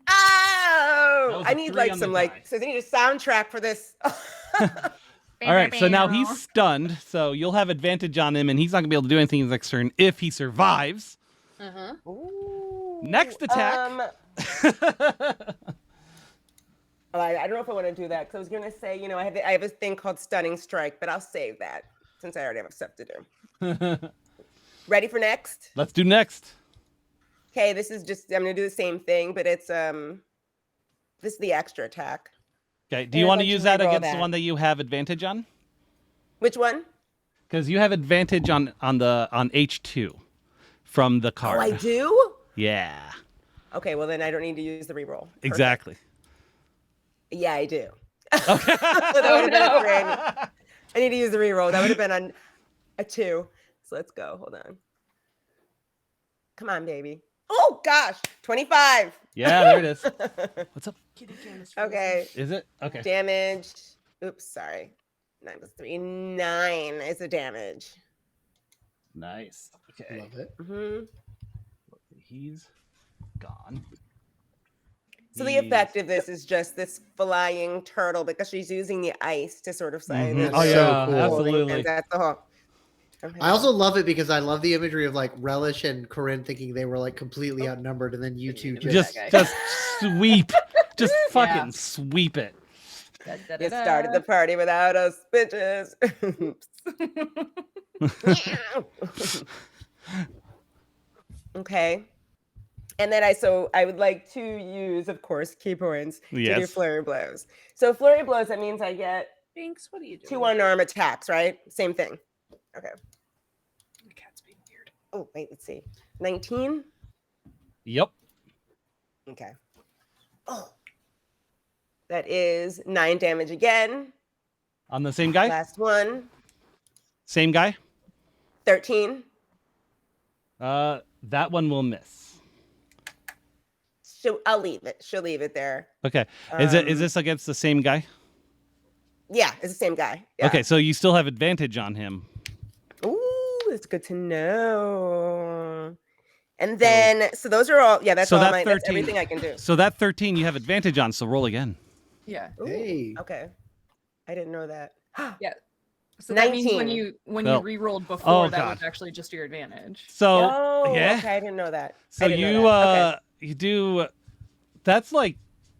Oh, was I a need 3 like on some the like. dice. So they need a soundtrack for this. All right, so now he's stunned, so you'll have advantage on him, and he's not going to be able to do anything next turn if he survives. Uh-huh. Ooh. Next attack. I don't know if I want to do that because I was going to say, I have a thing called Stunning Strike, but I'll save that since I already have stuff to do. Ready for next? Let's do next. Okay, this is just I'm going to do the same thing, but it's this is the extra attack. Okay, do And you I'd want to like to use that reroll against the that. one that you have advantage on? Which one? Because you have advantage on H2 from the card. Oh, I do? Yeah, Okay, well then I don't need to use the reroll. Perfect. exactly. Yeah, I do. Okay. That would've been a 3. I need to use the reroll. That would have been on a 2. So let's go. Hold on. Come on, baby. Oh gosh, 25. Yeah, there it is. What's up? Kitty Cam is frozen. Okay, Is it? Okay. damage. Oops, sorry. 9 plus 3, 9 is the damage. Nice. Okay. Love it. Hmm. He's gone. So the effect of this is just this flying turtle because she's using the ice to sort of say Mhm. this. Oh, yeah, holding absolutely. hands. That's the whole. Okay. I also love it because I love the imagery of like Relish and Corinne thinking they were like completely outnumbered, and then you two Just guy. sweep. Just fucking Yeah. sweep it. You started the party without us, bitches. Okay. And then I would like to use, of course, key points to do Yes. flurry blows. So flurry blows, that means I get Binks, what are you doing? 2 unarmed attacks, right? Same thing. Okay. The cat's being weird. Oh, wait, let's see. 19. Yep. Okay. Oh. That is 9 damage again. On the same guy? Last one. Same guy? 13. That one will miss. I'll leave it. She'll leave it there. Okay. Is this against the same guy? Yeah, it's the same guy. Yeah. Okay, so you still have advantage on him. Ooh, that's good to know. And then, so those are all. Yeah, that's So all that that's 13 everything I can do. So that 13 you have advantage on, so roll again. Yeah. Ooh, Hey. Okay. I didn't know that. Yeah. So that means 19. when Oh. you re-rolled before, that God. was actually just your advantage. So Oh, yeah. okay. I didn't know that. So I didn't you know that. Okay. you do that's like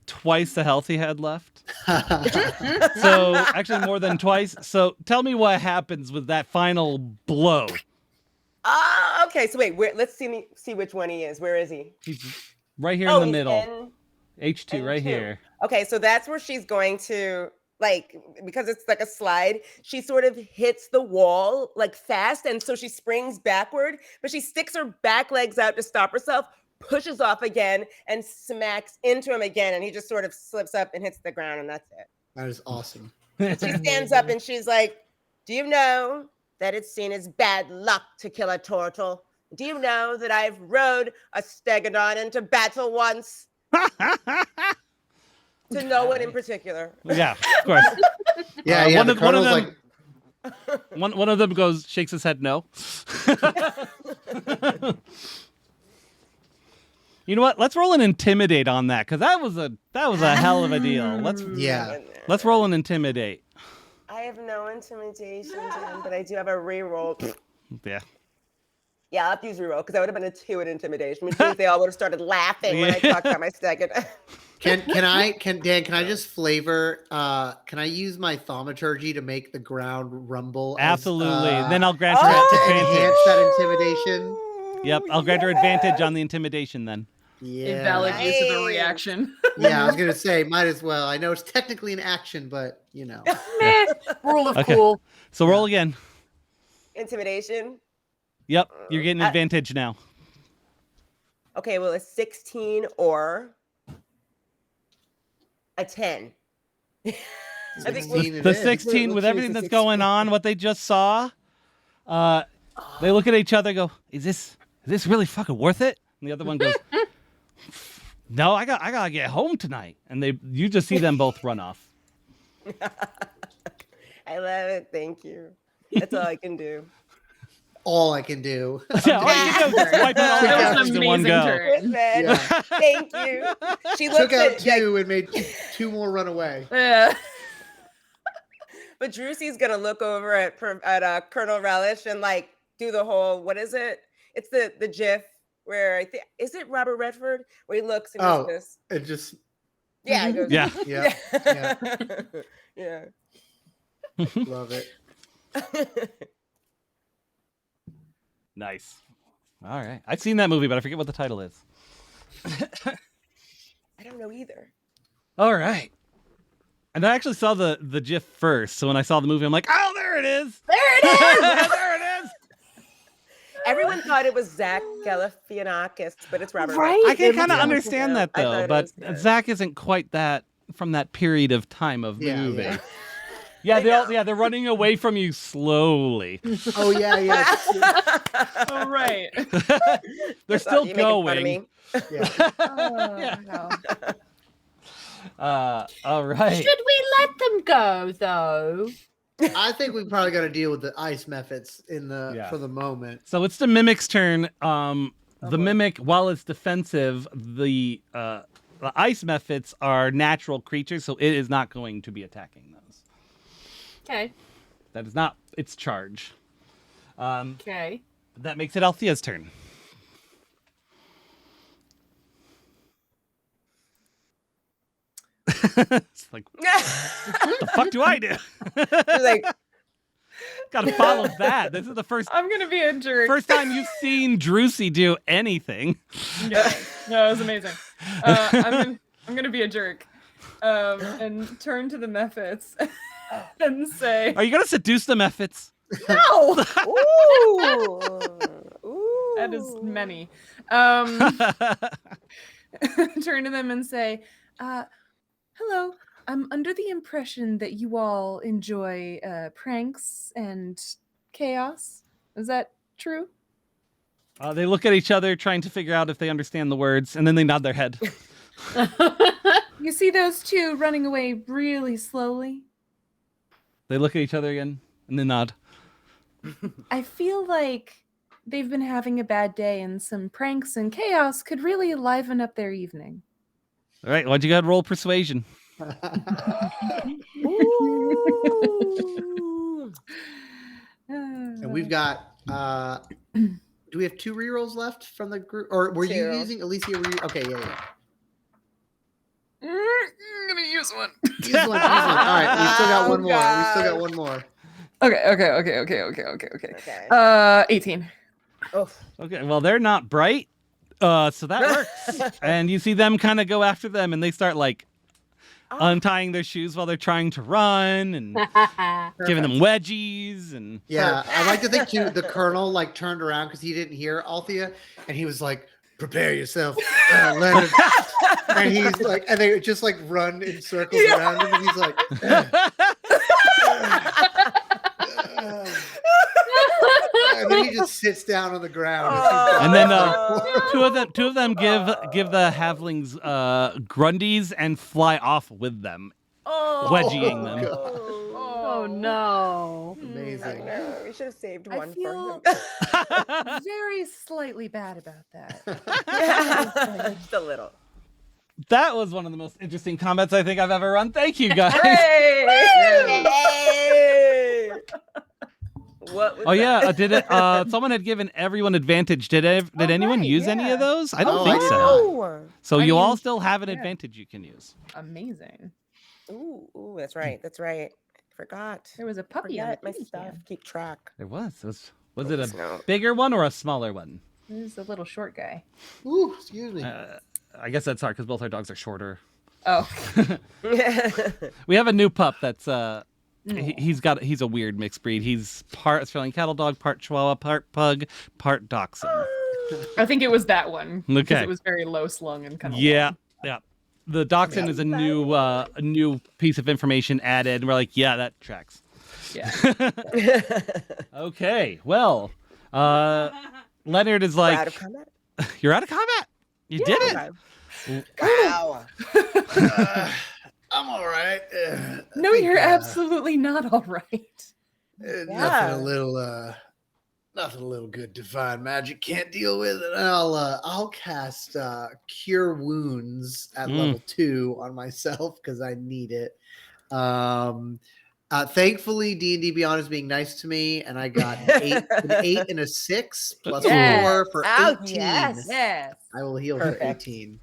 twice the health he had left. So actually more than twice. So tell me what happens with that final blow. Okay. So wait, let's see which one he is. Where is he? He's right here in the he's middle. H2 N2. right here. Okay, so that's where she's going to because it's like a slide, she sort of hits the wall like fast, and so she springs backward, but she sticks her back legs out to stop herself, pushes off again, and smacks into him again, and he just sort of slips up and hits the ground, and that's it. That is awesome. She stands up and she's like, "Do you know that it's seen as bad luck to kill a turtle? Do you know that I've rode a stegodon into battle once?" To no one in particular. Yeah, of course. Yeah, one the of them, Colonel's one of them goes, shakes his head no. You know what? Let's roll an intimidate on that, because that was a hell of a deal. Let's roll an intimidate. I have no intimidation, Dan, but I do have a reroll. Yeah. Yeah, I'll have to use reroll because that would have been a 2 in intimidation, which means they all would have started laughing when I talked about my second. Can I just flavor? Can I use my thaumaturgy to make the ground rumble? Absolutely. Then I'll grant to her enhance advantage. that intimidation. Yep, I'll grant her advantage on the intimidation then. Yeah. A valid use of the Nice. reaction. Yeah, I was gonna say, might as well. I know it's technically an action, but you know. Meh. Rule of Okay. cool. So roll again. Intimidation. Yep, you're getting advantage now. Okay, well, a 16 or a 10. I think 16 it The is. 16 with We'll everything choose the that's going on, what they just saw, they look at each other, go, "Is this really fucking worth it?" And the other one goes, "No, I gotta get home tonight." And you just see them both run off. I love it. Thank you. That's all I can do. All I can do. Yeah, all you can do is wipe out all the That was actions an in one amazing go. turn. Man, Yeah. thank you. She Took looks out at two and made two more run away. Yeah. but Drewsy's gonna look over at Colonel Relish and like do the whole, what is it? It's the GIF where I think, is it Robert Redford where he looks and Oh. does this? It just Yeah, he goes, Yeah. yeah, yeah. love it. Nice. All right. I've seen that movie, but I forget what the title is. I don't know either. All right. And I actually saw the GIF first, so when I saw the movie, I'm like, "Oh, there it is! There it is! There it is!" Everyone thought it was Zach Galifianakis, but it's Robert. Right? I can Redford. kind of Yeah. understand that I though, thought it but was good. Zach isn't quite that from that period of time of the Yeah, movie. yeah. They're running away from you slowly. Oh yeah. Oh, right. They're Thought still you making fun of going. me. Oh, All right. Should we let them go, though? I think we probably got to deal with the ice methods Yeah. for the moment. So it's the mimic's turn. The mimic, while it's defensive, the The ice mephits are natural creatures, so it is not going to be attacking those. Okay. That is not its charge. Okay. That makes it Althea's turn. It's like, what the fuck do I do? She's like, Gotta follow that. This is the I'm gonna be a jerk. first time you've seen Drusy do anything. Yeah. No, it was amazing. I'm gonna be a jerk, and turn to the Mephits and say, Are you gonna seduce the mephits? "No, ooh, ooh. that is many." Turn to them and say, "Hello. I'm under the impression that you all enjoy pranks and chaos. Is that true?" They look at each other, trying to figure out if they understand the words, and then they nod their head. You see those two running away really slowly? They look at each other again, and they nod. I feel like they've been having a bad day, and some pranks and chaos could really liven up their evening. All right, why'd you go ahead and roll persuasion? Ooh. And we've got. Do we have 2 rerolls left from the group, or were you 2. using Alicia? Okay, yeah. I'm gonna use one. Use one. All right, we still got one more. We still got one more. Okay. 18. Oh. Okay, well, they're not bright, so that works. And you see them kind of go after them, and they start, like, untying their shoes while they're trying to run, and giving them wedgies, and... Yeah, I like to think, too, the colonel, like, turned around because he didn't hear Althea, and he was like, "Prepare yourself, Leonard." And he's like, and they just, like, run in circles around him, and he's like... And then he just sits down on the ground. And then two of them give the halflings grundies and fly off with them, wedgieing them. Oh no. Amazing. No, we should have saved I one feel for him. very slightly bad about that. Just a little. That was one of the most interesting combats I think I've ever run. Thank you, guys. Hey! What was Oh that? yeah, did it? Someone had given everyone advantage. Did anyone right, use any yeah. of those? I don't Oh, think I so. No. So I you all mean, still have an yeah. advantage you can use. Amazing. Ooh, that's right. That's right. I forgot. There was a puppy on Forget it. my stuff. Keep track. There was. Was it a No. bigger one or a smaller one? There's a little short guy. Ooh, excuse me. I guess that's hard because both our dogs are shorter. Oh. We have a new pup that's he's a weird mixed breed. He's part Australian cattle dog, part Chihuahua, part pug, part dachshund. I think it was that one. Okay. Because it was very low slung and kind of Yeah. The dachshund is a new piece of information added. We're like, yeah, that tracks. Yeah. Okay. Well, Leonard is We're like, out of combat? you're out of combat. You did it. Wow. I'm all right. No, you're absolutely not all right. Nothing a little good divine magic can't deal with it. I'll cast Cure Wounds at level 2 on myself because I need it. Thankfully, D&D Beyond is being nice to me, and I got an 8 and a 6 plus Yes. 4 for Oh, 18. Yes. I will heal Perfect. for 18.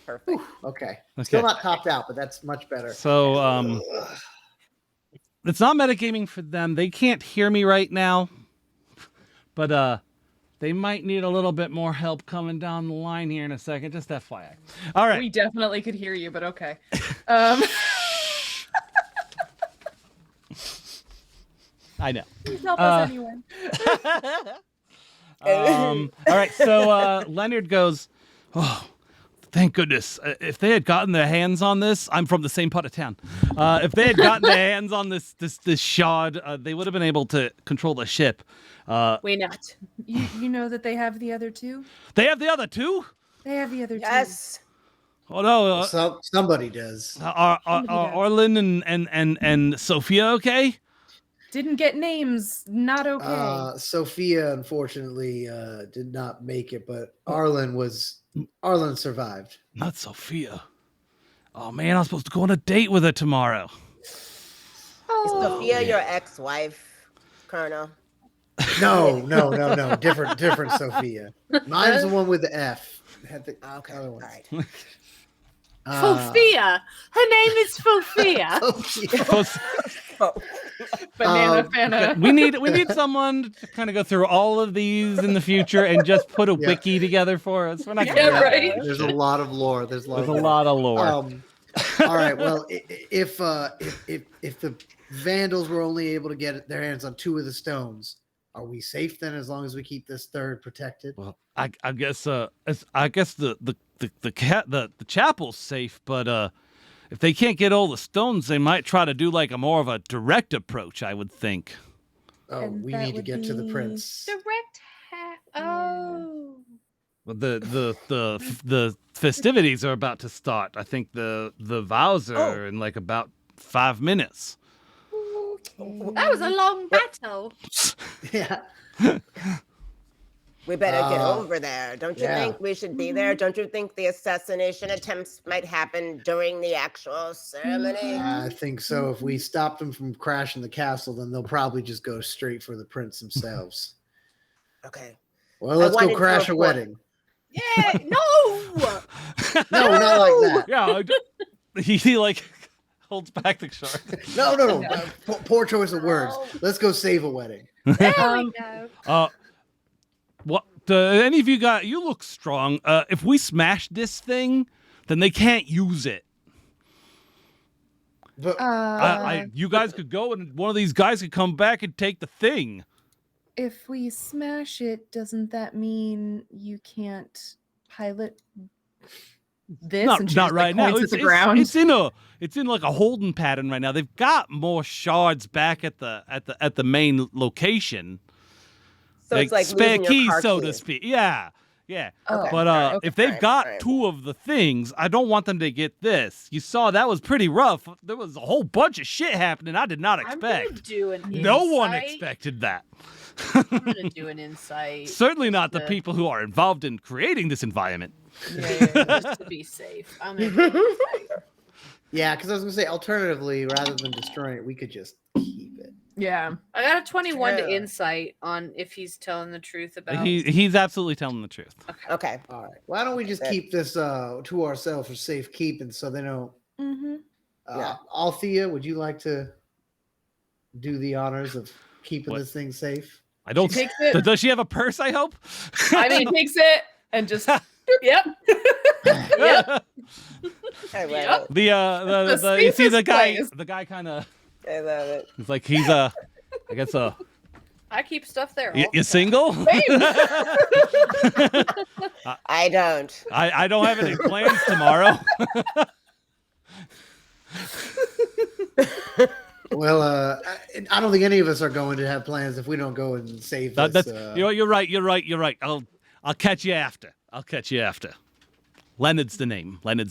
Perfect. Okay. Okay. Still not topped out, but that's much better. So it's not metagaming for them. They can't hear me right now, but they might need a little bit more help coming down the line here in a second. Just FYI. All right. We definitely could hear you, but okay. I know. Please help us anyway. All right. So Leonard goes, "Oh, thank goodness. If they had gotten their hands on this, I'm from the same part of town. If they had gotten their hands on this shard, they would have been able to control the ship. We know. You know that they have the other two? They have the other two? They have the other Yes. Oh no. Somebody does. Are Orlin and Sophia okay? two. Didn't get names. Not okay. Sophia, unfortunately, did not make it, but Arlen was Arlen survived. Not Sophia. Oh man, I'm supposed to go on a date with her tomorrow. Is Oh, Sophia yeah. your ex-wife, Colonel? No. Different Sophia. Mine's the one with the F. Had the Okay, other all ones. right. Sophia. Her name is Sophia. Sophia. Oh, Banana Um, Fana. we need someone to kind of go through all of these in the future and just put a Yeah. wiki together for us. We're not Yeah, gonna do right. that There's a shit. lot of lore. There's a lot There's of a lot of lore. All right. Well, if the Vandals were only able to get their hands on 2 of the stones, are we safe then? As long as we keep this third protected. Well, I guess the chapel's safe, but if they can't get all the stones, they might try to do like a more of a direct approach. I would think. Oh, And we that need to would get to the be- prince. Direct Oh. But the festivities are about to start. I think the vows are in like about 5 minutes. That was a long battle. Yeah. we better get Uh, over there. Don't you yeah. think we should be there? Don't you think the assassination attempts might happen during the actual ceremony? I think so. If we stop them from crashing the castle, then they'll probably just go straight for the prince themselves. Okay. Well, let's wanted go to crash a report- wedding. Yeah, no. No, not like that. Yeah, he like holds back the shark. No. Poor choice of words. Let's go save a wedding. There Um, we go. What? Any of you got? You look strong. If we smash this thing, then they can't use it. But You guys could go, and one of these guys could come back and take the thing. If we smash it, doesn't that mean you can't pilot this? And she Not just, right now. points at the ground. It's in like a holding pattern right now. They've got more shards back at the main location. So it's like spare losing your keys, car so to keys. speak. Yeah. Oh, But okay. if they've Alright, got alright. 2 of the things, I don't want them to get this. You saw that was pretty rough. There was a whole bunch of shit happening I did not I'm gonna expect. do an insight. No one expected that. I'm gonna do an insight. Certainly not the Yeah. people who are involved in creating this environment. Just to be safe. I'm gonna do an insight. yeah, because I was gonna say, alternatively, rather than destroying it, we could just keep it. Yeah. I got a 21 to Yeah. insight on if he's telling the truth about. He's absolutely telling the truth. Okay. All right. Why don't we just keep this to ourselves for safekeeping, so they don't. Mm-hmm. Yeah. Althea, would you like to do the honors of keeping What? this thing safe? I don't. She takes it. Does she have a purse? I hope. I mean, takes it and just. Yep. Yep. I love Yep. it. the you see the safest guy. place. The guy kind of. I love it. It's like he's I guess I keep stuff there. you single? I don't. I don't have any plans tomorrow. Well, I don't think any of us are going to have plans if we don't go and save this. That's you're right. I'll catch you after. Leonard's the name. Leonard.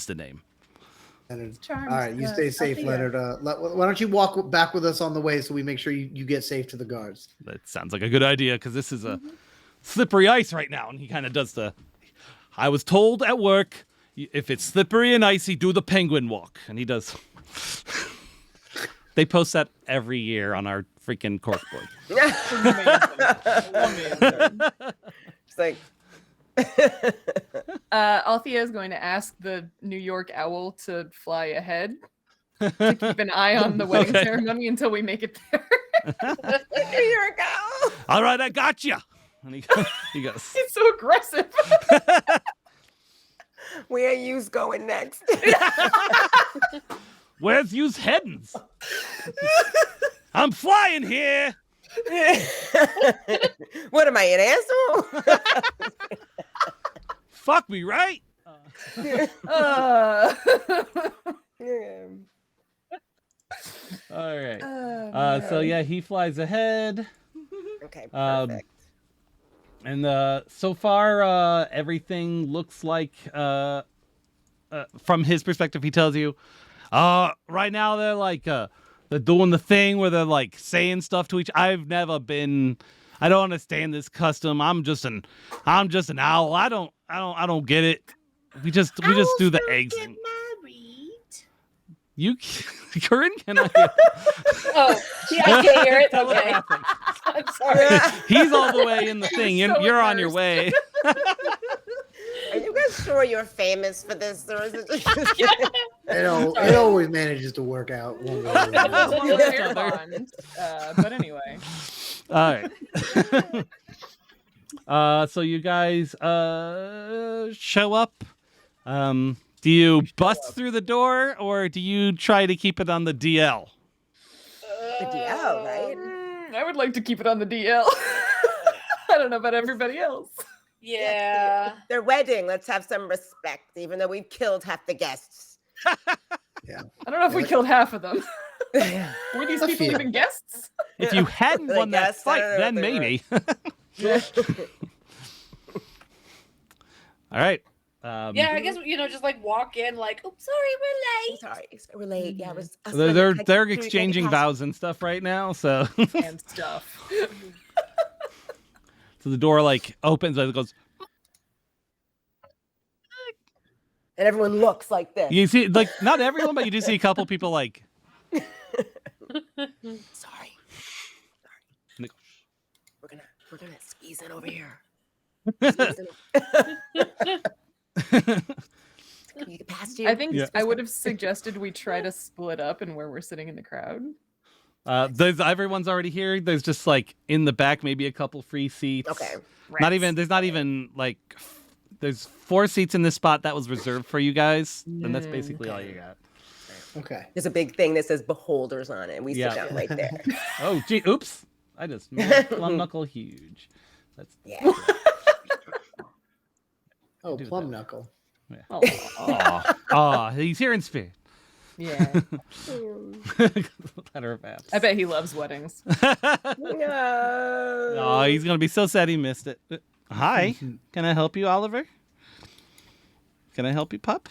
Charms, All right, you stay safe, Althea. Leonard. Why don't you walk back with us on the way so we make sure you get safe to the guards? That sounds like a good idea because this is a slippery ice right now, and he kind of does the. I was told at work if it's slippery and icy, do the penguin walk, and he does. They post that every year on our freaking corkboard. It's like Althea is going to ask the New York owl to fly ahead to keep an eye on the wedding Okay. ceremony until we make it there. New York owl. All right, I got you. And he goes. It's so aggressive. Where are you going next? Where's you's headings? I'm flying here. What am I, an asshole? Fuck me, right? Uh, Yeah. All right. oh, So man. yeah, he flies ahead, Okay, Um, perfect. and so far everything looks like from his perspective, he tells you, right now they're like they're doing the thing where they're like saying stuff to each. I don't understand this custom. I'm just an owl. I don't get it. We just do the eggs. Get married. You, Corinne, cannot hear. Oh, yeah, I can't hear it. Okay. Telepathic. I'm sorry. He's all the way in the thing. So You're on your immersed. way. Are you guys sure you're famous for this, or is it just... It always manages to work out one way or another. Well, we're very fond, but anyway. All right. So you guys show up. Do you bust through the door, or do you try to keep it on the DL? The DL, right? I would like to keep it on the DL. I don't know about everybody else. Yeah. Their wedding. Let's have some respect, even though we've killed half the guests. I don't know if we killed half of them. Yeah. Were these A people few. even guests? If you hadn't I won that guess. I fight, don't know then if they were. maybe. All right. Yeah, I guess just like walk in, like, oh, sorry, we're late. Sorry, we're late. Yeah, it was. us They're running. they're Can you exchanging pass- vows and stuff right now. So And stuff. so the door like opens and it goes. And everyone looks like this. You see, like not everyone, but you do see a couple people like. Sorry. And they go, We're gonna squeeze in over here. Can you get past you? I think Yeah. I would have suggested we try to split up and where we're sitting in the crowd. Everyone's already here. There's just like in the back, maybe a couple free seats. Okay. There's not even like, there's 4 seats in this spot that was reserved for you guys, and that's basically all you got. Okay. There's a big thing that says beholders on it. We sit Yeah. down right there. Oh, gee, oops! I just made plum knuckle huge. That's Yeah. Oh, Do plum that. knuckle. oh, he's here in spirit. Yeah. Letter of abs. I bet he loves weddings. No. Oh, he's gonna be so sad he missed it. Hi, can I help you, Oliver? Can I help you, pup?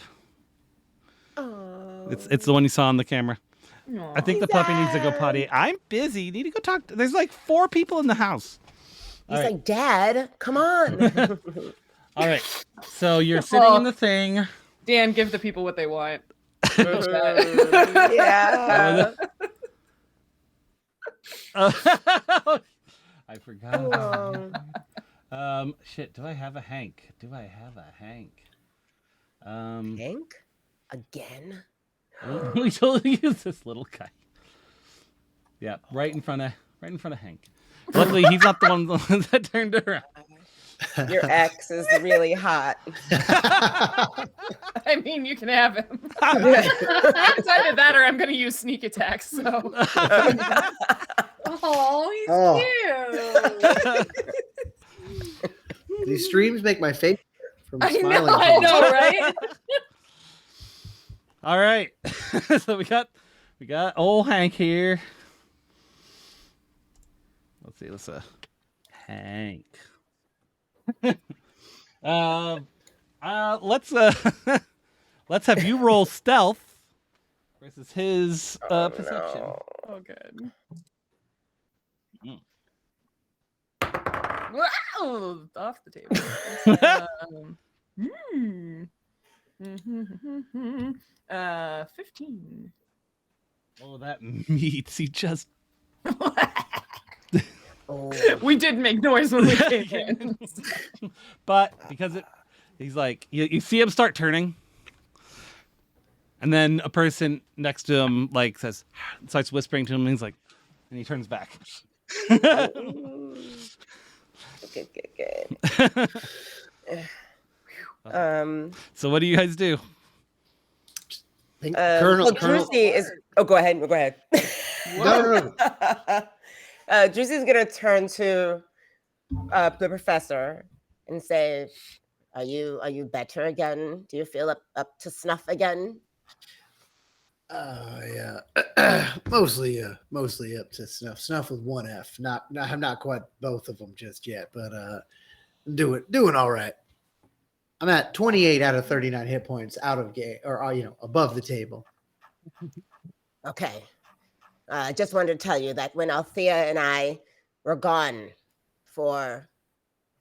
Oh. It's the one you saw on the camera. I think the puppy needs to go Dad. potty. I'm busy. You need to go talk. There's like 4 people in the house. He's All right. like, Dad, come on. All right. So you're sitting in the thing. Dan, give the people what they want. Yeah. I forgot. Shit. Do I have a Hank? Hank? Again? We totally use this little guy. Yeah, right in front of Hank. Luckily, he's not the one that turned around. Your ex is really hot. I mean, you can have him. It's either that or I'm going to use sneak attack. So Oh, he's Oh. cute. These streams make my face hurt from I smiling. know, too much. right? All right. So we got old Hank here. Let's see. Let's Hank. Let's have you roll stealth versus his perception. No. oh, good. Mm. Wow, off the table. 15. Oh, that meats. He just. Oh. We did make noise when we came in. But because he's like, you see him start turning, and then a person next to him like starts whispering to him, and he's like, and he turns back. Good. So what do you guys do? I think Well, Colonel. Juicy is. Oh, go ahead. Go ahead. No. Juicy's gonna turn to the professor and say, "Are you better again? Do you feel up to snuff again?" Yeah. mostly up to snuff. Snuff with 1 F. I'm not quite both of them just yet, but doing all right. I'm at 28 out of 39 hit points out of game, or above the table. Okay. I just wanted to tell you that when Althea and I were gone for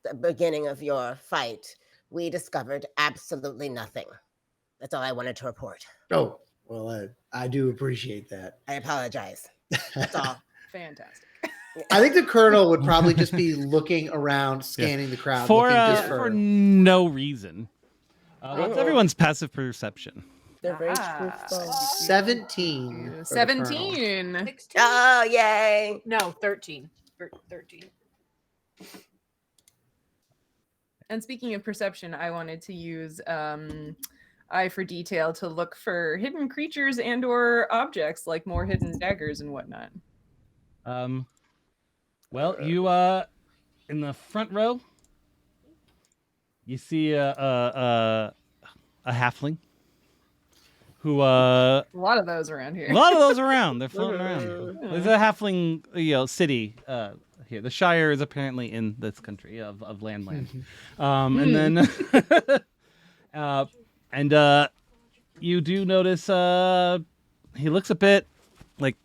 the beginning of your fight, we discovered absolutely nothing. That's all I wanted to report. Oh, well, I do appreciate that. I apologize. That's all. Fantastic. I think the colonel would probably just be looking around, scanning the crowd, For looking just for no reason. What's everyone's passive perception? They're very Ah. truthful. 17. for the 17. 16? Oh, yay. No, 13. 13. And speaking of perception, I wanted to use eye for detail to look for hidden creatures and or objects like more hidden daggers and whatnot. Well, you in the front row, you see a halfling who A lot of those around here. a lot of those around. They're floating around. There's a halfling, city here. The Shire is apparently in this country of Landland. And then and you do notice he looks a bit like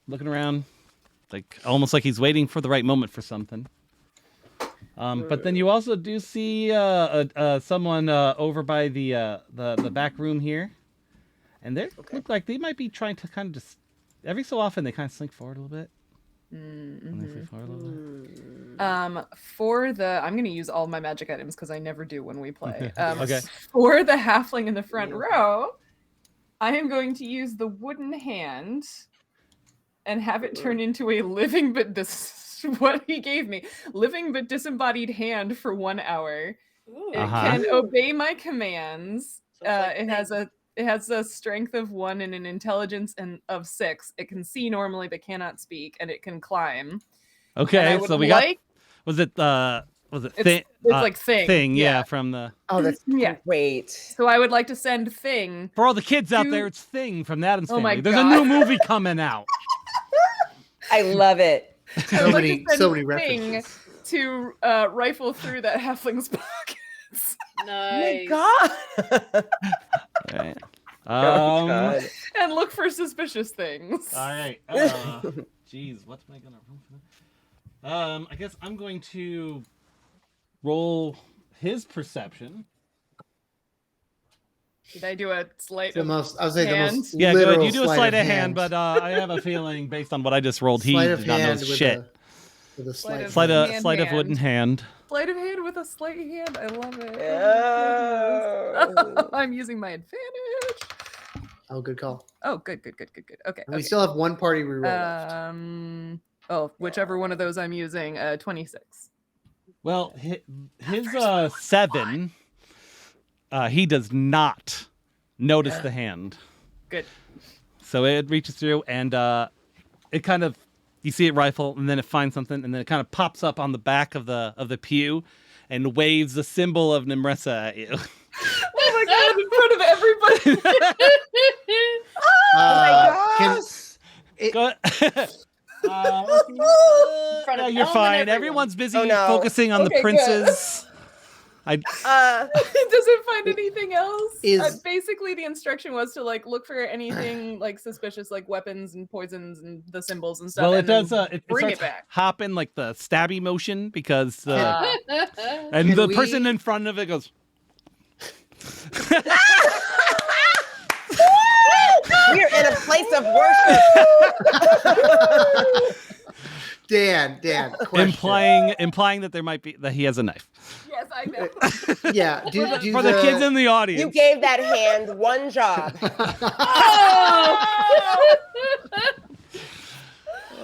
looking around, like almost like he's waiting for the right moment for something. But then you also do see someone over by the back room here, and they look like they might be trying to kind of just every so often they kind of slink forward a little bit. And they slink forward a little bit. I'm going to use all my magic items because I never do when we play. Okay. For the halfling in the front row, I am going to use the wooden hand and have it turn into a living but this is what he gave me. Living but disembodied hand for 1 hour. It can obey my commands. So it's like It has a strength of 1 and an intelligence of 6. It can see normally but cannot speak, and it can climb. Okay, so we got was it It's like Thing. yeah, from the Oh, that's Yeah. great. So I would like to send Thing. for all the kids out You- there, it's Thing from the Addams Oh Family. my There's a God. new movie coming out. I love it. I would like many- to send so many Thing references. to rifle through that halfling's pockets Nice. God. Right. Oh, God. and look for suspicious things. All right. Jeez, what's I gonna roll for that? I guess I'm going to roll his perception. Did I do a sleight The of most, I would say the hand? most Yeah, go ahead. literal You do a sleight of hand, but I have a feeling based on what I just rolled, he sleight did of not know hand with shit. with a Sleight slight of Sleight of wooden hand. Sleight of hand with a sleight hand? I love it. Oh. I'm using my advantage. Oh, good call. Oh, good. Okay. And we still have one party reroll left. Whichever one of those I'm using, 26. Well, his 7, he does not notice the hand. Good. So it reaches through and it kind of you see it rifle and then it finds something and then it kind of pops up on the back of the pew and waves the symbol of Nimressa at you. Oh my god, in front of everybody. Can, Go front of you're Elm and fine. everyone. Everyone's busy Oh, no. focusing on the Okay, good. princes. Uh, Doesn't find anything else. Is- Basically, the instruction was to like look for anything like suspicious, like weapons and poisons and the symbols and stuff. Well, it and then does. It bring starts it back. hopping like the stabby motion because Ah. and Can the we- person in front of it goes. we're in a place of worship. Dan, question. implying that there might be that he has a knife. Yes, I know. Yeah, do For the kids in the audience. You gave that hand one job.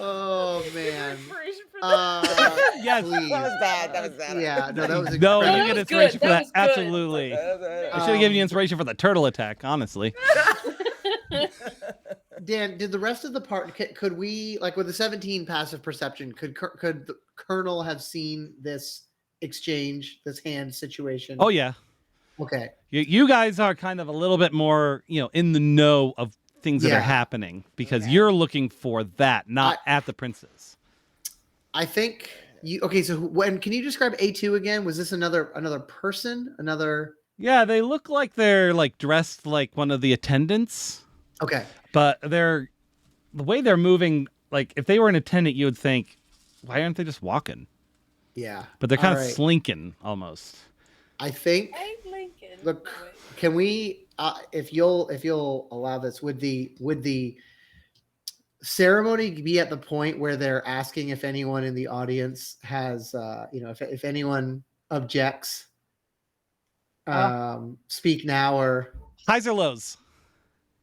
Oh man. Inspiration for that. Yes. Please. That was bad. That was bad. Yeah, no, that was No, incredible. you get was inspiration good. for That that. was good. Absolutely. I should have given you inspiration for the turtle attack, honestly. Dan, did the rest of the part could we like with the 17 passive perception could the colonel have seen this exchange, this hand situation? Oh yeah. Okay. You guys are kind of a little bit more, in the know of things that Yeah. are happening because you're looking for that, not at the princes. I think you okay, so when can you describe A2 again? Was this another person? Another Yeah, they look like they're like dressed like one of the attendants, Okay. but the way they're moving, like if they were an attendant, you would think, why aren't they just walking? Yeah. But they're kind of Alright. slinking almost. I think Abe Lincoln. Look, Oh, wait. can we if you'll allow this, would the ceremony be at the point where they're asking if anyone in the audience has if anyone objects, speak now or Highs or lows?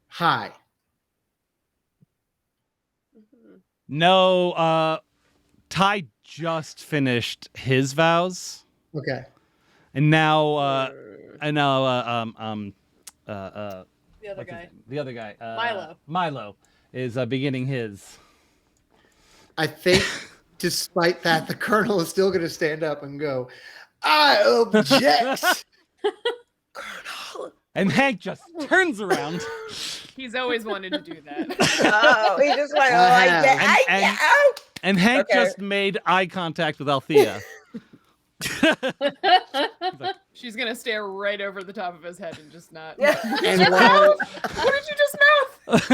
high? No, Ty just finished his vows, Okay. and now The other what's his guy. name? The other guy, Milo. Milo is beginning his. I think despite that, the colonel is still going to stand up and go, I object. Colonel. And Hank just turns around. He's always wanted to do that. Oh, he just like, oh, I get, And- I and- get out. And Hank Okay. just made eye contact with Althea. She's gonna stare right over the top of his head and just not. And while, What did you just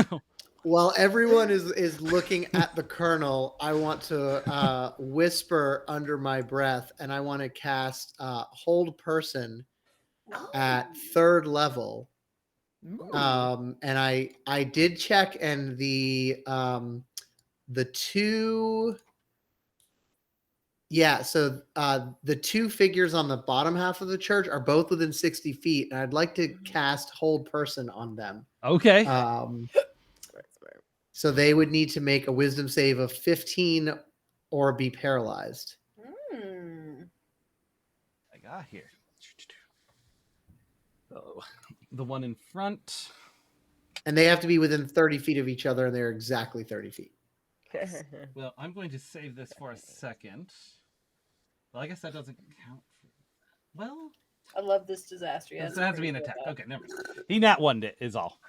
mouth? while everyone is looking at the colonel, I want to whisper under my breath, and I want to cast Hold Person at 3rd level. And I did check, and the two, so the two figures on the bottom half of the church are both within 60 feet, and I'd like to cast Hold Person on them. Okay. So they would need to make a Wisdom save of 15 or be paralyzed. I got here. So the one in front. And they have to be within 30 feet of each other, and they're exactly 30 feet. Well, I'm going to save this for a second. Well, I guess that doesn't count. Well, I love this disaster. it has to be an attack. Okay, never mind. He nat one it is all.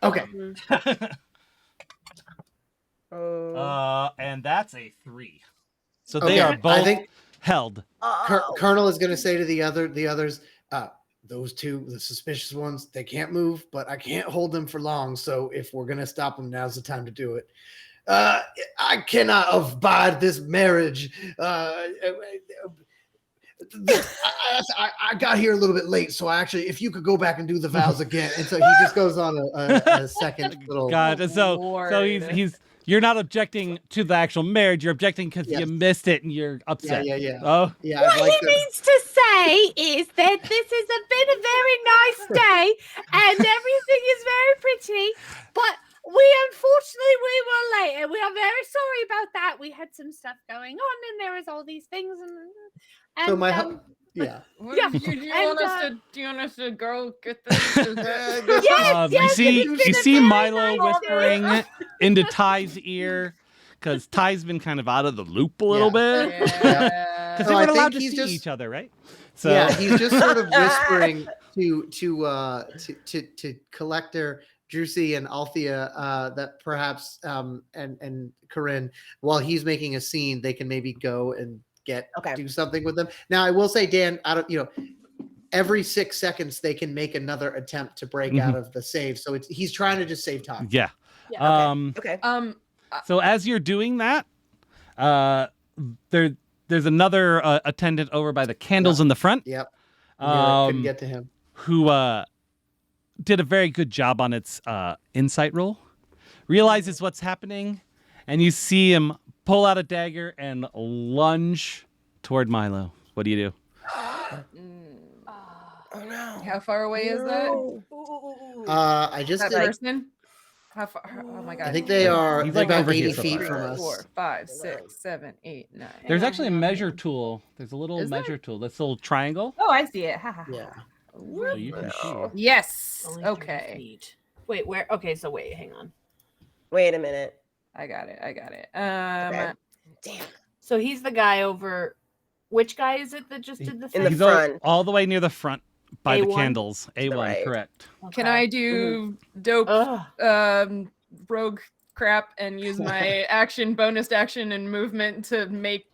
Okay. And that's a 3. So they are I both think held. Colonel is going to say to the others, those two, the suspicious ones, they can't move, but I can't hold them for long. So if we're going to stop them, now's the time to do it. I cannot abide this marriage. I got here a little bit late, so if you could go back and do the vows again. And so he just goes on a second little. God, so Lord. he's you're not objecting to the actual marriage. You're objecting because Yes. you missed it and you're upset. Yeah. Oh, Yeah, What I'd like he means to say is that this has been a very nice day and everything is very pretty, but unfortunately we were late and we are very sorry about that. We had some stuff going on and there was all these things and So my yeah. Yeah. Do you want us to go get this? you see Milo whispering into Ty's ear because Ty's been kind of out of the loop a little bit Yeah. because So they I weren't allowed think to he's see just- each other, right? So Yeah, he's just sort of whispering to Collector Drusy and Althea that perhaps and Corinne, while he's making a scene, they can maybe go and do something with them. Now, I will say, Dan, every 6 seconds they can make another attempt to break out of the save. So he's trying to just save time. yeah. Okay. So as you're doing that, there's another attendant over by the candles in the front. Yep. Couldn't Um, get to him. who did a very good job on its insight roll, realizes what's happening, and you see him pull out a dagger and lunge toward Milo. What do you do? Oh no. How far away is that? I just That did, person? How far? Oh my god. I think they are He's they're like about over 80 here so feet far. from us. 4, 5, 6, 7, 8, 9. There's actually a measure tool. There's a little Is there? measure tool. This little triangle. Oh, I see it. Ha, ha, ha. Yeah. So you can see. Yes. Only 30 Okay. feet. Wait, where? Okay, so wait, hang on. Wait a minute. I got it. Okay. Damn. So he's the guy over. Which guy is it that just did the In thing? the He's front. all the way near the front by the A1? candles. A1, right. correct. Can Okay. I do dope Ugh. rogue crap and use my bonus action and movement to make,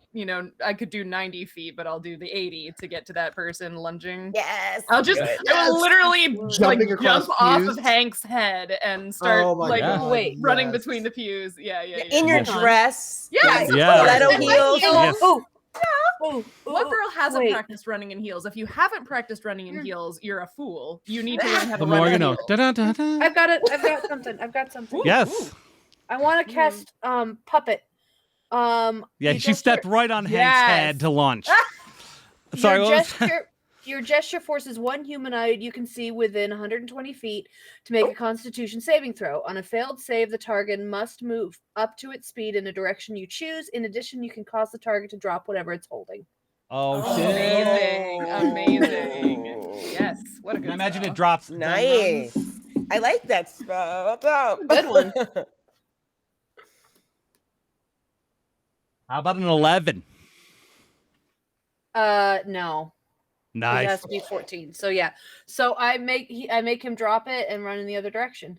I could do 90 feet, but I'll do the 80 to get to that person lunging. Yes. I'll just, Good. I will literally Jumping across jump off pews. of Hank's head and start Oh my God, wait, running yes. between the pews. Yeah. In your Yes. dress. Yes. Yeah. Stiletto And my heels. Yes. Oh, Oh, What girl hasn't wait. practiced running in heels? If you haven't practiced running in heels, you're a fool. You need to learn how to The run more in you know. heels. Da-da-da-da. I've got it. I've got something. Yes. I want to cast puppet. Yeah, you she just stepped hear- right on Hank's Yes. head to launch. Sorry, your what was gesture, your gesture forces one humanoid you can see within 120 feet to make a Constitution saving throw. On a failed save, the target must move up to its speed in a direction you choose. In addition, you can cause the target to drop whatever it's holding. Oh, shit. Amazing. Yes. What a Can good I imagine spell. it drops. Nice. I like that spell. Good one. How about an 11? No. It Nice. has to be 14. So yeah. So I make him drop it and run in the other direction.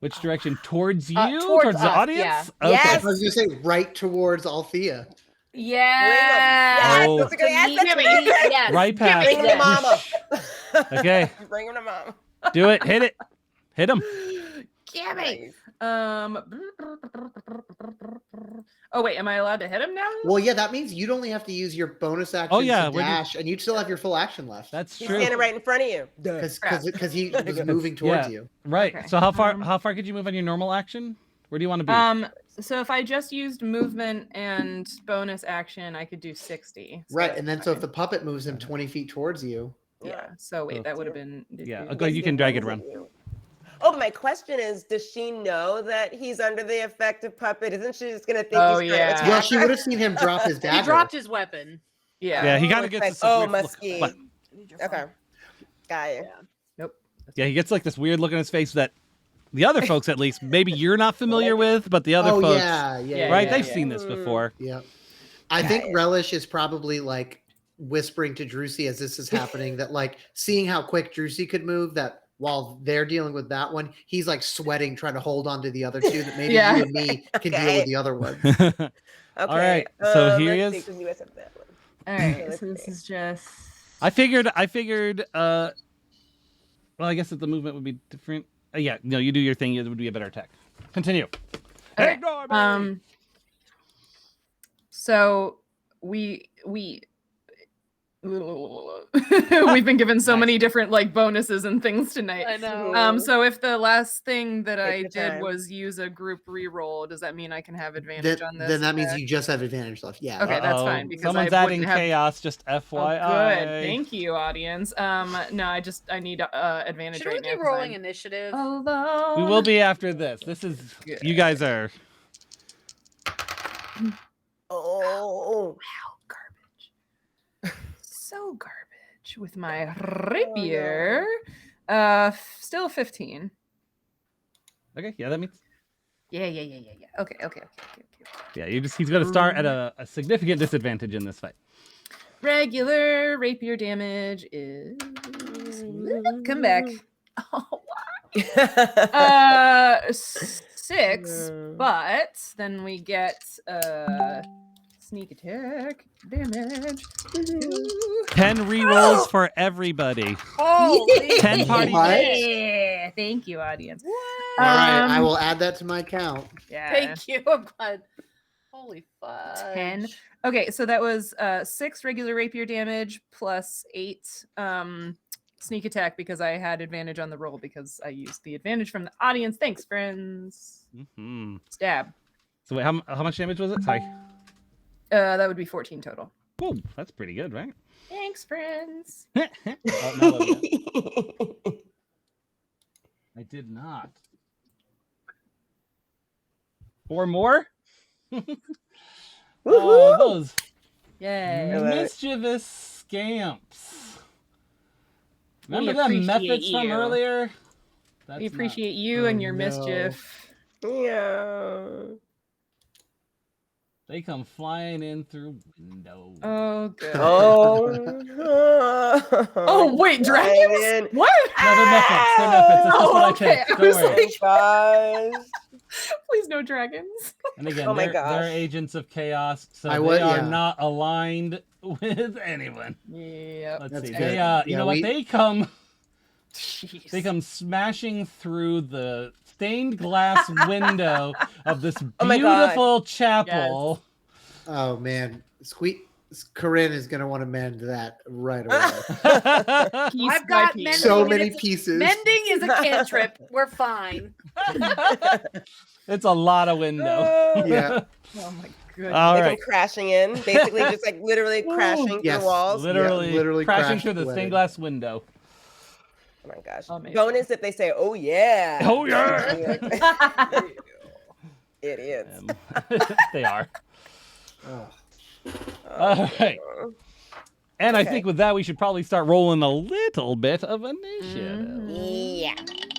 Which direction? Towards you? Towards the us, audience? yeah. Okay. Yes. I was gonna say right towards Althea. Yeah. Yes, Oh. that's a good yes, that's good. Yes. Right past. Bring him to mama. Okay. Bring him to mama. Do it. Hit it. Hit him. Gimme. Oh wait, am I allowed to hit him now? Well, yeah, that means you'd only have to use your bonus action yeah, to where do you- dash, and you'd still have your full action left. That's He's true. standing right in front of you. Because he was moving towards you. Right. Okay. So how far could you move on your normal action? Where do you want to be? So if I just used movement and bonus action, I could do 60. So Right, that's and then so if fine. the puppet moves him 20 feet towards you, Yeah. So wait, that would have been. Yeah. Okay, you can drag it around. Oh, my question is, does she know that he's under the effect of puppet? Isn't she just gonna think Oh, he's trying yeah. to attack well, she her? would have seen him drop his dagger. He dropped his weapon. Yeah. Yeah, he Oh, kind of it's gets like, this oh, weird look. musky. What? I need your phone. Okay. Got you. Nope. Yeah, he gets like this weird look on his face that the other folks, at least, maybe you're not familiar with, but the other Oh folks, yeah, right? yeah, They've yeah. seen this before. yeah. I think Relish is probably like whispering to Drusy as this is happening that like seeing how quick Drusy could move, that while they're dealing with that one, he's like sweating trying to hold on to the other two, that maybe Yeah. you and me can deal Okay. with the other ones. Okay. All right, so here he let's is. see, 'cause you guys have that one. All right. Let's So this see. is just. I figured. Well, I guess that the movement would be different. Yeah, no, you do your thing. It would be a better attack. Continue. Okay. Ignore me! So we've been given so Nice. many different like bonuses and things tonight. I know. So if the last thing that I Take your did time. was use a group reroll, does that mean I can have advantage on this? Then that means attack? you just have advantage left. Yeah. Okay, that's Uh-oh. fine, because Someone's I adding wouldn't have- chaos. Just Oh, FYI. good. Thank you, audience. No, I need advantage Should right we now. be 'cause rolling I'm initiative? alone. We will be after this. This is Good. you guys are. Oh, So garbage with my rapier. Still 15. Okay, yeah, that means. Yeah. Okay. Yeah, he's going to start at a significant disadvantage in this fight. Regular rapier damage is come back. Oh, 6, but then we get sneak attack damage. 10 rerolls for everybody. Holy 10 party What? hits. Yeah, thank you, audience. All right, I Um, will add that to my count. Yeah. Thank you. I'm glad. Holy fudge. 10. Okay, so that was 6 regular rapier damage plus 8 sneak attack because I had advantage on the roll because I used the advantage from the audience. Thanks, friends. Hmm. Stab. So wait, how much damage was it? Sorry. That would be 14 total. Whoa, that's pretty good, right? Thanks, friends. Oh, no, Olivia. I did not. 4 more? Oh, those Yay. love it. mischievous scamps. We Remember them appreciate methods from you. earlier? That's We not- appreciate you Oh, and your no. mischief. Yeah. They come flying in through windows. Oh, good. Oh. Oh, wait, dragons? Ryan. What? No, they're methods. They're methods. That's just what I Oh, okay. picked. I Don't was worry. Oh, gosh. Please, no dragons. And again, Oh my they're gosh. agents of chaos, so I they would- are yeah. not aligned with anyone. Yep. Let's That's see. good. They, you Yeah, know what? we- They come Jeez. smashing through the stained glass window of this Oh my God. beautiful chapel. Oh man, Corinne is going to want to mend that right away. Piece I've by got piece. mending. So and many it's- pieces. Mending is a cantrip. We're fine. It's a lot of window. Yeah. Oh my goodness. All They right. come crashing in, basically just like literally crashing Yes. through walls. Literally crashing crashed through the wedding. stained glass window. Oh my gosh. Amazing. Bonus if they say, "Oh yeah." Oh, yeah. Idiots. They are. Oh. All right. And I Okay. think with that, we should probably start rolling a little bit of initiative. Yeah.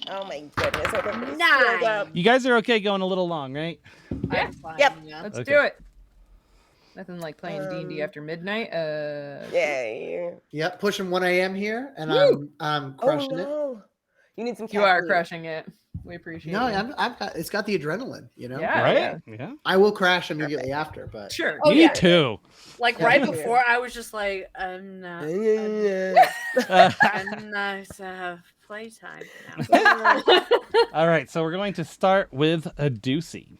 Oh my goodness. I hope this Nice. fills up. You guys are okay going a little long, right? I'm fine. Yep. Yeah. Let's Okay. do it. Nothing like playing D&D Um, after midnight. Yay. Yep, pushing 1 a.m. here, and Woo! I'm Oh crushing it. no. You need some You are caffeine. crushing it. We appreciate No, it. it's got the adrenaline, you know. Yeah. Right? Yeah. I will crash immediately after, but Sure. Oh, Me yeah. too. Like Yeah. right before, I was just like, I'm not. I'm nice to have playtime now. All right, so we're going to start with a Deucey.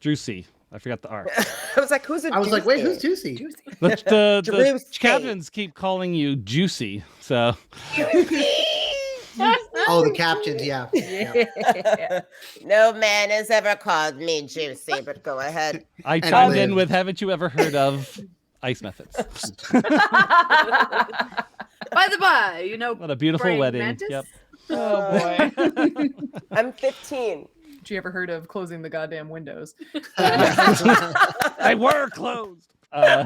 Drusy. I forgot the R. I was like, who's a I was like, wait, who's Juicy? Juicy? The Drusy. captains keep calling you Juicy, so Oh, the captions, yeah. Yeah. No man has ever called me Juicy, but go ahead. I And chimed in live. with, haven't you ever heard of Ice Methods? By the by, you know, What a beautiful praying wedding. mantis? Yep. Oh boy. I'm 15. Did you ever heard of closing the goddamn windows? They were closed. Oh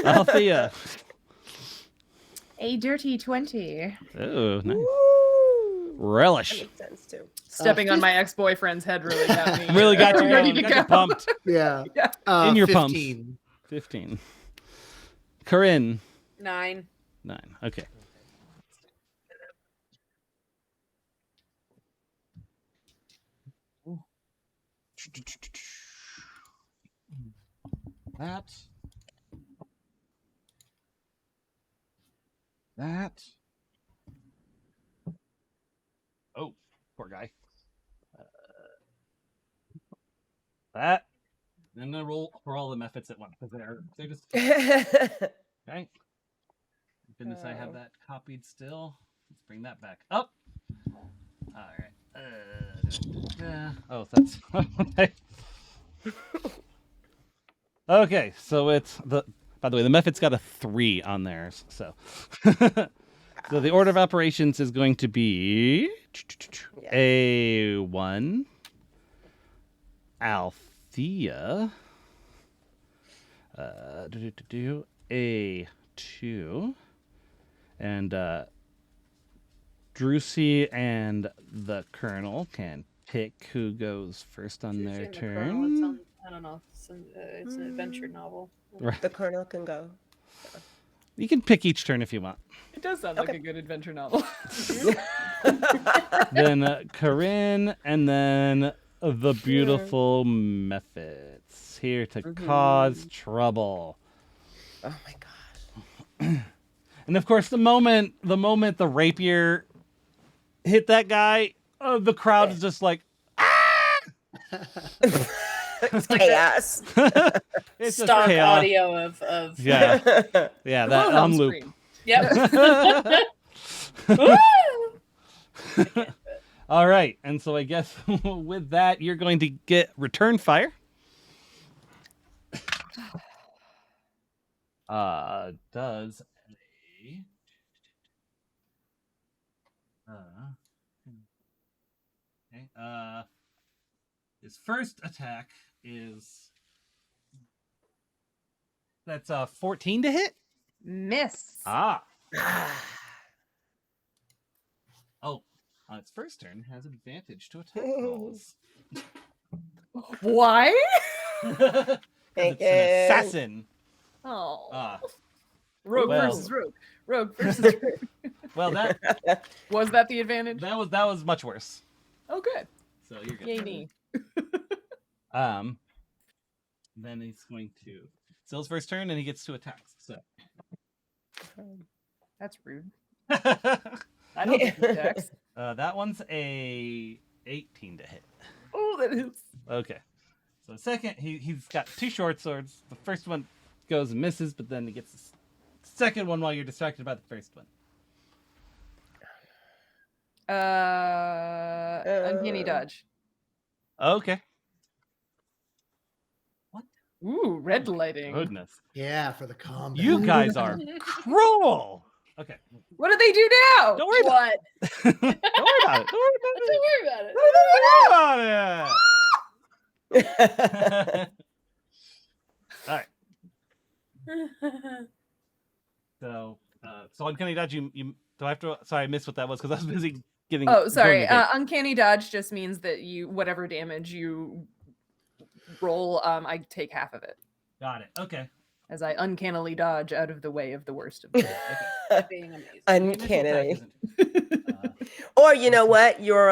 Althea. A dirty 20. Oh, god. nice. Woo. That Relish. makes sense too. Stepping on my ex-boyfriend's head really got me. Really got you ready going. to Got you go. pumped. Yeah. In your pumps. 15. 15. Corinne. 9. 9. Okay. That. That. Oh, poor guy. That. And then roll for all the methods at once because they're just okay. Goodness, I have that copied still. Let's bring that back up. All right. Oh, that's okay. Okay, so it's the. By the way, the method's got a 3 on theirs, so. So the order of operations is going to be A1, Althea, A2, and Drusy and the Colonel can pick who goes first on their turn. I don't know. It's an adventure novel. Right. The colonel can go. You can pick each turn if you want. It does sound like Okay. a good adventure novel. Then Corinne, and then the beautiful methods here to cause trouble. Oh my gosh. And of course, the moment the rapier hit that guy, the crowd is just like, It's chaos. it's just Stock chaos. audio of Yeah, yeah, that Wilhelm on loop. scream. Yep. All right, and so I guess with that, you're going to get return fire. Does a okay, his first attack is that's 14 to hit. Miss. Ah. Oh, on its first turn has advantage to attack rolls. Why? Thank It's an you. assassin. Oh. Ah, Rogue well. versus rogue. Rogue versus rogue. well that Was that the advantage? that was much worse. Oh, good. So you're good. Yay me. Then he's going to still his first turn, and he gets 2 attacks. So That's rude. I don't get the attacks. that one's a 18 to hit. Oh, that is. Okay, So the second, he's got 2 short swords. The first one goes and misses, but then he gets the second one while you're distracted by the first one. Uncanny dodge. Okay. Ooh, red lighting. Goodness. Yeah, for the combat. You guys are cruel. Okay. What do they do now? Don't worry about What? it. Don't worry about it. Don't worry about Don't worry about it. it. Don't worry about it. All right. So uncanny dodge. You do I have to? Sorry, I missed what that was because I was busy getting. Oh, sorry. going to get- Uncanny dodge just means that whatever damage you roll, I take half of it Got it. Okay. as I uncannily dodge out of the way of the worst of them. Being amazing. Uncannily. Uh, Or you know what? Your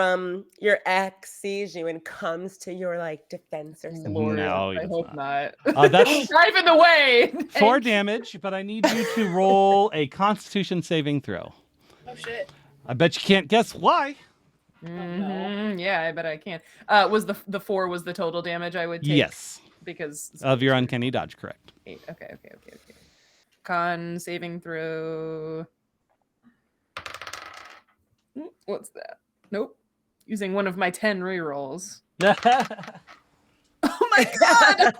ex sees you and comes to your like defense or something. No, he I does hope not. that's Drive in the way. 4 damage, but I need you to roll a Constitution saving throw. Oh shit. I bet you can't guess why. Mhm, yeah, I bet I can. Was the 4 was the total damage I would take? Yes, Because of your uncanny dodge, correct. 8. Okay. Con saving throw. What's that? Nope. Using one of my 10 rerolls. Oh my god!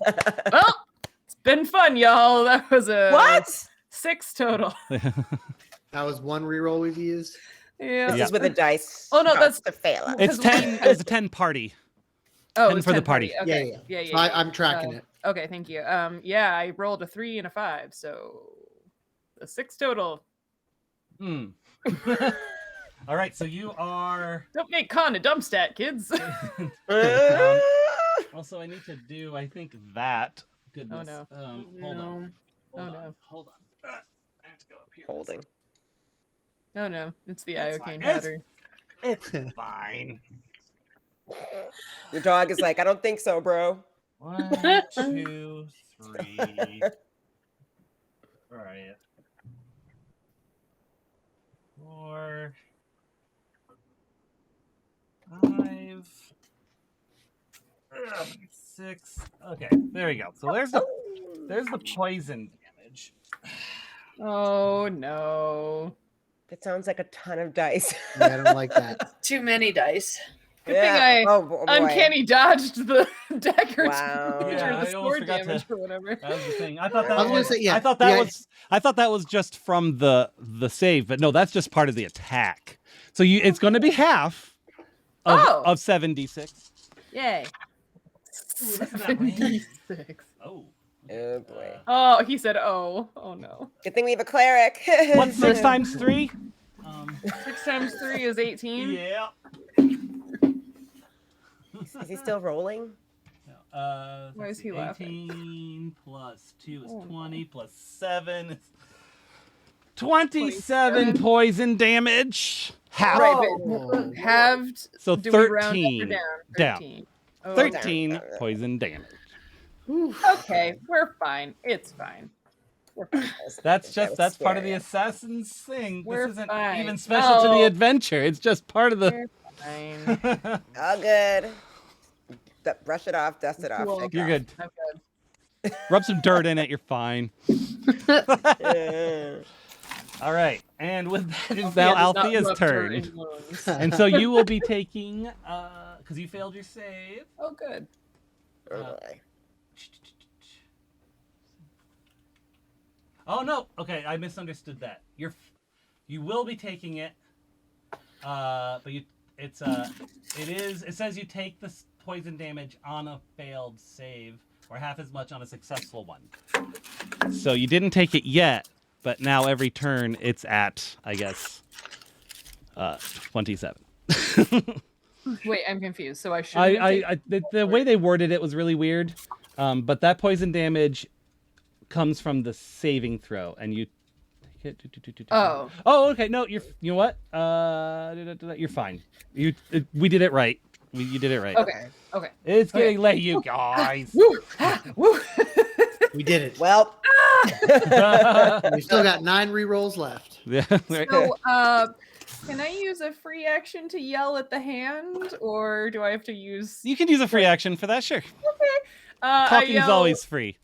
Well, it's been fun, y'all. That was a What? 6 total. That was one reroll we've used. Yeah. This is with a dice. Oh, no, starts that's- to fail us. It's 10. It was a 10 party. Oh, 10 it's for the 10 party. Okay. Yeah. Yeah. So I'm tracking it. Okay, thank you. Yeah, I rolled a 3 and a 5, so a 6 total. Hmm. All right, so you are. Don't make con a dump stat, kids. Also, I need to do. I think that. Goodness. no. Hold on. No. Hold on. no. Hold on. I have to go up here. Holding. Oh no, it's the It's iocane fine. powder. It's fine. Your dog is like, I don't think so, bro. 1, 2, 3. Where are you? 4, 5, 6. Okay, there we go. So there's the poison damage. Oh no. It sounds like a ton of dice. Yeah, I don't like that. Too many dice. Good thing I Oh, boy. uncanny dodged the dagger Wow. damage Yeah, or I the almost sword forgot damage to- or whatever. That was the thing. I thought that I was gonna was. say, yeah, I thought that yeah. was. I thought that was just from the save, but no, that's just part of the attack. So it's going to be half of 76. Yay. Ooh, that's not right. 76. Oh. Oh, boy. Oh, he said oh. Oh no. Good thing we have a cleric. What's 6 times 3? 6 times 3 is 18. Yeah. Is he still rolling? Why Why is he laughing? 18 plus 2 is Oh, 20 plus 7 is 27 poison damage. Half. Right, Oh. but halved. So Do we round up or 13 down? down. 13. Oh, 13 poison damage. Okay, we're fine. It's fine. We're fine. That's That was that's part of the scary. assassin's thing. We're This isn't fine. even special to the No. adventure. It's just part of the. We're fine. All good. Brush it off, dust it off. Cool. shake it You're off. good. I'm good. Rub some dirt in it. You're fine. Yeah. All right, and with that is Althea now does not Althea's rub dirt turn, in wounds. and so you will be taking because you failed your save. Oh, good. Oh, boy. Oh no! Okay, I misunderstood that. You will be taking it, but it says you take the poison damage on a failed save, or half as much on a successful one. So you didn't take it yet, but now every turn it's at, I guess, 27. Wait, I'm confused. So I should. The way they worded it was really weird, but that poison damage comes from the saving throw, and you take it. Oh. Oh, okay. No, you know what? You're fine. We did it right. You did it right. Okay. Okay. It's getting late, you guys. Woo! Ah, woo! We did it. Well, We still got 9 rerolls left. Yeah, right. So, can I use a free action to yell at the hand, or do I have to use? You can use a free action for that, sure. Talking's always free.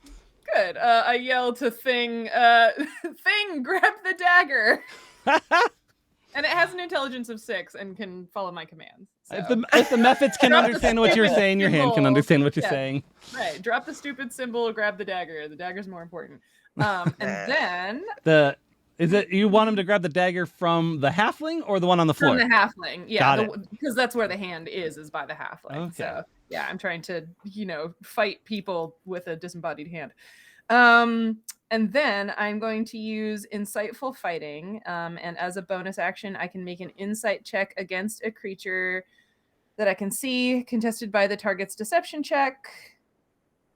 Good. I yell to Thing, Thing, grab the dagger. And it has an intelligence of 6 and can follow my commands. So. If the methods can Drop the understand what you're stupid saying, your hand can symbol. understand what you're Yeah. saying. Right. Drop the stupid symbol, grab the dagger. The dagger's more important. And then Is it you want him to grab the dagger from the halfling or the one on the floor? from the halfling. Yeah. Got it. Because that's where the hand is by the halfling. Okay. So yeah, I'm trying to, fight people with a disembodied hand. And then I'm going to use insightful fighting. And as a bonus action, I can make an insight check against a creature that I can see, contested by the target's deception check.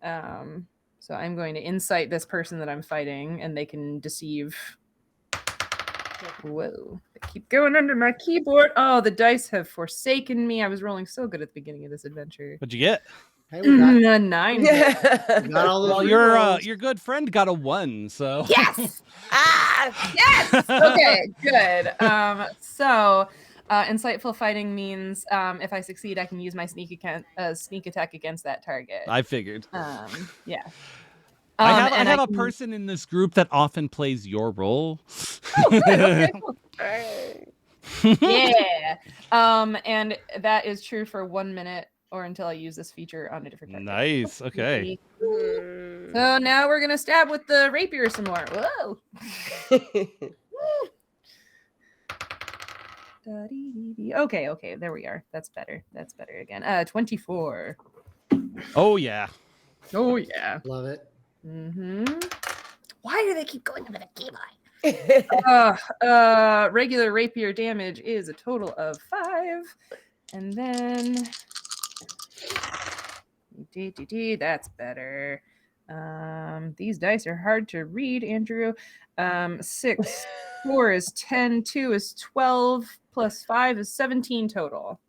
So I'm going to insight this person that I'm fighting, and they can deceive. Whoa. I keep going under my keyboard. Oh, the dice have forsaken me. I was rolling so good at the beginning of this adventure. What'd you get? Hey, we got, A 9. we got all those Well, rerolls. your good friend got a 1, so Yes! Ah! Yes! Okay, good. So insightful fighting means if I succeed, I can use my sneak attack against that target. I figured. Yeah. I and have a can- person in this group that often plays your role. Okay, cool. Yeah. And that is true for 1 minute or until I use this feature on a different target. Nice. Okay. So now we're gonna stab with the rapier some more. Whoa. Okay, there we are. That's better. That's better again. 24. Oh yeah. Oh yeah. Love it. Mm-hmm. Why do they keep going over the keyboard? Regular rapier damage is a total of 5. And then that's better. These dice are hard to read, Andrew. 6, 4 is 10, 2 is 12, plus 5 is 17 total.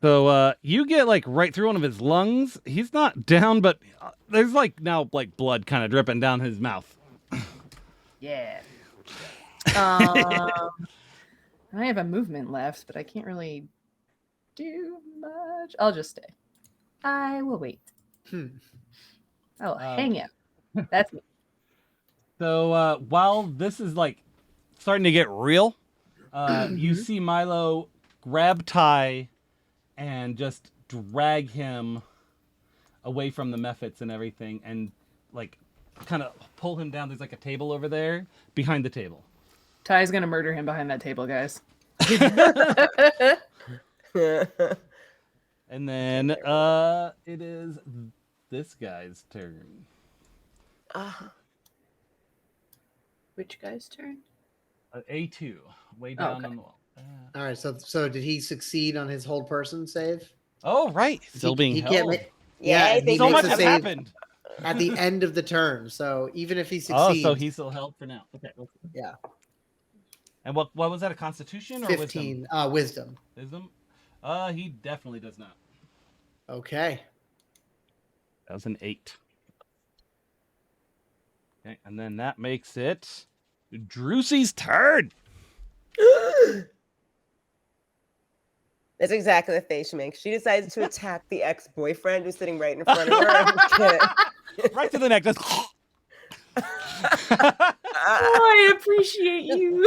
So you get like right through one of his lungs. He's not down, but there's now blood kind of dripping down his mouth. Yeah. I have a movement left, but I can't really do much. I'll just stay. I will wait. I'll hang out. That's me. So while this is starting to get real, you see Milo grab Ty and just drag him away from the Mephits and everything, and kind of pull him down. There's a table over there behind the table. Ty's gonna murder him behind that table, guys. And then it is this guy's turn. Which guy's turn? A2, way down okay. on the wall. All right. So did he succeed on his hold person save? Oh, right. Still being he held. can't Yeah, I and he think So makes much a has save happened. at the end of the turn. So even if he Oh, succeeds, so he's still held for now. Okay. yeah, And what was that? A Constitution or 15 wisdom. wisdom? He definitely does not. Okay. That was an 8. Okay, and then that makes it Drusey's turn. That's exactly the face she makes. She decides to attack the ex-boyfriend who's sitting right in front of her. Right to the neck. Just I appreciate you.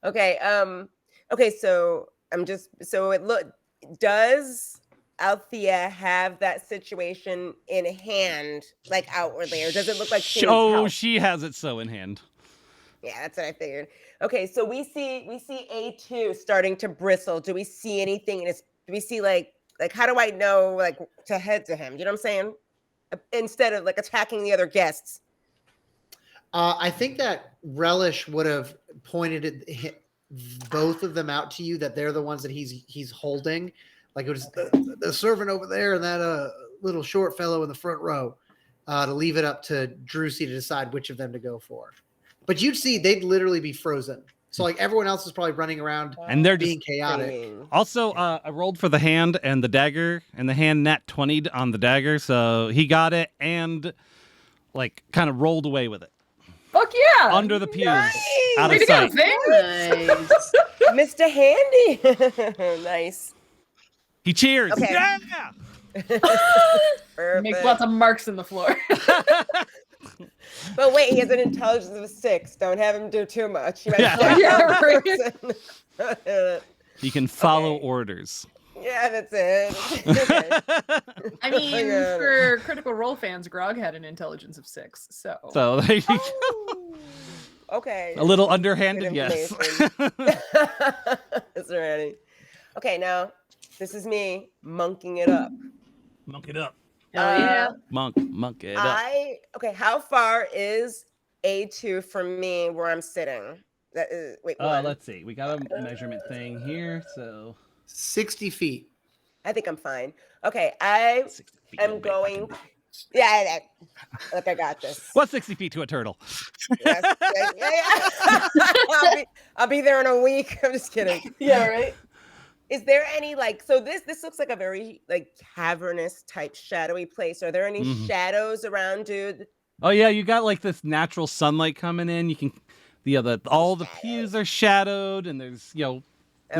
Okay. Okay. So does Althea have that situation in hand, outwardly, or does it look like she needs help? she has it so in hand. Yeah, that's what I figured. Okay, so we see A2 starting to bristle. Do we see anything? Do we see how do I know to head to him? You know what I'm saying? Instead of attacking the other guests. I think that Relish would have pointed both of them out to you, that they're the ones that he's holding. It was the servant over there and that little short fellow in the front row, to leave it up to Drusey to decide which of them to go for. But you'd see they'd literally be frozen. So everyone else is probably running around And they're being just chaotic. Also, I rolled for the hand and the dagger, and the hand nat 20'd on the dagger, so he got it and kind of rolled away with it. Fuck yeah! Under the pews, Nice! out Way of to go, sight. Ving! Nice. Mr. Handy. Nice. He cheers. Okay. Yeah. Perfect. Makes lots of marks in the floor. But wait, he has an intelligence of 6. Don't have him do too much. He might Yeah. stab Yeah, one right. person. He can follow Okay. orders. Yeah, that's it. Okay. I mean, Yeah. for Critical Role fans, Grog had an intelligence of 6, so. So there you go. Oh, okay. A little Good underhanded, yes. information. Is there any? Okay, now this is me monking it up. Monk it up. Hell yeah. Monk it up. Okay, how far is A2 from me where I'm sitting? That is wait, one. Let's see. We got a measurement thing here, so 60 feet. I think I'm fine. Okay, I 60 feet. am going. Yeah, look, I got this. What's 60 feet to a turtle? Yes, yeah. I'll be there in a week. I'm just kidding. Yeah, right. Is there any so this looks like a very cavernous type shadowy place. Are there any Mhm. shadows around, dude? Oh yeah, you got like this natural sunlight coming in. You can, all the pews are shadowed, and there's there's,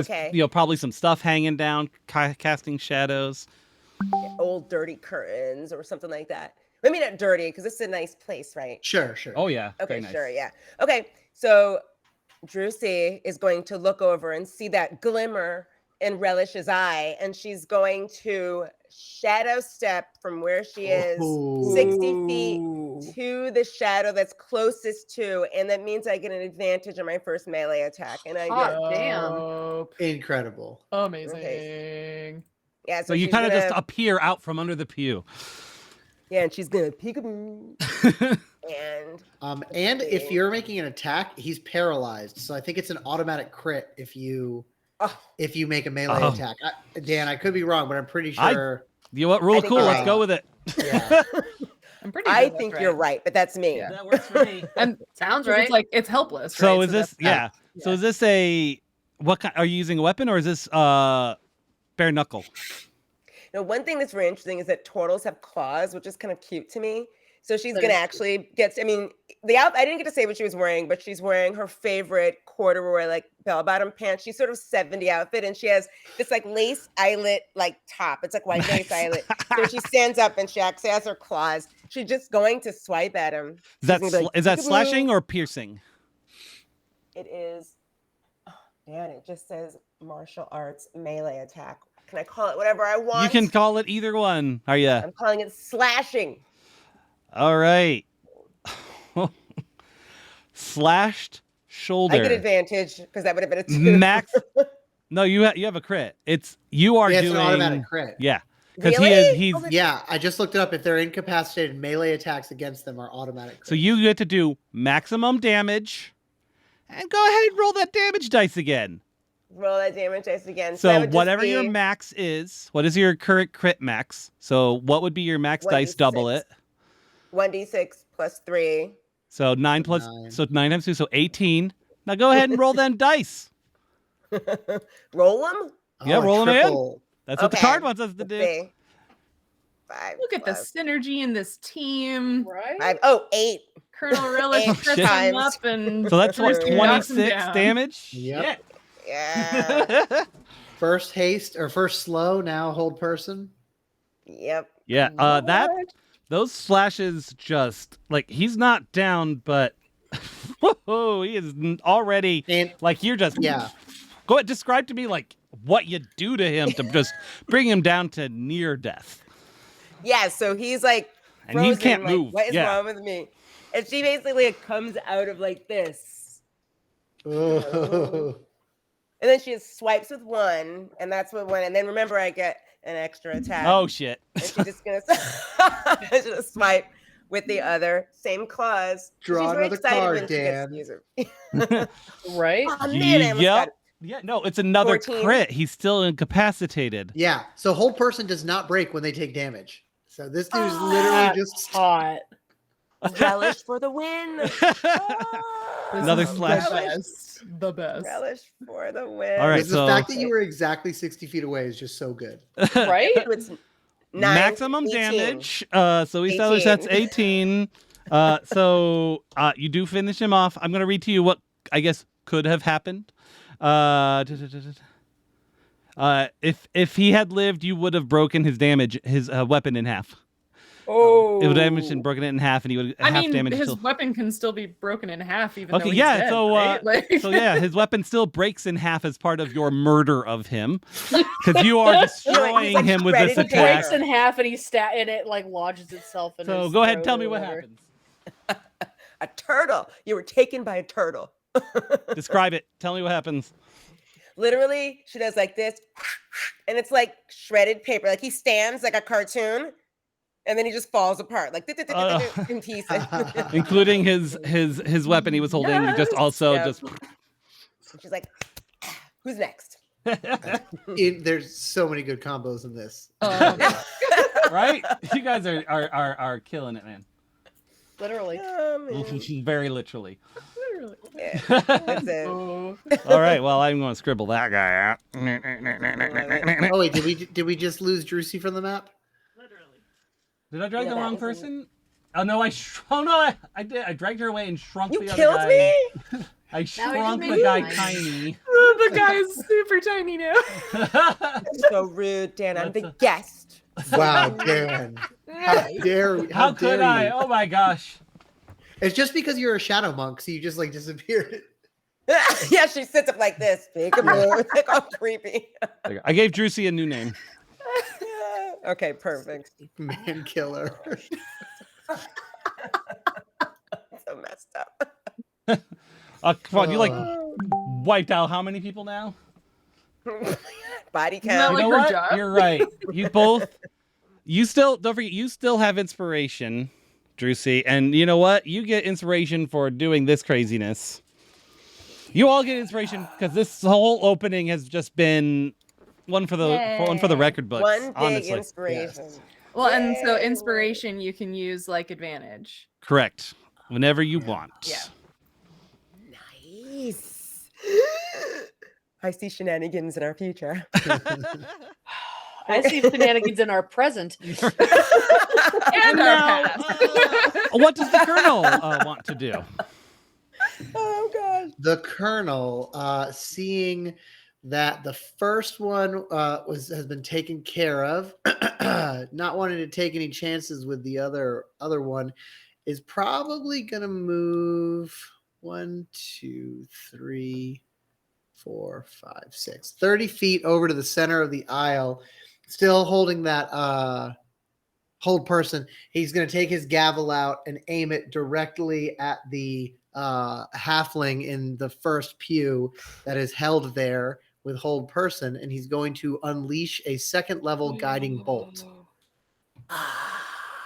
Okay. probably some stuff hanging down, casting shadows. Old dirty curtains or something like that. Maybe not dirty because it's a nice place, right? Sure. Oh yeah. Okay, very nice. sure, yeah. Okay, so Drusy is going to look over and see that glimmer in Relish's eye, and she's going to shadow step from where she is Ooh. 60 feet to the shadow that's closest to, and that means I get an advantage on my first melee attack. And I Hot do. damn. Dope. Incredible. Amazing. Yeah, So you she's kind of just gonna- appear out from under the pew. yeah, and she's gonna peekaboo. And And if you're making an attack, he's paralyzed. So I think it's an automatic crit if you make a melee attack. Dan, I could be wrong, but I'm pretty sure. You know what? Rule I of think cool. you're Let's right. go with it. Yeah. I'm pretty I sure that's think you're right, but that's me. Yeah. That works for me. And Sounds 'cause right. it's like it's helpless. So right? is this? that's- Yeah. So is this a what kind? Are you using a weapon or is this bare knuckle? Now, one thing that's really interesting is that turtles have claws, which is kind of cute to me. So she's That gonna is actually get. I mean, I didn't get to say what she was wearing, but she's wearing her favorite corduroy bell-bottom pants. She's sort of 70 outfit, and she has this lace eyelet top. It's like white lace eyelet. So she stands up and she actually has her claws. She's just going to swipe at him. Is that She's gonna be like, is that "Peekaboo." slashing or piercing? It is. Oh, man, it just says martial arts melee attack. Can I call it whatever I want? You can call it either one. Are you? I'm calling it slashing. All right. Slashed shoulder. I get advantage because that would have been a 2. Max. No, you have a crit. You are Yeah, it's doing an automatic crit. Yeah, because Really? he's. Oh, that's- Yeah, I just looked it up. If they're incapacitated, melee attacks against them are automatic. So crits. you get to do maximum damage, and go ahead and roll that damage dice again. Roll that damage dice again. So that would just whatever your be max is, what is your current crit max? So what would be your max dice? Double 1d6. it. 1d6 plus 3. So 9 plus. 9. So 9 times 2, so 18. Now go ahead and roll them dice. Roll them? Yeah, roll 'em in. triple. That's what the Okay. card wants us to Let's do. see. 5. Look at the plus synergy in this team. Right? 5. Oh, 8. Colonel Relish Oh, tripping shit. up and So that's what, Drusy knocks him 26 down. damage. Yep. Yeah. Yeah. First haste or first slow, now hold person. Yep. Yeah. Those slashes just he's not down, but whoa, he is already And you're just yeah, Go ahead, describe to me what you do to him to just bring him down to near death. Yeah, so he's And he frozen, can't move. What is Yeah. wrong with me? And she basically comes out of this. oh, And then she just swipes with 1, and that's what 1. And then remember, I get an extra attack. Oh shit. And she's just gonna she's gonna swipe with the other. Same claws. Draw She's very another excited card, when she gets to Dan. use her. Right? Oh man, I almost Yep. got it. Yeah, no, it's another 14. crit. He's still incapacitated. yeah. So hold person does not break when they take damage. So this dude's Oh, literally That's just hot. Relish for the win. Another The slash. best. The best. Relish for the win. All right, the so- fact that you were exactly 60 feet away is just so good. Right? It's 9, Maximum 18. damage. So he established that's 18. So you do finish him off. I'm gonna read to you what I guess could have happened. If he had lived, you would have broken his weapon in half. Oh, It would have damaged and broken it in half, and he would I half mean, damage. his weapon can still be broken in half, even though Okay, he's yeah. dead, So, right? Like... so yeah, his weapon still breaks in half as part of your murder of him, because you are destroying like him with this shredded attack. breaks in half and and it like lodges itself in So his go ahead, throat tell or me what whatever. happens. A turtle. You were taken by a turtle. Describe it. Tell me what happens. Literally, she does like this, and it's like shredded paper. Like he stands like a cartoon, and then he just falls apart, like in pieces. Including his weapon he was holding. You just also Yep. just. She's like, "Who's next?" There's so many good combos in this. Right? You guys are killing it, man. Literally. Very literally. Yeah, that's it. All right. Well, I'm going to scribble that guy out. Oh wait, did we just lose Drusy from the map? Did I drag Yeah, the that wrong was a- person? Oh no, I did. I dragged her away and shrunk You the other killed guy. me. I just shrunk made the me guy tiny. tiny. The guy's super tiny now. So rude, Dan. I'm the guest. Wow, Darren. How dare we? How could dare I? you? Oh my gosh. It's just because you're a shadow monk, so you just like disappeared. Yeah, she sits up like this. Big move. Like all creepy. I gave Drusy a new name. Okay, perfect. Man killer. So messed up. Come on, you like wiped out how many people now? Body Isn't that count. You know like her what? job? You're right. You both. You still don't forget. You still have inspiration, Drusy, and you know what? You get inspiration for doing this craziness. You all get inspiration because this whole opening has just been one for the record books. One big honestly. inspiration. Yes. Well, and so Yay. inspiration you can use like advantage. Correct. Whenever you want. Yeah. Nice. I see shenanigans in our future. I see shenanigans in our present. And now, our past. what does the Colonel want to do? Oh gosh. The Colonel, seeing that the first one has been taken care of, not wanting to take any chances with the other one, is probably gonna move 1, 2, 3, 4, 5, 6, 30 feet over to the center of the aisle, still holding that hold person. He's gonna take his gavel out and aim it directly at the halfling in the first pew that is held there with hold person, and he's going to unleash a second level guiding bolt.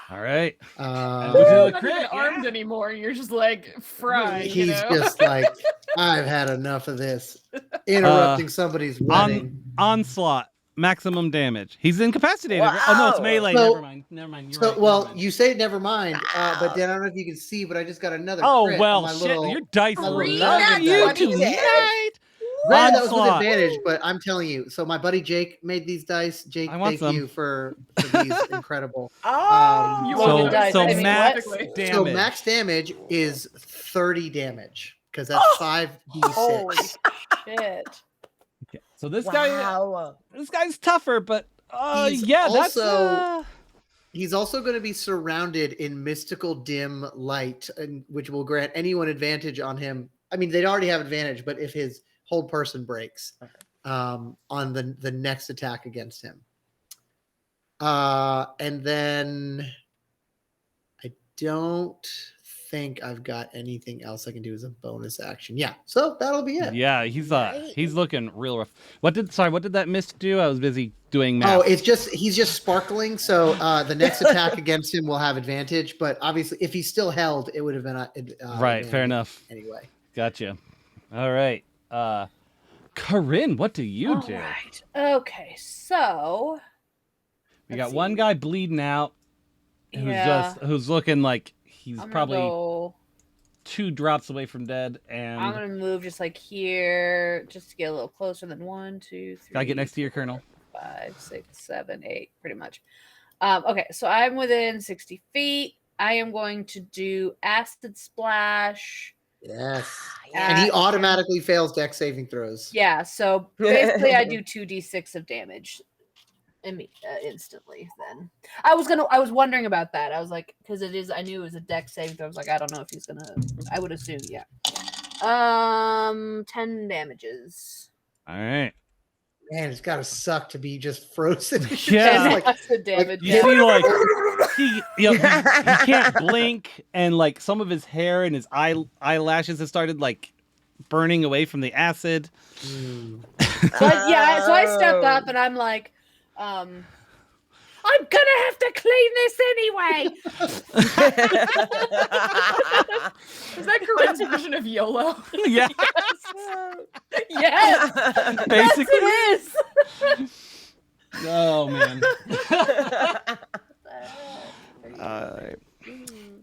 All right. You're the not crit, even armed yeah. anymore. You're just like frying. He's you know? just like, I've had enough of this. Interrupting somebody's wedding. Onslaught. Maximum damage. He's incapacitated. Right? Oh no, it's Wow. melee. So- Never mind. You're So, right. well, never mind. you say never mind, but Wow. Dan, I don't know if you can see, but I just got another Oh crit on well, my shit. little. Your dice my little Three love nugget you die. tonight. Granted, that was with Onslaught. advantage, but I'm telling you. So my buddy Jake made these dice. Jake, I want thank some. you for these incredible. Oh, You Well, So, the dice, so I mean, max what? damage. So max damage is 30 damage because that's 5d6. Holy shit. Okay. So this wow. guy's tougher, but He's yeah, that's also- He's also going to be surrounded in mystical dim light, which will grant anyone advantage on him. I mean, they'd already have advantage, but if his hold person breaks on the next attack against him. And then I don't think I've got anything else I can do as a bonus action. Yeah, so that'll be it. yeah, he's looking real rough. What did that mist do? I was busy doing math. Oh, he's just sparkling. So the next attack against him will have advantage, but obviously, if he's still held, it would have been right. Fair advantage enough. Anyway, Gotcha. All right. Corinne, what do you do? All right. Okay, so We let's got one see. guy bleeding out who's looking like he's I'm probably gonna go, 2 drops away from dead, and I'm gonna move just like here, just to get a little closer than 1, 2, 3. gotta get next to your colonel. 5, 6, 7, 8, pretty much. Okay, so I'm within 60 feet. I am going to do acid splash Yes. And he automatically fails dex saving throws. Yeah, so basically I do 2d6 of damage instantly then. I was wondering about that. I was like, because I knew it was a dex save. I was like, I don't know if he's gonna. I would assume, yeah. 10 damages. All right. Man, it's gotta suck to be just frozen. Yeah. Like, the damage. You see, like he can't blink, and like some of his hair and his eyelashes have started like burning away from the acid. mm. So I stepped up and I'm like, I'm gonna have to clean this anyway. Is that Corinne's version of YOLO? Yeah, Yes, basically. yes, it is. Oh man.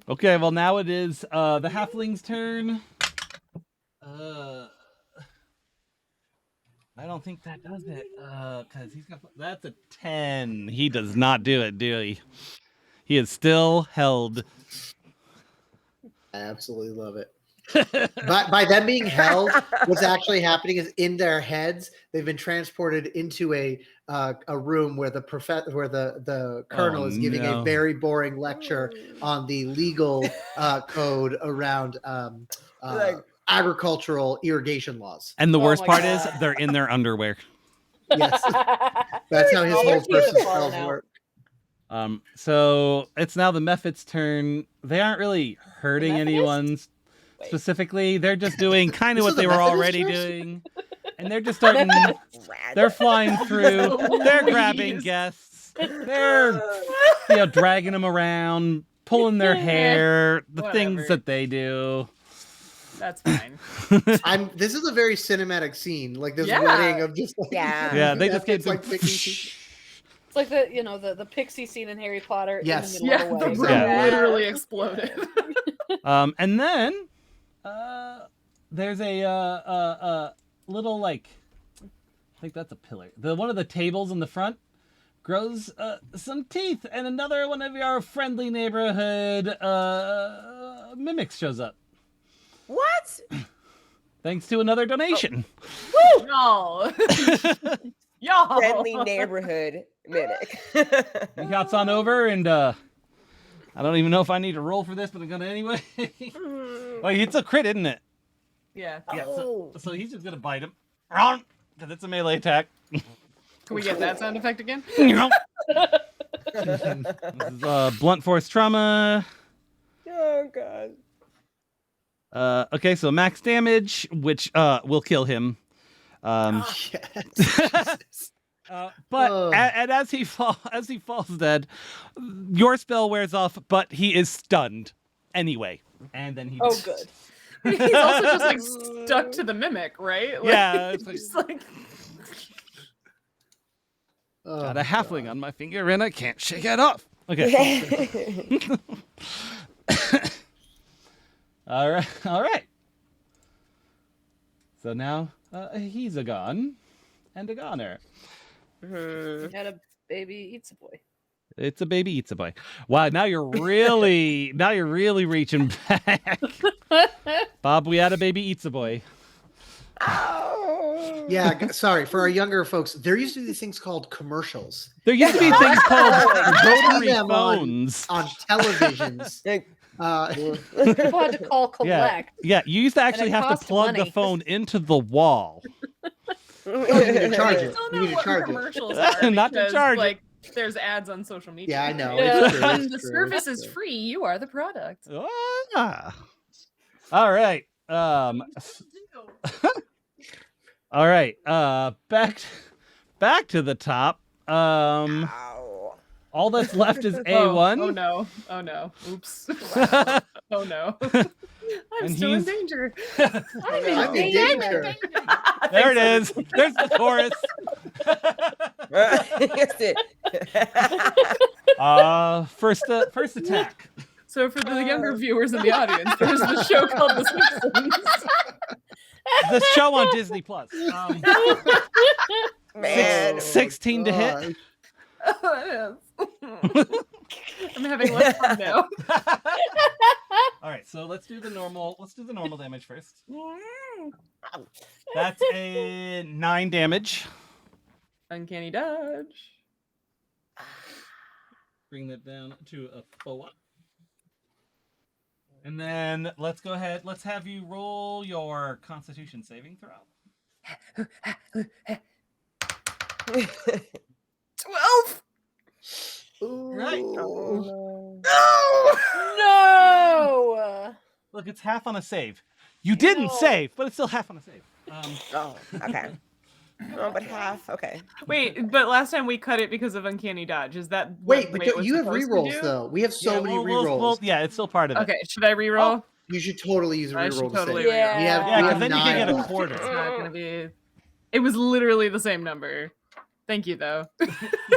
Okay, well now it is the halfling's turn. I don't think that does it. Because he's got that's a 10. He does not do it, do he? He is still held. I absolutely love it. By them being held, what's actually happening is in their heads, they've been transported into a room where the colonel is giving a very boring lecture on the legal code around agricultural irrigation laws. And the worst my part God. is they're in their underwear. Yes, that's how his All their whole teeth are person falling spells out. work. So it's now the Mephit's turn. They aren't really hurting Mephits? anyone specifically. They're just doing kind of This what is they the were Methodist already church? doing. And they're just starting, they're flying through, they're grabbing guests, they're dragging them around, pulling their hair, the things Whatever. that they do. That's fine. This is a very cinematic scene, like this Yeah. wedding of just like Yeah, they just get like to picking It's like the pixie scene in Harry Potter. Yes. In the middle Yeah, of the the room wedding. Yeah. literally exploded. And then there's a little like I think that's a pillar. One of the tables in the front grows some teeth, and another one of your friendly neighborhood mimics shows up. What? Thanks to another donation. Y'all. Y'all. Friendly neighborhood mimic. He hops on over, and I don't even know if I need to roll for this, but I'm gonna anyway. Well, it's a crit, isn't it? Yeah. Yeah. Oh. So he's just gonna bite him, because it's a melee attack. Can we get that sound effect again? This is, blunt force trauma. Oh god. Okay, so max damage, which will kill him. Jesus. But Oh. and as he falls dead, your spell wears off, but he is stunned anyway. And then he Oh, good. He's also just like stuck to the mimic, right? Like, Yeah, it's like- just like Oh, got a halfling on my finger and I can't shake it off. Okay. All right. So now he's a gone and a goner. Had a baby eats a boy. It's a baby eats a boy. Wow, now you're really reaching back. Bob, we had a baby eats a boy. Oh. Yeah, sorry. For our younger folks, there used to be these things called commercials There used to be things called rotary them on- phones. on televisions. Like, People had to call collect. Yeah, you used to actually it have to cost plug the money. phone into the wall. Oh, you need to charge it. I don't You know need to what charge it. commercials are. Not to because, charge it. like there's ads on social media. Yeah, I know. Yeah. It's true. When It's the true. service is free, you are the product. Ah. All right. All right. Back to the top. ow. All that's left is Oh A1. no. Oh no. Oops. Oh no. I'm And still in he's- danger. I'm in danger. There it is. There's the chorus. Yes, it. First attack. So for the younger viewers in the audience, there's the show called The Simpsons. The show on Disney Plus. Man. 16 to hit. Oh, it is. I'm having less fun now. All right, so let's do the normal. Let's do the normal damage first. That's a 9 damage. Uncanny dodge. Bring that down to a 4. And then let's go ahead. Let's have you roll your Constitution saving throw. 12. Right. Oh, No. Look, it's half on a save. You didn't No. save, but it's still half on a save. no. Oh, okay. Oh, but half. Okay. Wait, but last time we cut it because of uncanny dodge. Is that Wait, the but way it was you have supposed to rerolls do? though. We have so many rerolls. yeah, it's still part of it. Okay, should I reroll? You should totally use a I reroll should to totally save. reroll. Yeah. We have, Yeah, we because have then you 9 can get a left. quarter. It's not gonna be. It was literally the same number. Thank you though. You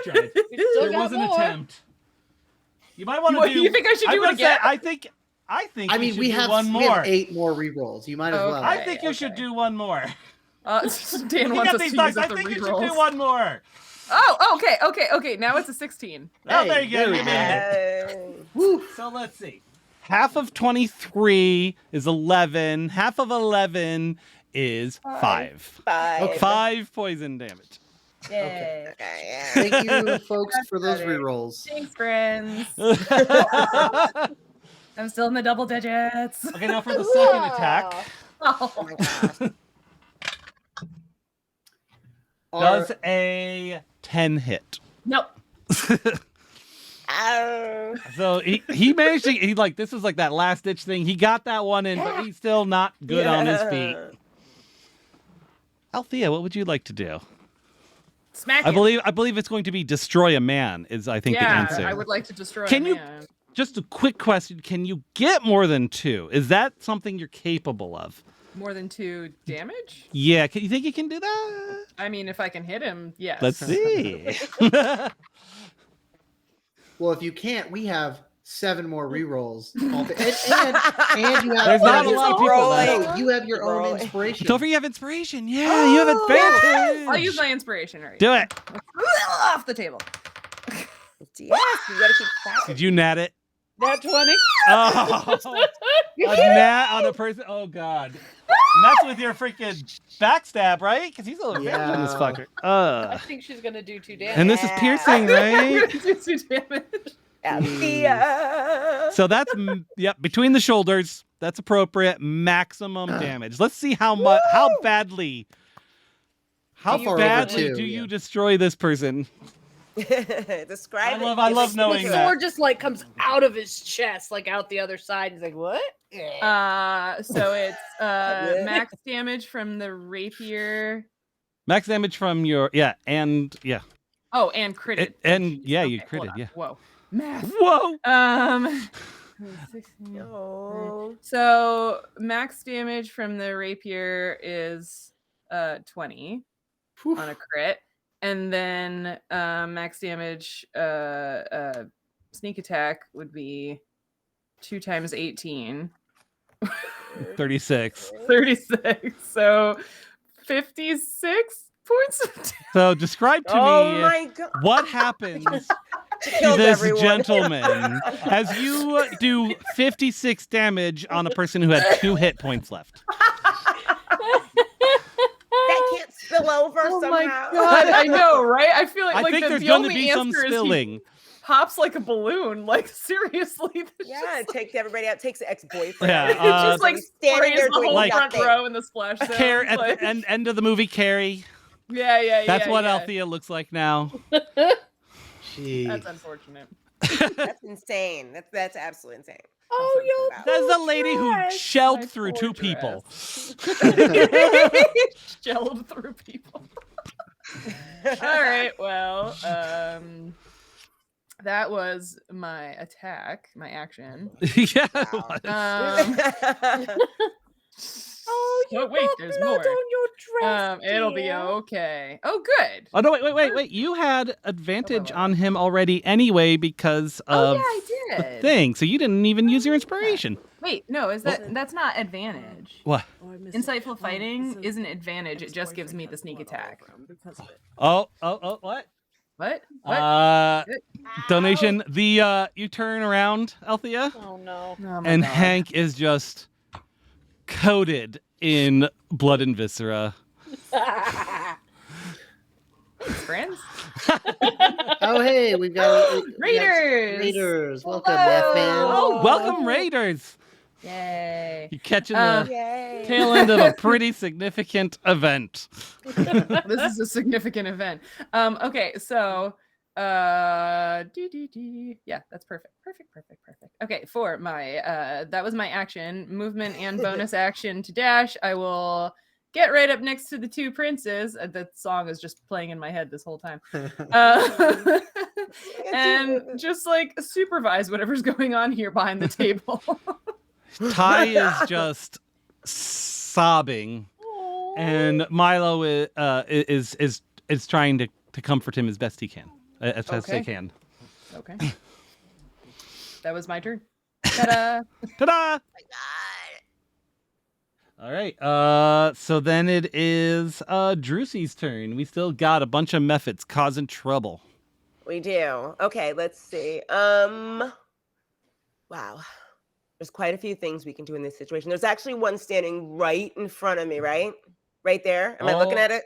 tried. Still There got was an more. attempt. You might want to do. You think I should I'm do it gonna say, again? I think. I you mean, should we do have one we have more. 8 more rerolls. You might as well. Okay. I think you should do one more. Dan You wants got us these to dice. use up I the think you should rerolls. do one more. Oh, okay. Now it's a 16. Oh, Hey, there you go. there we You go. made it. Woo. So let's see. Half of 23 is 11. Half of 11 is 5. 5. Okay. 5 poison damage. Yay. Okay, yeah. Thank you, folks, for those better. rerolls. Thanks, friends. Okay, I'm still in the double digits. now for the second attack. Oh my gosh. Does a 10 hit. Nope. Ow. So he managed to, this was like that last ditch thing. He got that one in, but he's still not good on his feet. Althea, what would you like to do? Smack I him. believe it's going to be destroy a man is I think the Yeah, answer. I would like to destroy Can a you- man. Just a quick question, can you get more than 2? Is that something you're capable of? More than 2 damage? Yeah, can you think you can do that? I mean, if I can hit him, yes. Let's see. Well, if you can't, we have 7 more rerolls. And you have There's not a lot of people rolling. left. You have your own Rolling. inspiration. Don't forget you have inspiration. Yeah, you have advantage. I'll use my inspiration right Do it. off the table. Yes, you gotta keep that. Did you nat it? Nat 20. Oh, a nat on a person. Oh God. And that's with your freaking backstab, right? Because he's a little advantage on this Yeah. fucker. I think she's gonna do 2 damage. And this is piercing, right? Do 2 damage. Althea. So that's between the shoulders. That's appropriate. Maximum damage. Let's see how much, how badly How far over badly 2? do you destroy this person? Describe it. I love Give knowing the us- that. sword just like comes out of his chest, like out the other side. He's like, "What?" So it's max damage from the rapier. Max damage from your and Oh, and critted. and yeah, you Okay, hold critted. on. Yeah. Whoa. Math. Whoa. No. So max damage from the rapier is 20 on a crit, and then max damage sneak attack would be 2 times 18. 36. 36. So 56 points of damage. So describe to Oh me my god. what happens to Killed this everyone. gentleman as you do 56 damage on a person who had 2 hit points left. That can't spill over Oh somehow. my god, I know, right? I feel like, I like think the, there's the going to only be some answer is he spilling. pops like a balloon. Like seriously, there's Yeah, just, it takes everybody out. Takes the ex-boyfriend. Yeah, out. uh, just like standing sprays there the doing whole like- front nothing. row in the splash zone. Carrie at like, the end of the movie, Carrie. yeah. That's what yeah. Althea looks like now. Jeez. That's unfortunate. That's insane. That's absolutely insane. Oh, yo, That's the lady who dress. shelled My through poor 2 people. Shelled through people. All right, well, that was my attack, my action. Yeah. it Wow. was. Oh, you Oh, wait, got there's blood more. on your dress. It'll be dear. okay. Oh, good. Oh no! Wait! You had advantage on him already anyway because Oh of yeah, I the did. thing. So you didn't even use your inspiration. Wait, no, that's not advantage. What? Oh, I missed Insightful it. fighting it says isn't advantage. It just gives ex-boyfriend me the has sneak blood all attack. over him because of it. Oh! What? What? Uh, donation. The you turn around, Althea, Oh no. Oh my and God. Hank is just coated in blood and viscera. Thanks, friends. Oh, hey, we got Raiders! Raiders. Welcome, Whoa. F man. Oh, welcome, Raiders! Yay. You're catching the Yay. tail end of a pretty significant event. This is a significant event. Okay, so yeah, that's perfect. Okay, for my that was my action, movement and bonus action to dash. I will get right up next to the two princes. That song is just playing in my head this whole time. And just like supervise whatever's going on here behind the table. Ty is just sobbing, and Milo is trying to comfort him as best he can, as best they Okay. can. Okay. That was my turn. Ta-da! Ta-da! All right. So then it is Drewsy's turn. We still got a bunch of methods causing trouble. We do. Okay, let's see. Wow. There's quite a few things we can do in this situation. There's actually one standing right in front of me, right? Right there. Am I looking Oh. at it?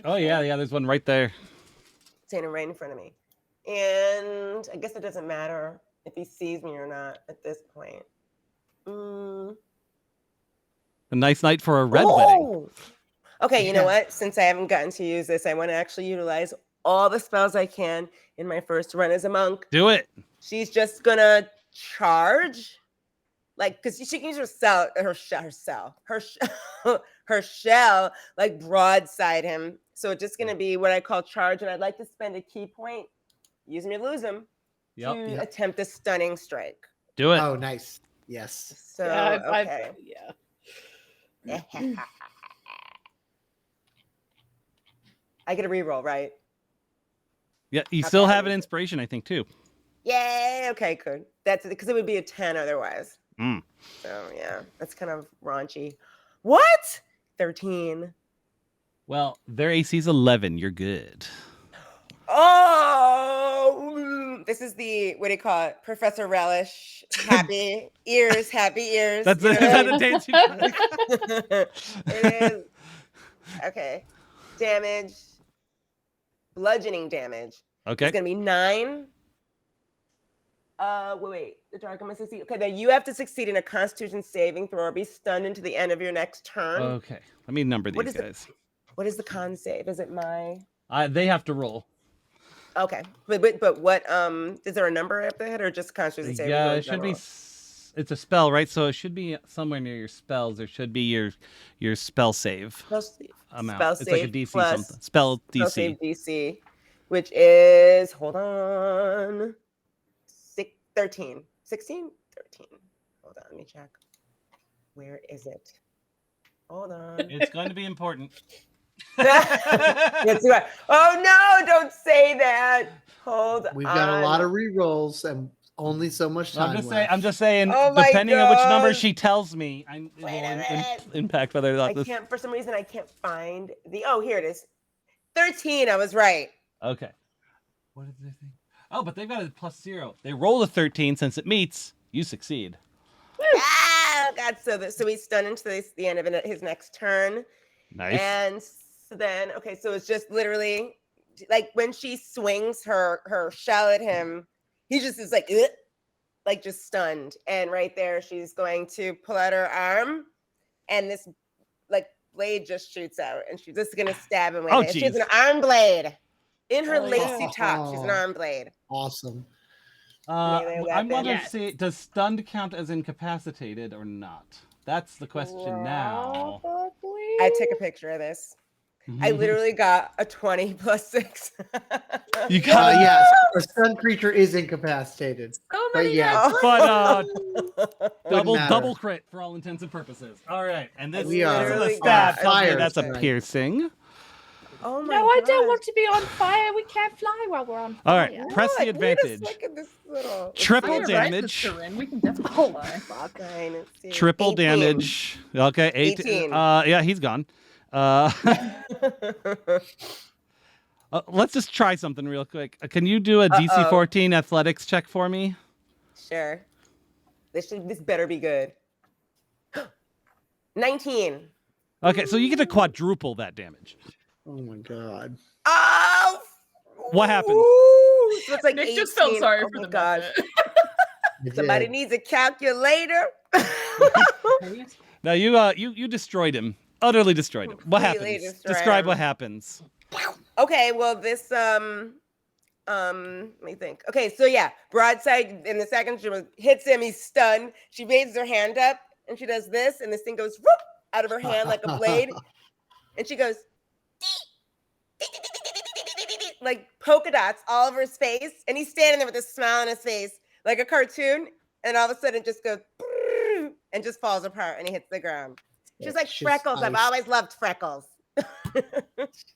Oh yeah, there's one right there. Standing right in front of me. And I guess it doesn't matter if he sees me or not at this point. A nice night for a red wedding. Okay, you know what? Since I haven't gotten to use this, I want to actually utilize all the spells I can in my first run as a monk. Do it. She's just gonna charge, like, because she can use her shell, like broadside him. So it's just gonna be what I call charge, and I'd like to spend a key point, use me to lose him, to attempt a stunning strike. Do it. Oh, nice. Yes. So Yeah, okay. I get a reroll, right? Yeah, you still Okay. have an inspiration, I think, too. Yay! Okay, good. That's because it would be a 10 otherwise. Mm. So yeah, that's kind of raunchy. What? 13. Well, their AC's 11. You're good. Oh, this is the, what do you call it? Professor Relish. Happy ears, happy ears. That's you it. know? Is that a dance you It is. Okay. Damage. Bludgeoning damage. Okay. It's gonna be 9. Wait. The target must succeed. Okay, then you have to succeed in a Constitution saving throw or be stunned into the end of your next turn. Okay. Let me number What these is guys. What is the con save? Is it my? They have to roll. Okay, but what? Is there a number at the head or just Constitution saving? Yeah, throw in it should be. general? It's a spell, right? So it should be somewhere near your spells. There should be your spell save amount. Spell It's save like a DC plus something. Spell spell DC. save DC, which is hold on, 13, 16, 13. Hold on, let me check. Where is it? Hold on. It's going to be important. That's right. Oh no! Don't say that. Hold on. We've got a lot of rerolls and only so much time left. I'm just saying. Oh my depending on which number God. she tells me, it will Wait a minute. impact whether or not I this. can't. For some reason, I can't find the. Oh, here it is. 13. I was right. Okay. What is their thing? Oh, but they've got a +0. They roll a 13. Since it meets, you succeed. Ah, God. So he's stunned into the end of his next turn. Nice. And so then, okay, so it's just literally like when she swings her shell at him, he just is like, "Ugh," like just stunned. And right there, she's going to pull out her arm, and this like blade just shoots out, and she's just gonna stab him with Oh, it. She has geez. an arm blade in her Oh, lacy yeah. top. She's an arm blade. Awesome. Melee I'm weapon. wondering, see, does stunned count as incapacitated or not? That's the question now. I took a picture of this. I literally got a 20 plus 6. You got Yes, a stun creature is incapacitated. So But many yeah, but Wouldn't matter. double crit for all intents and purposes. All right, and this We this are is a literally stab. got- Tells me fire that's a tonight. piercing. Oh my No, I don't God. want to be on fire. We can't fly while we're on fire. All right, press the What? Wait a advantage. second, this little- Triple Fire damage. rises, Corinne. We can definitely fly. Fine, let's see. Triple 18. damage. Okay, 18. Yeah, he's gone. Let's just try something real quick. Can you do a DC Uh-oh. 14 athletics check for me? Sure. This better be good. 19. Okay, so you get to quadruple that damage. Oh my god. Oh! What happens? Ooh, so it's like Nick 18. just felt sorry Oh for my the gosh. I Somebody did. needs a calculator. Now you destroyed him. Utterly destroyed him. What Completely happens? destroyed Describe him. what happens. Okay, well this let me think. Okay, so yeah, broadside in the second she hits him, he's stunned. She raises her hand up and she does this, and this thing goes whoop out of her hand like a blade, and she goes like polka dots all over his face, and he's standing there with a smile on his face like a cartoon, and all of a sudden it just goes and just falls apart and he hits the ground. She's like, She's Freckles. I've ice. always loved Freckles.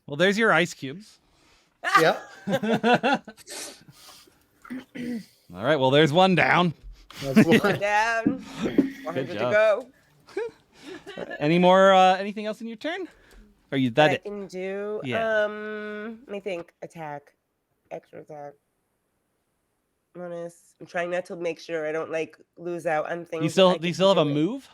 Well, there's your ice cubes. Yep. All right. Well, there's one down. That's One one. down. 100 to job. go. Any more? Anything else in your turn? Are you that I it? can do. Yeah. Let me think. Attack. Extra attack. Bonus. I'm trying not to make sure I don't like lose out on things. Do I you can still have a do it. move?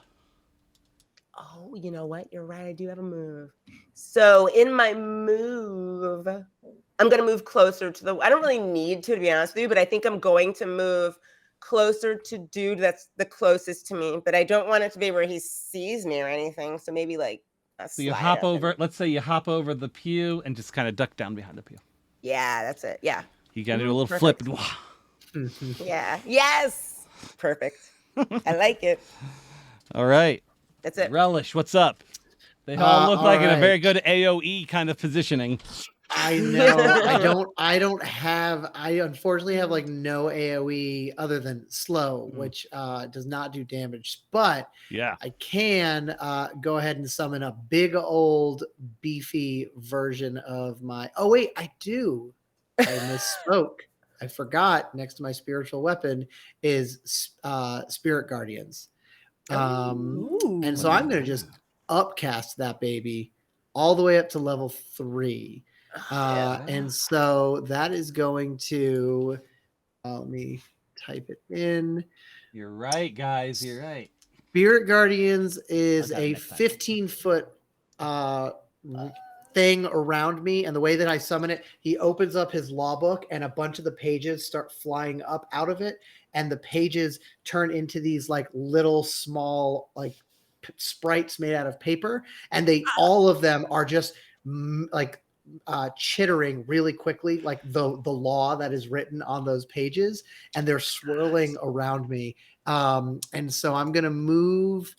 Oh, you know what? You're right. I do have a move. So in my move, I'm going to move closer to the. I don't really need to be honest with you, but I think I'm going to move closer to dude that's the closest to me. But I don't want it to be where he sees me or anything. So maybe like a So you slide hop up over. and- Let's say you hop over the pew and just kind of duck down behind the pew. Yeah, that's it. Yeah. You got to do a little Perfect. flip. Yeah. Yes. Perfect. I like it. All right. That's it. Relish, what's up? They all look all like in a right. very good AOE kind of positioning. I know. I unfortunately have like no AoE other than slow, which does not do damage. But Yeah. I can go ahead and summon a big old beefy version of my. Oh wait, I do. I misspoke. I forgot. Next to my spiritual weapon is Spirit Guardians. And so I'm going to just upcast that baby all the way up to level 3. And so that is going to, let me type it in. You're right, guys. You're right. Spirit Guardians is I got it a next time. 15-foot thing around me. And the way that I summon it, he opens up his law book and a bunch of the pages start flying up out of it. And the pages turn into these like little small like sprites made out of paper. And they all of them are just like chittering really quickly, like the law that is written on those pages, and they're swirling around me. And so I'm gonna move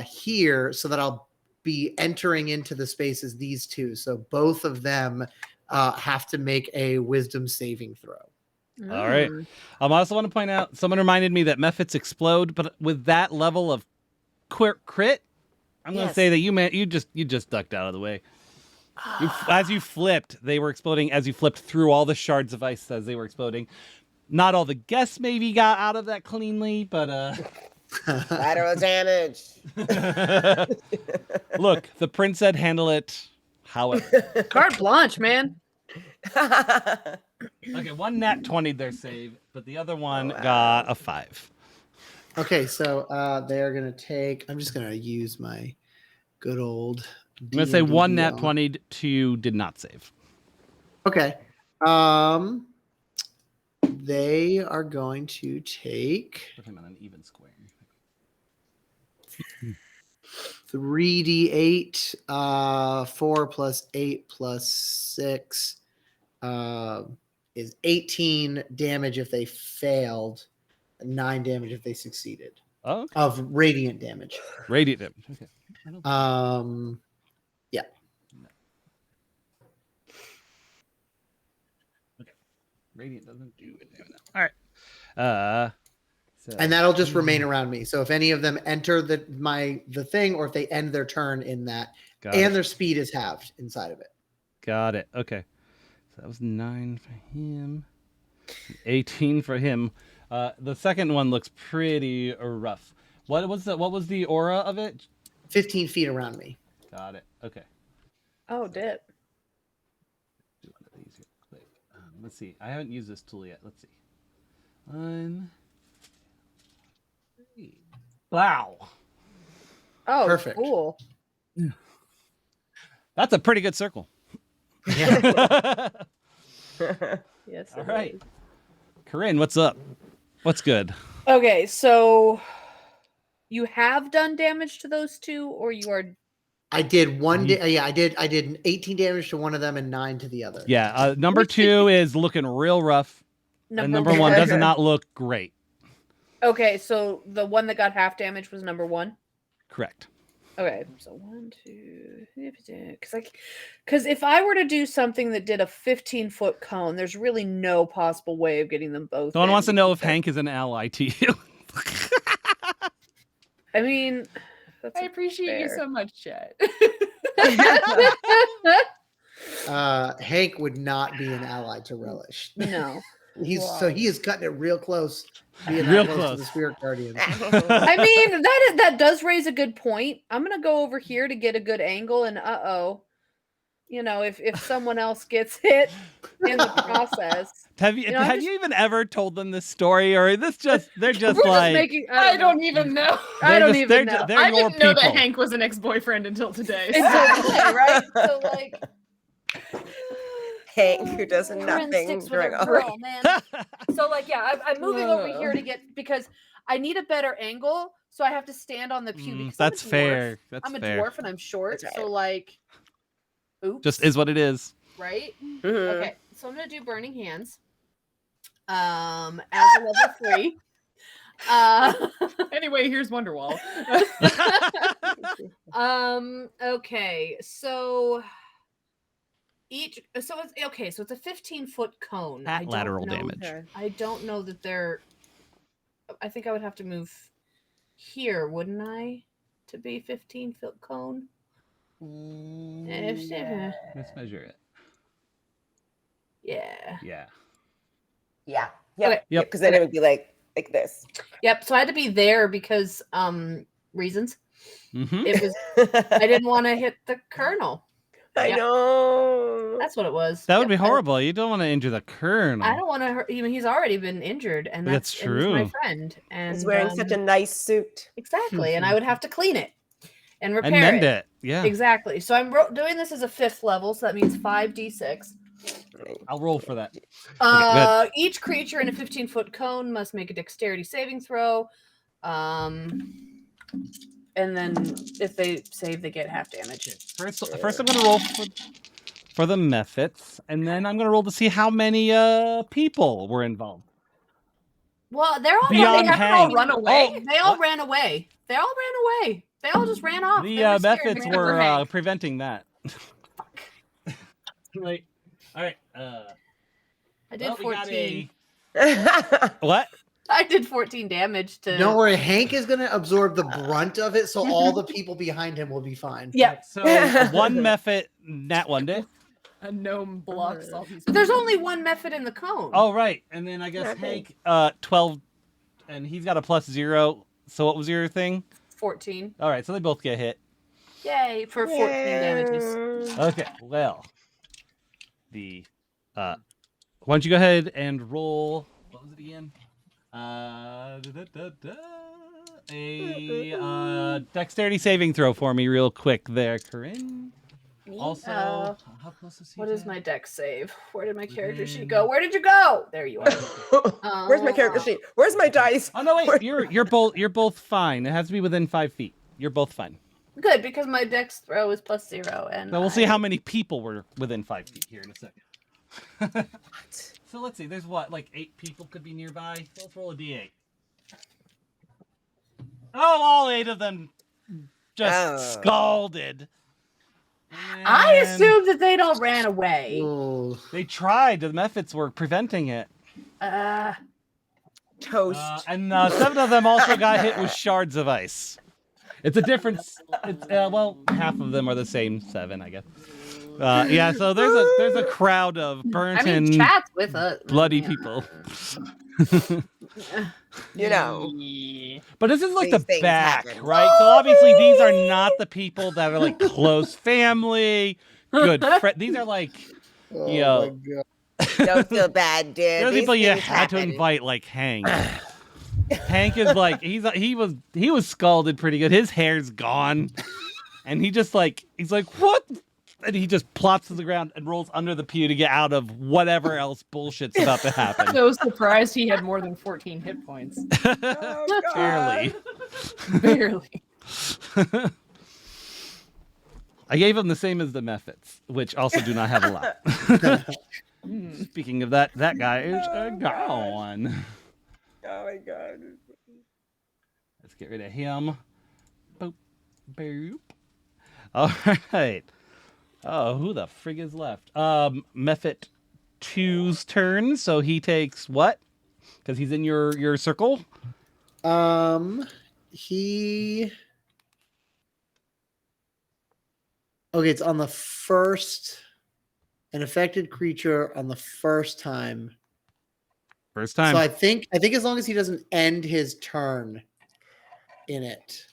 here so that I'll be entering into the spaces these two. So both of them have to make a wisdom saving throw. All right. I also want to point out, someone reminded me that mephits explode, but with that level of crit, I'm going to Yes. say that you just ducked out of the way. As you flipped, they were exploding. As you flipped through all the shards of ice as they were exploding. Not all the guests maybe got out of that cleanly, but Lateral damage. look, the prince said handle it. However, Carte blanche, man. okay, one nat 20 their save, but the other one got a 5. Okay, so they're gonna take. I'm just gonna use my good old. I'm gonna say D&D one nat on- 20, 2 did not save. Okay. They are going to take Put him on an even square. 3d8, 4 plus 8 plus 6 is 18 damage if they failed, 9 damage if they succeeded Oh, okay. of radiant damage. Radiant damage. Okay. Yeah. Radiant doesn't do it. All right. So, And that'll just remain around me. So if any of them enter the thing, or if they end their turn in that, got and it. their speed is halved inside of it. Got it. Okay. So that was 9 for him. 18 for him. The second one looks pretty rough. What was the aura of it? 15 feet around me. Got it. Okay. Oh, dip. Let's see. I haven't used this tool yet. Let's see. 1, 3. Wow. Oh, Perfect. cool. That's a pretty good circle. Yeah. Yes. All it right. is. Corinne, what's up? What's good? Okay, so you have done damage to those two, or you are I did yeah, I did 18 damage to one of them and 9 to the other. Yeah, number 2 is looking real rough. And number 1 does not look great. Okay, so the one that got half damage was number 1. Correct. Okay, so 1, 2, because if I were to do something that did a 15-foot cone, there's really no possible way of getting them both. Someone wants to in know if because- Hank is an ally to you. I mean, that's I appreciate you fair. so much, Chet. Hank would not be an ally to Relish. No. He is cutting it real close. Being Real that close to close. the Spirit Guardians. I mean, that does raise a good point. I'm gonna go over here to get a good angle, and if someone else gets hit in the process, Have you I'm have just- you even ever told them this story, or is this just they're just we're like just making. I don't even know. I they're don't just- even they're know. They're I your didn't know people. that Hank was an ex-boyfriend until today. Exactly, right? So like, Hank, who does Corinne nothing sticks with during her all girl, man. So like, yeah, I'm moving over here to get because I need a better angle, so I have to stand on the pew. Because That's I'm a dwarf. fair. That's I'm a fair. dwarf and I'm short, That's so right. like, oops, Just is what it is. right. Mhm. Okay, so I'm gonna do Burning Hands. As a level 3. Anyway, here's Wonderwall. Okay, so it's a 15-foot cone. At I don't lateral know- damage. Okay. I don't know that they're. I think I would have to move here, wouldn't I, to be 15-foot cone? Yeah. Let's measure it. Yeah. Yeah. Yeah. Okay. Yep. Because then it would be like this. Yep. So I had to be there because reasons. Mm-hmm. It was I didn't want to hit the colonel. I Yeah. know. That's what it was. That would be Yep, horrible. You don't want to injure the colonel. I don't want to hurt. He's already been injured, and That's and he's my true. friend, and He's wearing such a nice suit. exactly, and I would have to clean it and repair and mend it. Yeah. Exactly. So I'm doing this as a 5th level, so that means 5d6. I'll roll for that. Each creature in a 15-foot cone must make a dexterity saving throw. And then if they save, they get half damage. First I'm going to roll for the methods, and then I'm going to roll to see how many people were involved. Well, they're all Beyond they Hank. all run away. Oh, They all what? ran away. They all ran away. They all just ran off. The They were scared methods except for were Hank. preventing that. Wait. All right. I did we got 14. What? I did 14 damage to. Don't worry, Hank is going to absorb the brunt of it, so all the people behind him will be fine. Yeah. So one method, that one day. A gnome blocks all these. But there's only one method in the cone. Oh right, and then I guess Okay. Hank 12, and he's got a +0. So what was your thing? 14. All right, so they both get hit. Yay for 14 damages. Okay, well, the why don't you go ahead and roll? What was it again? A dexterity saving throw for me, real quick, there, Corinne. Also, how close is he? What to- is my dex save? Where did my character sheet go? Where did you go? There you are. Where's my character sheet? Where's my dice? Oh no, wait, you're both fine. It has to be within 5 feet. You're both fine. Good, because my dex throw is +0, and Now we'll see how many people were within 5 feet here in a second. So let's see. There's what, like 8 people could be nearby. Let's roll a d8. Oh, all 8 of them just scalded. I And assumed that they'd all ran away. Oh, they tried. The methods were preventing it. Toast. And 7 of them also got hit with shards of ice. It's a difference. It's well, half of them are the same 7, I guess. Yeah, so there's a crowd of burnt I mean, and chat's with us. bloody people. You know. But this is like These the things back, happen. right? So obviously these are not the people that are like close family, good friend. These are like, oh Yo. my god. Don't feel bad, dude. There are These people you things had to happen. invite, like Hank. Hank is like he was scalded pretty good. His hair's gone, and he's like what? And he just plops to the ground and rolls under the pew to get out of whatever else bullshit's about to happen. So surprised he had more than 14 hit points. Oh, God. Barely. Barely. I gave him the same as the Mephits, which also do not have a lot. Speaking of that guy is gone. Oh my God. Let's get rid of him. Boop, boop. All right. Oh, who the frig is left? Mephit 2's turn, so he takes what? Because he's in your circle. He. Okay, it's on the first. An affected creature on the first time. First time. So I think as long as he doesn't end his turn in it.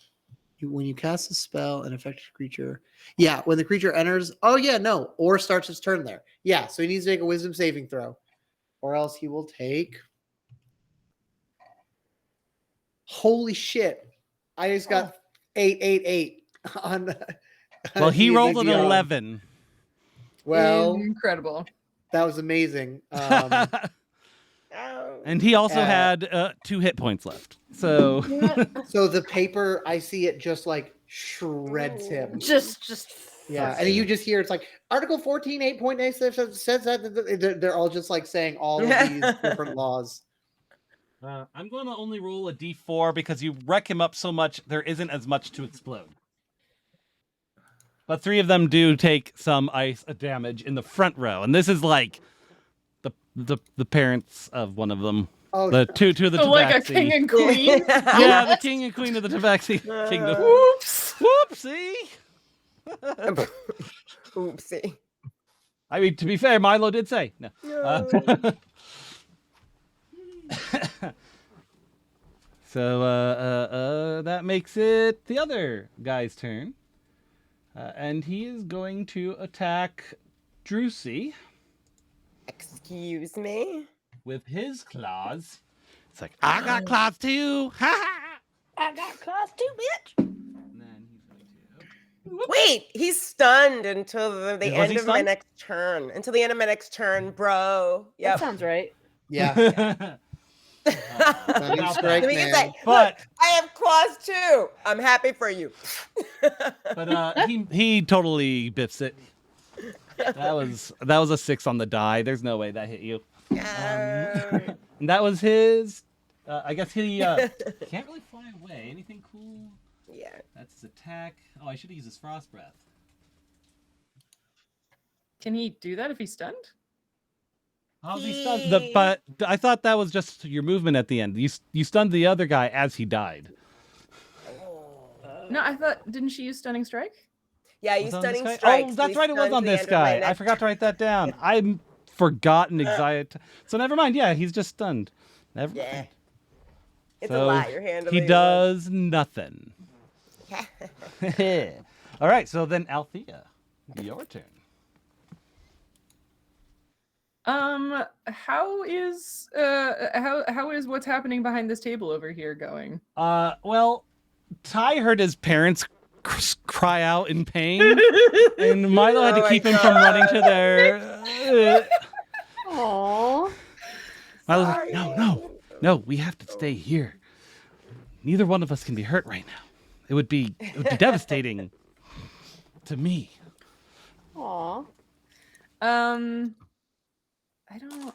When you cast a spell, an affected creature. Yeah, when the creature enters. Oh yeah, no. Or starts his turn there. Yeah, so he needs to make a wisdom saving throw. Or else he will take. Holy shit. I just got 888 on. Well, he rolled an D&D. 11. Well, Incredible. that was amazing. Oh. And he also had 2 hit points left. So So the paper, I see it just like shreds him. Just Yeah, and you just hear it's like Article 14, 8.8 says that they're all just like saying all of these different laws. I'm going to only roll a d4 because you wreck him up so much, there isn't as much to explode. But 3 of them do take some ice damage in the front row, and this is like the parents of one of them. Oh, The two of the So like a Tabaxi. king and queen. Yeah, the king and queen of the Tabaxi kingdom. Oops. Whoopsie. Oopsie. I mean, to be fair, Milo did say no. So that makes it the other guy's turn. And he is going to attack Drusy Excuse me. with his claws. It's like, I got claws too. Ha ha. I got claws too, bitch. And then he's going to... Wait, he's stunned until the Was end he of my stunned? next turn. Until the end of my next turn, bro. that Yep. sounds right. yeah. About He's that. right, Let me get man. that. But- Look, I have claws too. I'm happy for you. But he totally biffs it. That was a 6 on the die. There's no way that hit you. And that was his. I guess he can't really fly away. Anything cool? Yeah. That's his attack. Oh, I should use his frost breath. Can he do that if he's stunned? How's he stunned? But I thought that was just your movement at the end. You stunned the other guy as he died. No, I thought, didn't she use stunning strike? Yeah, you Was it on this stunning guy? strikes. Oh, that's We right. It was stunned on the this end of my guy. I next- forgot to write that down. I'm forgotten exactly. So never mind. Yeah, he's just stunned. Never Yeah. mind. It's So a lot you're handling. He does nothing. All right. So then, Althea, your turn. How is what's happening behind this table over here going? Well, Ty heard his parents cry out in pain, and Milo had Oh to my keep him from running to their. Aww. Milo's like, no, we have to stay here. Neither one of us can be hurt right now. It would be devastating to me. Aww. I don't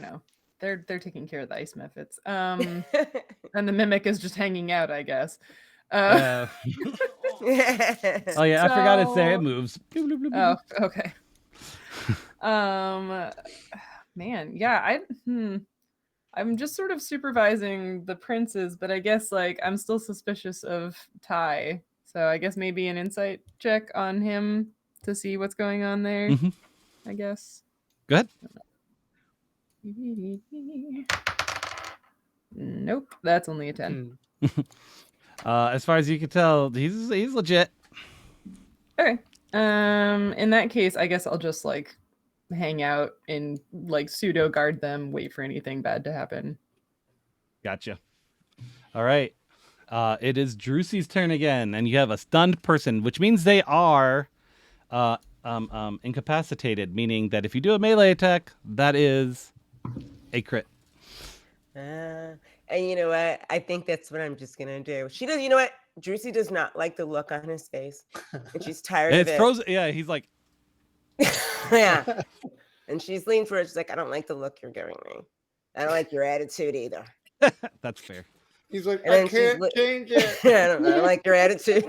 know. They're taking care of the ice methods. And the mimic is just hanging out, I guess. Oh yeah, I forgot it's there. It So- moves. Oh, okay. Man, yeah, I'm just sort of supervising the princes, but I guess like I'm still suspicious of Ty. So I guess maybe an insight check on him to see what's going on there. Mhm. I guess. Go ahead. Nope, that's only a 10. As far as you can tell, he's legit. Okay. In that case, I guess I'll just like hang out and like pseudo guard them, wait for anything bad to happen. Gotcha. All right. It is Drusey's turn again, and you have a stunned person, which means they are incapacitated, meaning that if you do a melee attack, that is a crit. And you know what? I think that's what I'm just gonna do. She does. You know what? Drusey does not like the look on his face, and she's tired of It's it. frozen. Yeah, he's like, Yeah, and she's leaning forward. She's like, "I don't like the look you're giving me. I don't like your attitude either." that's fair. He's like, And I then she's can't li- change it. I don't like your attitude.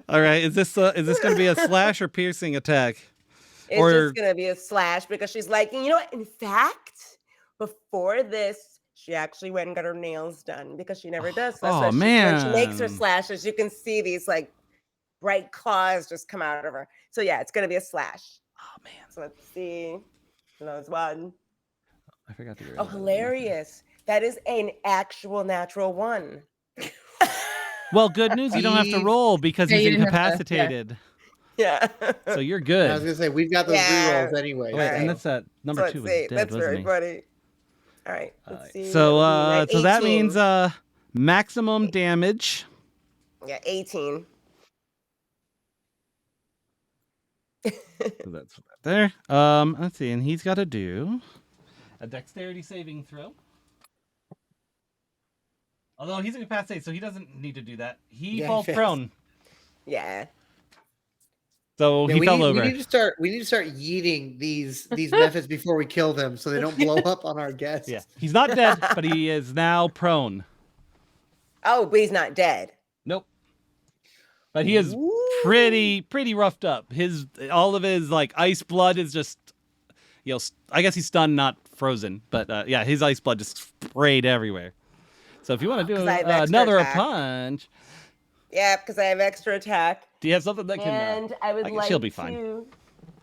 All right, is this going to be a slash or piercing attack? It's Or- just gonna be a slash because she's like, you know what? In fact, before this, she actually went and got her nails done because she never does. So that's Oh, why when she makes her man. slashes, you can see these like bright claws just come out of her. So yeah, it's gonna be a slash. Oh man, So let's see. Those one. I forgot to get rid Oh, of that. hilarious! That is an actual natural one. Well, good news, you don't have to Steve. roll because Yeah, he's you didn't have to, yeah. incapacitated. Yeah. So you're I was good. gonna say we've got those Yeah. rerolls anyway. Oh, wait, Alright. and that's number So 2 let's was see. dead, That's wasn't very he? funny. All right. Let's see. So That would be so that 18. means maximum damage. Yeah, 18. So that's there. Let's see, and he's got to do a dexterity saving throw. Although he's incapacitated, so he doesn't need to do that. He Yeah, falls he fails. prone, Yeah. so Yeah, he we fell need, over. we need to start yeeting these methods before we kill them so they don't blow up on our guests. Yeah, he's not dead, but he is now prone. Oh, but he's not dead. Nope. But he is pretty roughed up. All of his like ice blood is just, I guess he's stunned, not frozen. But yeah, his ice blood just sprayed everywhere. So if you want to do 'Cause I have extra another attack. punch, Yeah, because I have extra attack. do you have something that can? And I would like she'll be to. fine.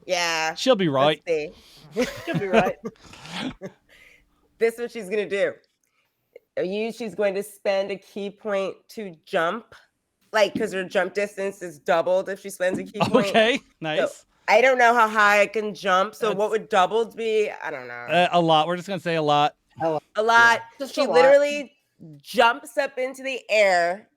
Yeah. She'll be right. Let's see. She'll be right. This is what she's gonna do. She's going to spend a key point to jump, like because her jump distance is doubled if she spends a key point. Okay, nice. I don't know how high I can jump, so what would doubled be? I don't know. A lot. We're just gonna say a lot. A lot. Just She a lot. literally jumps up into the air,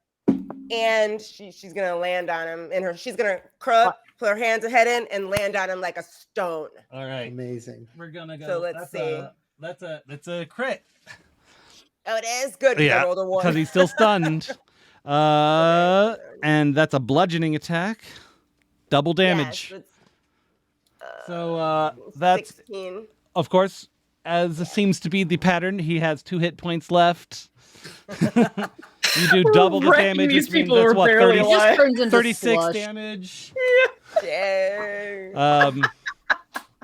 and she's gonna land on him. She's gonna curl up, put her hands ahead in, and land on him like a stone. All right, Amazing. we're gonna go. So let's see. That's a crit. Oh, it is good. 'cause I Yeah, rolled a one. because he's still stunned. And that's a bludgeoning attack. Double damage. Yes, So that's 16. of course, as seems to be the pattern. He has 2 hit points left. You do double the wrecking damage, these which means people that's who are what barely 30, alive. Just turns into 36 slush. damage. Dang.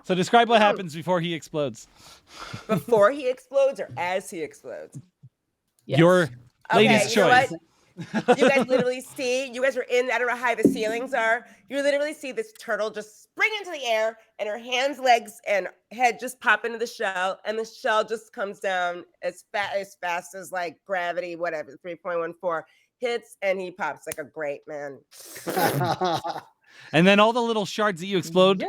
So describe what happens before he explodes. Before he explodes or as he explodes? Yes. Your lady's you know choice. what? You guys literally see, you guys are in, I don't know how high the ceilings are. You literally see this turtle just spring into the air and her hands, legs, and head just pop into the shell. And the shell just comes down as fast as like gravity, whatever, 3.14 hits, and he pops like a great man. And then all the little shards that you explode,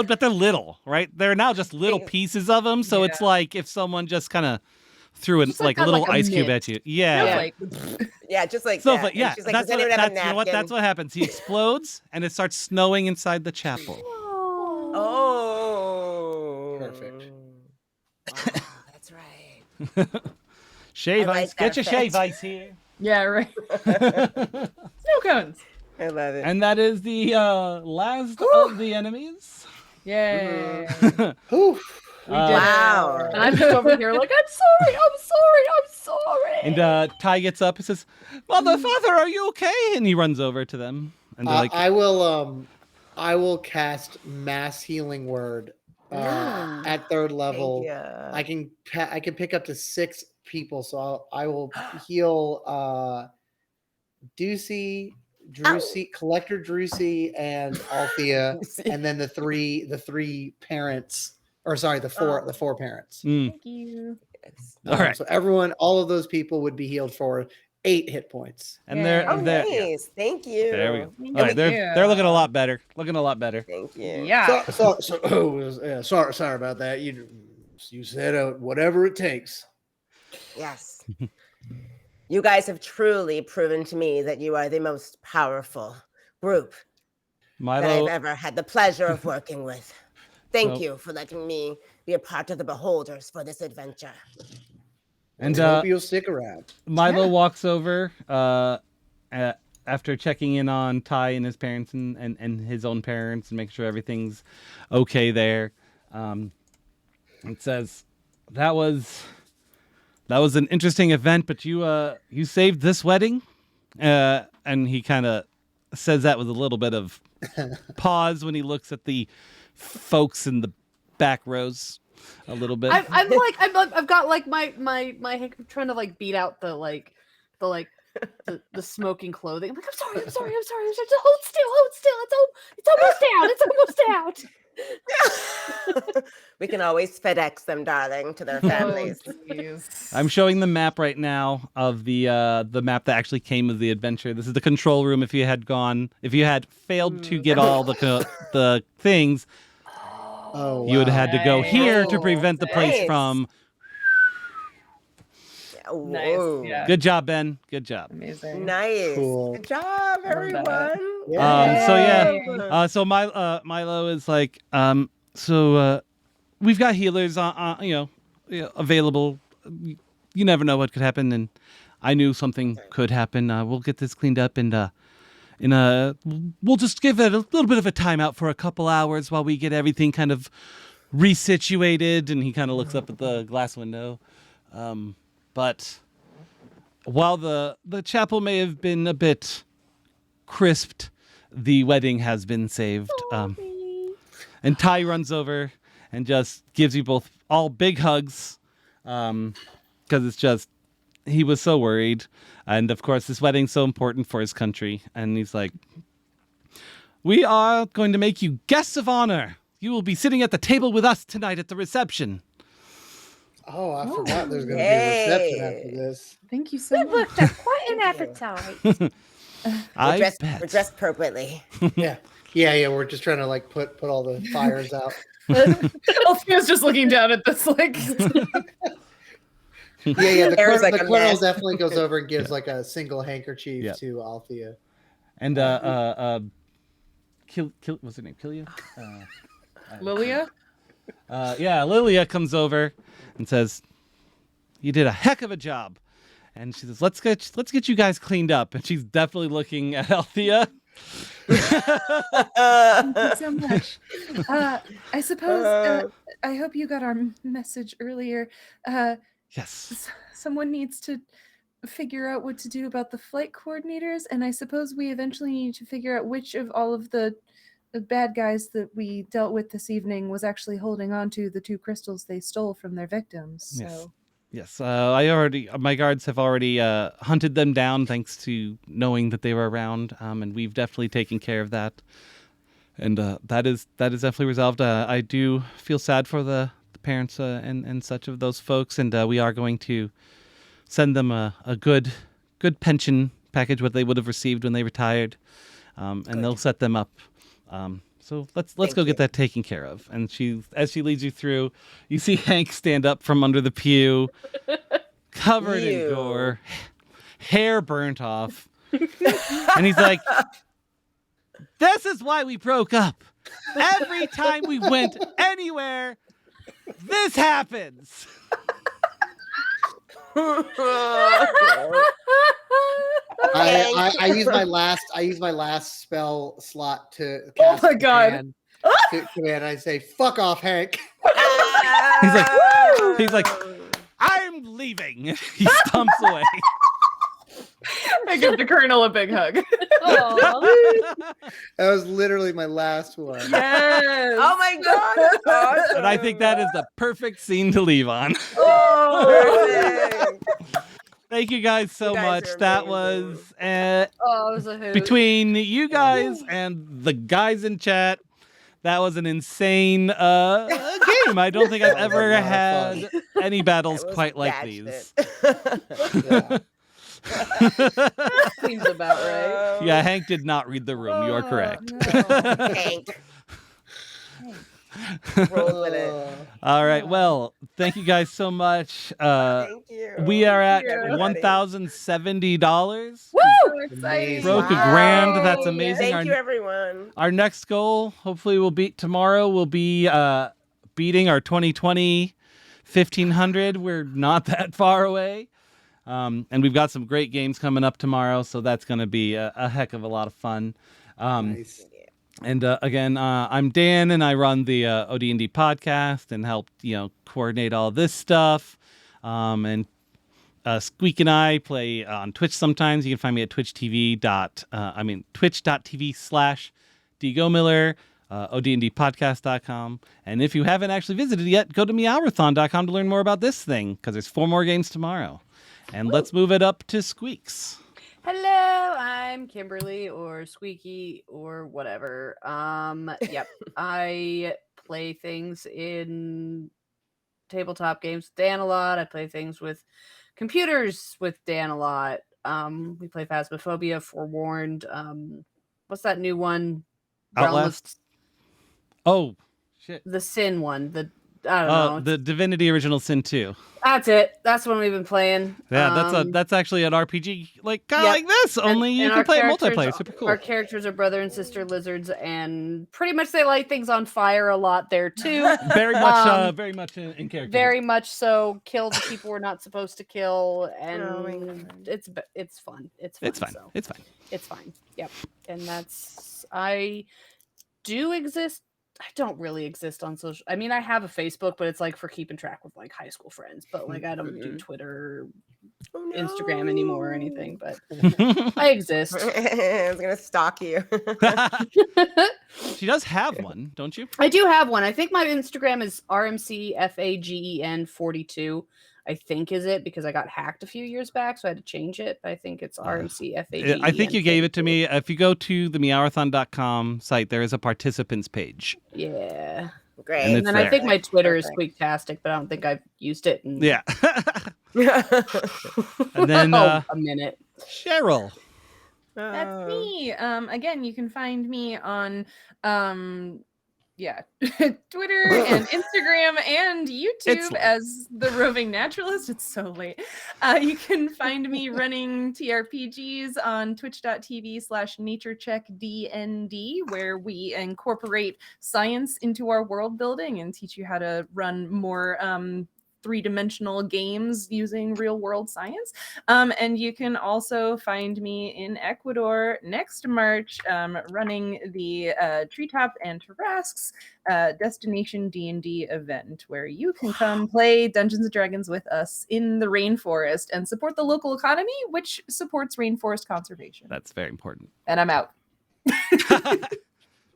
but they're little, right? They're now just little pieces of them. So it's like if someone just kind of threw Just a like little a ice cube mitt. at you. Yeah. Snowflake. Yeah, just like So, that. but yeah, And she's like, that's "Does anyone have a you know what? napkin?" That's what happens. He explodes, and it starts snowing inside the chapel. Oh. Perfect. Wow, that's right. Shave I like ice. Get that your shave effect. ice here. Yeah, right. Snow cones. I love it. And that is the last of the enemies. Yay. Whew. We did it. Wow. And I'm just over here like, I'm sorry. And Ty gets up and says, "Mother, father, are you okay?" And he runs over to them. And they're like, I will cast mass healing word at 3rd level. Yeah. I can pick up to 6 people, so I will heal Drusey, Collector Drusey, and Althea, and then the three parents, or sorry, the four parents. mm. Thank you. Yes. All right. So all of those people would be healed for 8 hit points. And Yay. Oh, they're nice. Thank you. there we go. Thank All right, they're you. looking a lot better. Looking a lot better. Thank you. Yeah. Sorry about that. You said whatever it takes. Yes. You guys have truly proven to me that you are the most powerful group that I've Milo, ever had the pleasure of working with. Thank So- you for letting me be a part of the Beholders for this adventure. and I hope you'll stick around. Milo Yeah. walks over after checking in on Ty and his parents and his own parents and make sure everything's okay there. It says that was an interesting event, but you saved this wedding, and he kind of says that with a little bit of pause when he looks at the folks in the back rows a little bit. I've got like my I'm trying to like beat out the smoking clothing. I'm like, I'm sorry. Just hold still. It's almost out. We can always FedEx them, darling, to their Oh, families. jeez. I'm showing the map right now of the map that actually came with the adventure. This is the control room. If you had failed to get all the things, Oh, you would have had to go Nice. here to prevent the place Nice. from. Whoa. Nice. Yeah. Good job, Ben. Good job. Amazing. Nice. Cool. Good job, that. everyone. So Milo is like, we've got healers available. You never know what could happen, and I knew something could happen. We'll get this cleaned up, and we'll just give it a little bit of a timeout for a couple hours while we get everything kind of resituated. And he kind of looks up at the glass window. But while the chapel may have been a bit crisped, the wedding has been saved. And Ty runs over and just gives you both all big hugs, because it's just, he was so worried. And of course, this wedding's so important for his country. And he's like, we are going to make you guests of honor. You will be sitting at the table with us tonight at the reception. Oh, I forgot there's going to be a reception Yay. after this. Thank you so We much. worked up quite an appetite. I We're bet. dressed appropriately. Yeah. We're just trying to like put all the fires out. Althea's just looking down at this like Yeah. The Air's like a colonel mess. definitely goes over and gives like a single handkerchief Yeah. to Althea. And what's her name? Kilia? Lilia. Lilia comes over and says, "You did a heck of a job." And she says, "Let's get you guys cleaned up." And she's definitely looking at Althea. Thank you so much. I suppose I hope you got our message earlier. Yes. Someone needs to figure out what to do about the flight coordinators, and I suppose we eventually need to figure out which of all of the bad guys that we dealt with this evening was actually holding on to the 2 crystals they stole from their victims. Yes. So Yes. My guards have already hunted them down thanks to knowing that they were around, and we've definitely taken care of that. And that is definitely resolved. I do feel sad for the parents and such of those folks, and we are going to send them a good pension package, what they would have received when they retired, and they'll set them up. So let's go get that taken care of. And as she leads you through, you see Hank stand up from under the pew, covered in Ew. gore, hair burnt off, and he's like, "This is why we broke up. Every time we went anywhere, this happens." I use my last spell slot to Oh cast my God. command. I say, "Fuck off, Hank." He's like, "I'm leaving." He stomps away. I give the colonel a big hug. Aw. That was literally my last one. Yes. Oh my god, that's awesome. And I think that is the perfect scene to leave on. Perfect. Thank you guys so You guys much. are That amazing. was Oh, it was a hoot. between you guys and the guys in chat. That was an insane game. I don't think I've That was a ever lot of had any battles That was quite like bad these. shit. Yeah. Seems about right. Yeah, Hank did not read the room. You are correct. No. Hank. Hey. Rolling with it. All right. Well, thank you guys so much. Thank you. We are at you, everybody. $1,070. Woo! So exciting. Broke a Wow. grand. That's Yay. amazing. Thank you, everyone. Our next goal, hopefully we'll beat tomorrow, will be beating our 2020 1500. We're not that far away. And we've got some great games coming up tomorrow, so that's going to be a heck of a lot of fun. Nice. And again, I'm Dan, and I run the OD&D podcast and help coordinate all this stuff. And Squeak and I play on Twitch sometimes. You can find me at twitch.tv/dgomiller, odndpodcast.com. And if you haven't actually visited yet, go to meowrathon.com to learn more about this thing, because there's 4 more games tomorrow. And let's move it up to Squeaks. Hello, I'm Kimberly or Squeaky or whatever. Yep. I play things in tabletop games with Dan a lot. I play things with computers with Dan a lot. We play Phasmophobia, Forewarned. What's that new one? Realm of Outlast. Oh, shit. the Sin one. I don't know. The Divinity Original Sin 2. That's it. That's the one we've been playing. Yeah, that's actually an RPG kind of Yep. like this. Only you and can our play it characters- multiplayer. Super cool. Our characters are brother and sister lizards, and pretty much they light things on fire a lot there too. Very much in character. Very much so. Kill the people we're not supposed to kill, and Oh my God. it's fun. It's fun. It's fine. So. It's fine. It's fine. Yep. And I do exist. I don't really exist on social. I mean, I have a Facebook, but it's like for keeping track with like high school friends. But like, I don't do Twitter, Oh, Instagram anymore or anything. But no. I exist. I was gonna stalk you. She does have one, don't you? I do have one. I think my Instagram is RMCFAGEN42. I think is it because I got hacked a few years back, so I had to change it. But I think it's RMCFAGEN. I think you gave it to me. If you go to the meowrathon.com site, there is a participants page. Yeah. Great. And And it's then there. I think my Twitter is Perfect. Squeaktastic, but I don't think I've used it in Yeah. And then a minute. Cheryl. That's Oh. me. Again, you can find me on Twitter and Instagram and It's YouTube late. as the Roving Naturalist. It's so late. You can find me running TRPGs on twitch.tv/naturecheckdnd, where we incorporate science into our world building and teach you how to run more three-dimensional games using real-world science. And you can also find me in Ecuador next March, running the Treetop and Tarrasques Destination D&D event, where you can come play Dungeons and Dragons with us in the rainforest and support the local economy, which supports rainforest conservation. That's very important. And I'm out.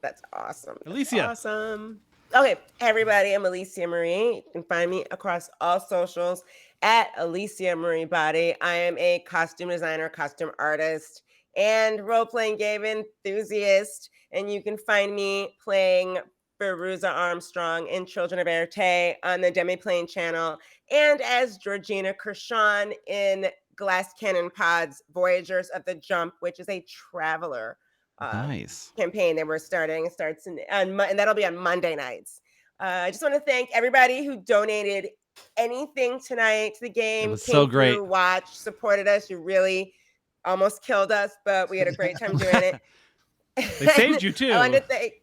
That's awesome. That's Alicia. Awesome. Okay, hey everybody, I'm Alicia Marie. You can find me across all socials at Alicia Marie Body. I am a costume designer, costume artist, and role-playing game enthusiast. And you can find me playing Veruza Armstrong in Children of Erte on the Demiplane channel, and as Georgina Kershawn in Glass Cannon Pod's Voyagers of the Jump, which is a traveler Nice. campaign that we're starting. It starts and that'll be on Monday nights. I just want to thank everybody who donated anything tonight to the game. was so great. Watched, supported us. You really almost killed us, but we had a great time doing it. They saved you too. I want to thank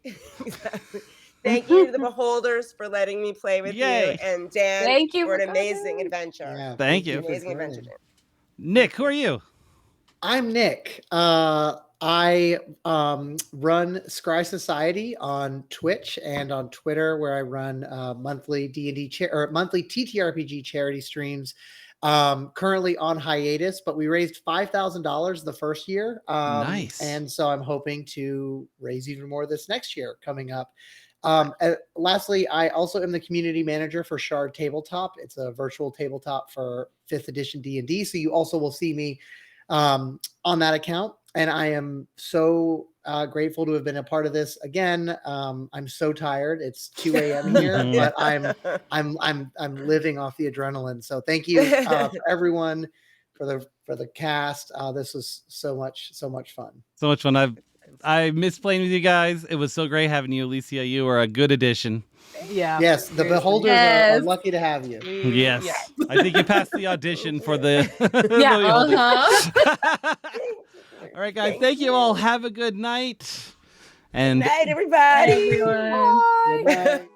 thank you to the beholders for letting me play with Yay. you, and Dan Thank you for an for amazing coming. adventure. Yeah, Thank you. for Amazing joining. adventure, Dan. Nick, who are you? I'm Nick. I run Scry Society on Twitch and on Twitter, where I run monthly D&D or monthly TTRPG charity streams. Currently on hiatus, but we raised $5,000 the first year. Nice. And so I'm hoping to raise even more this next year coming up. Lastly, I also am the community manager for Shard Tabletop. It's a virtual tabletop for 5th edition D&D. So you also will see me on that account. And I am so grateful to have been a part of this again. I'm so tired. It's 2 a.m. here, but I'm living off the adrenaline. So thank you for everyone for the cast. This was so much fun. So much fun. I miss playing with you guys. It was so great having you, Alicia. You were a good addition. Yeah. Yes, the seriously. beholders are Yes. lucky to have you. Yes. Yeah. I think you passed the audition for the, Yeah, the beholders. Uh-huh. All right, guys. Thank you all. Have a good night. And Good night, everybody. Everyone. Good night.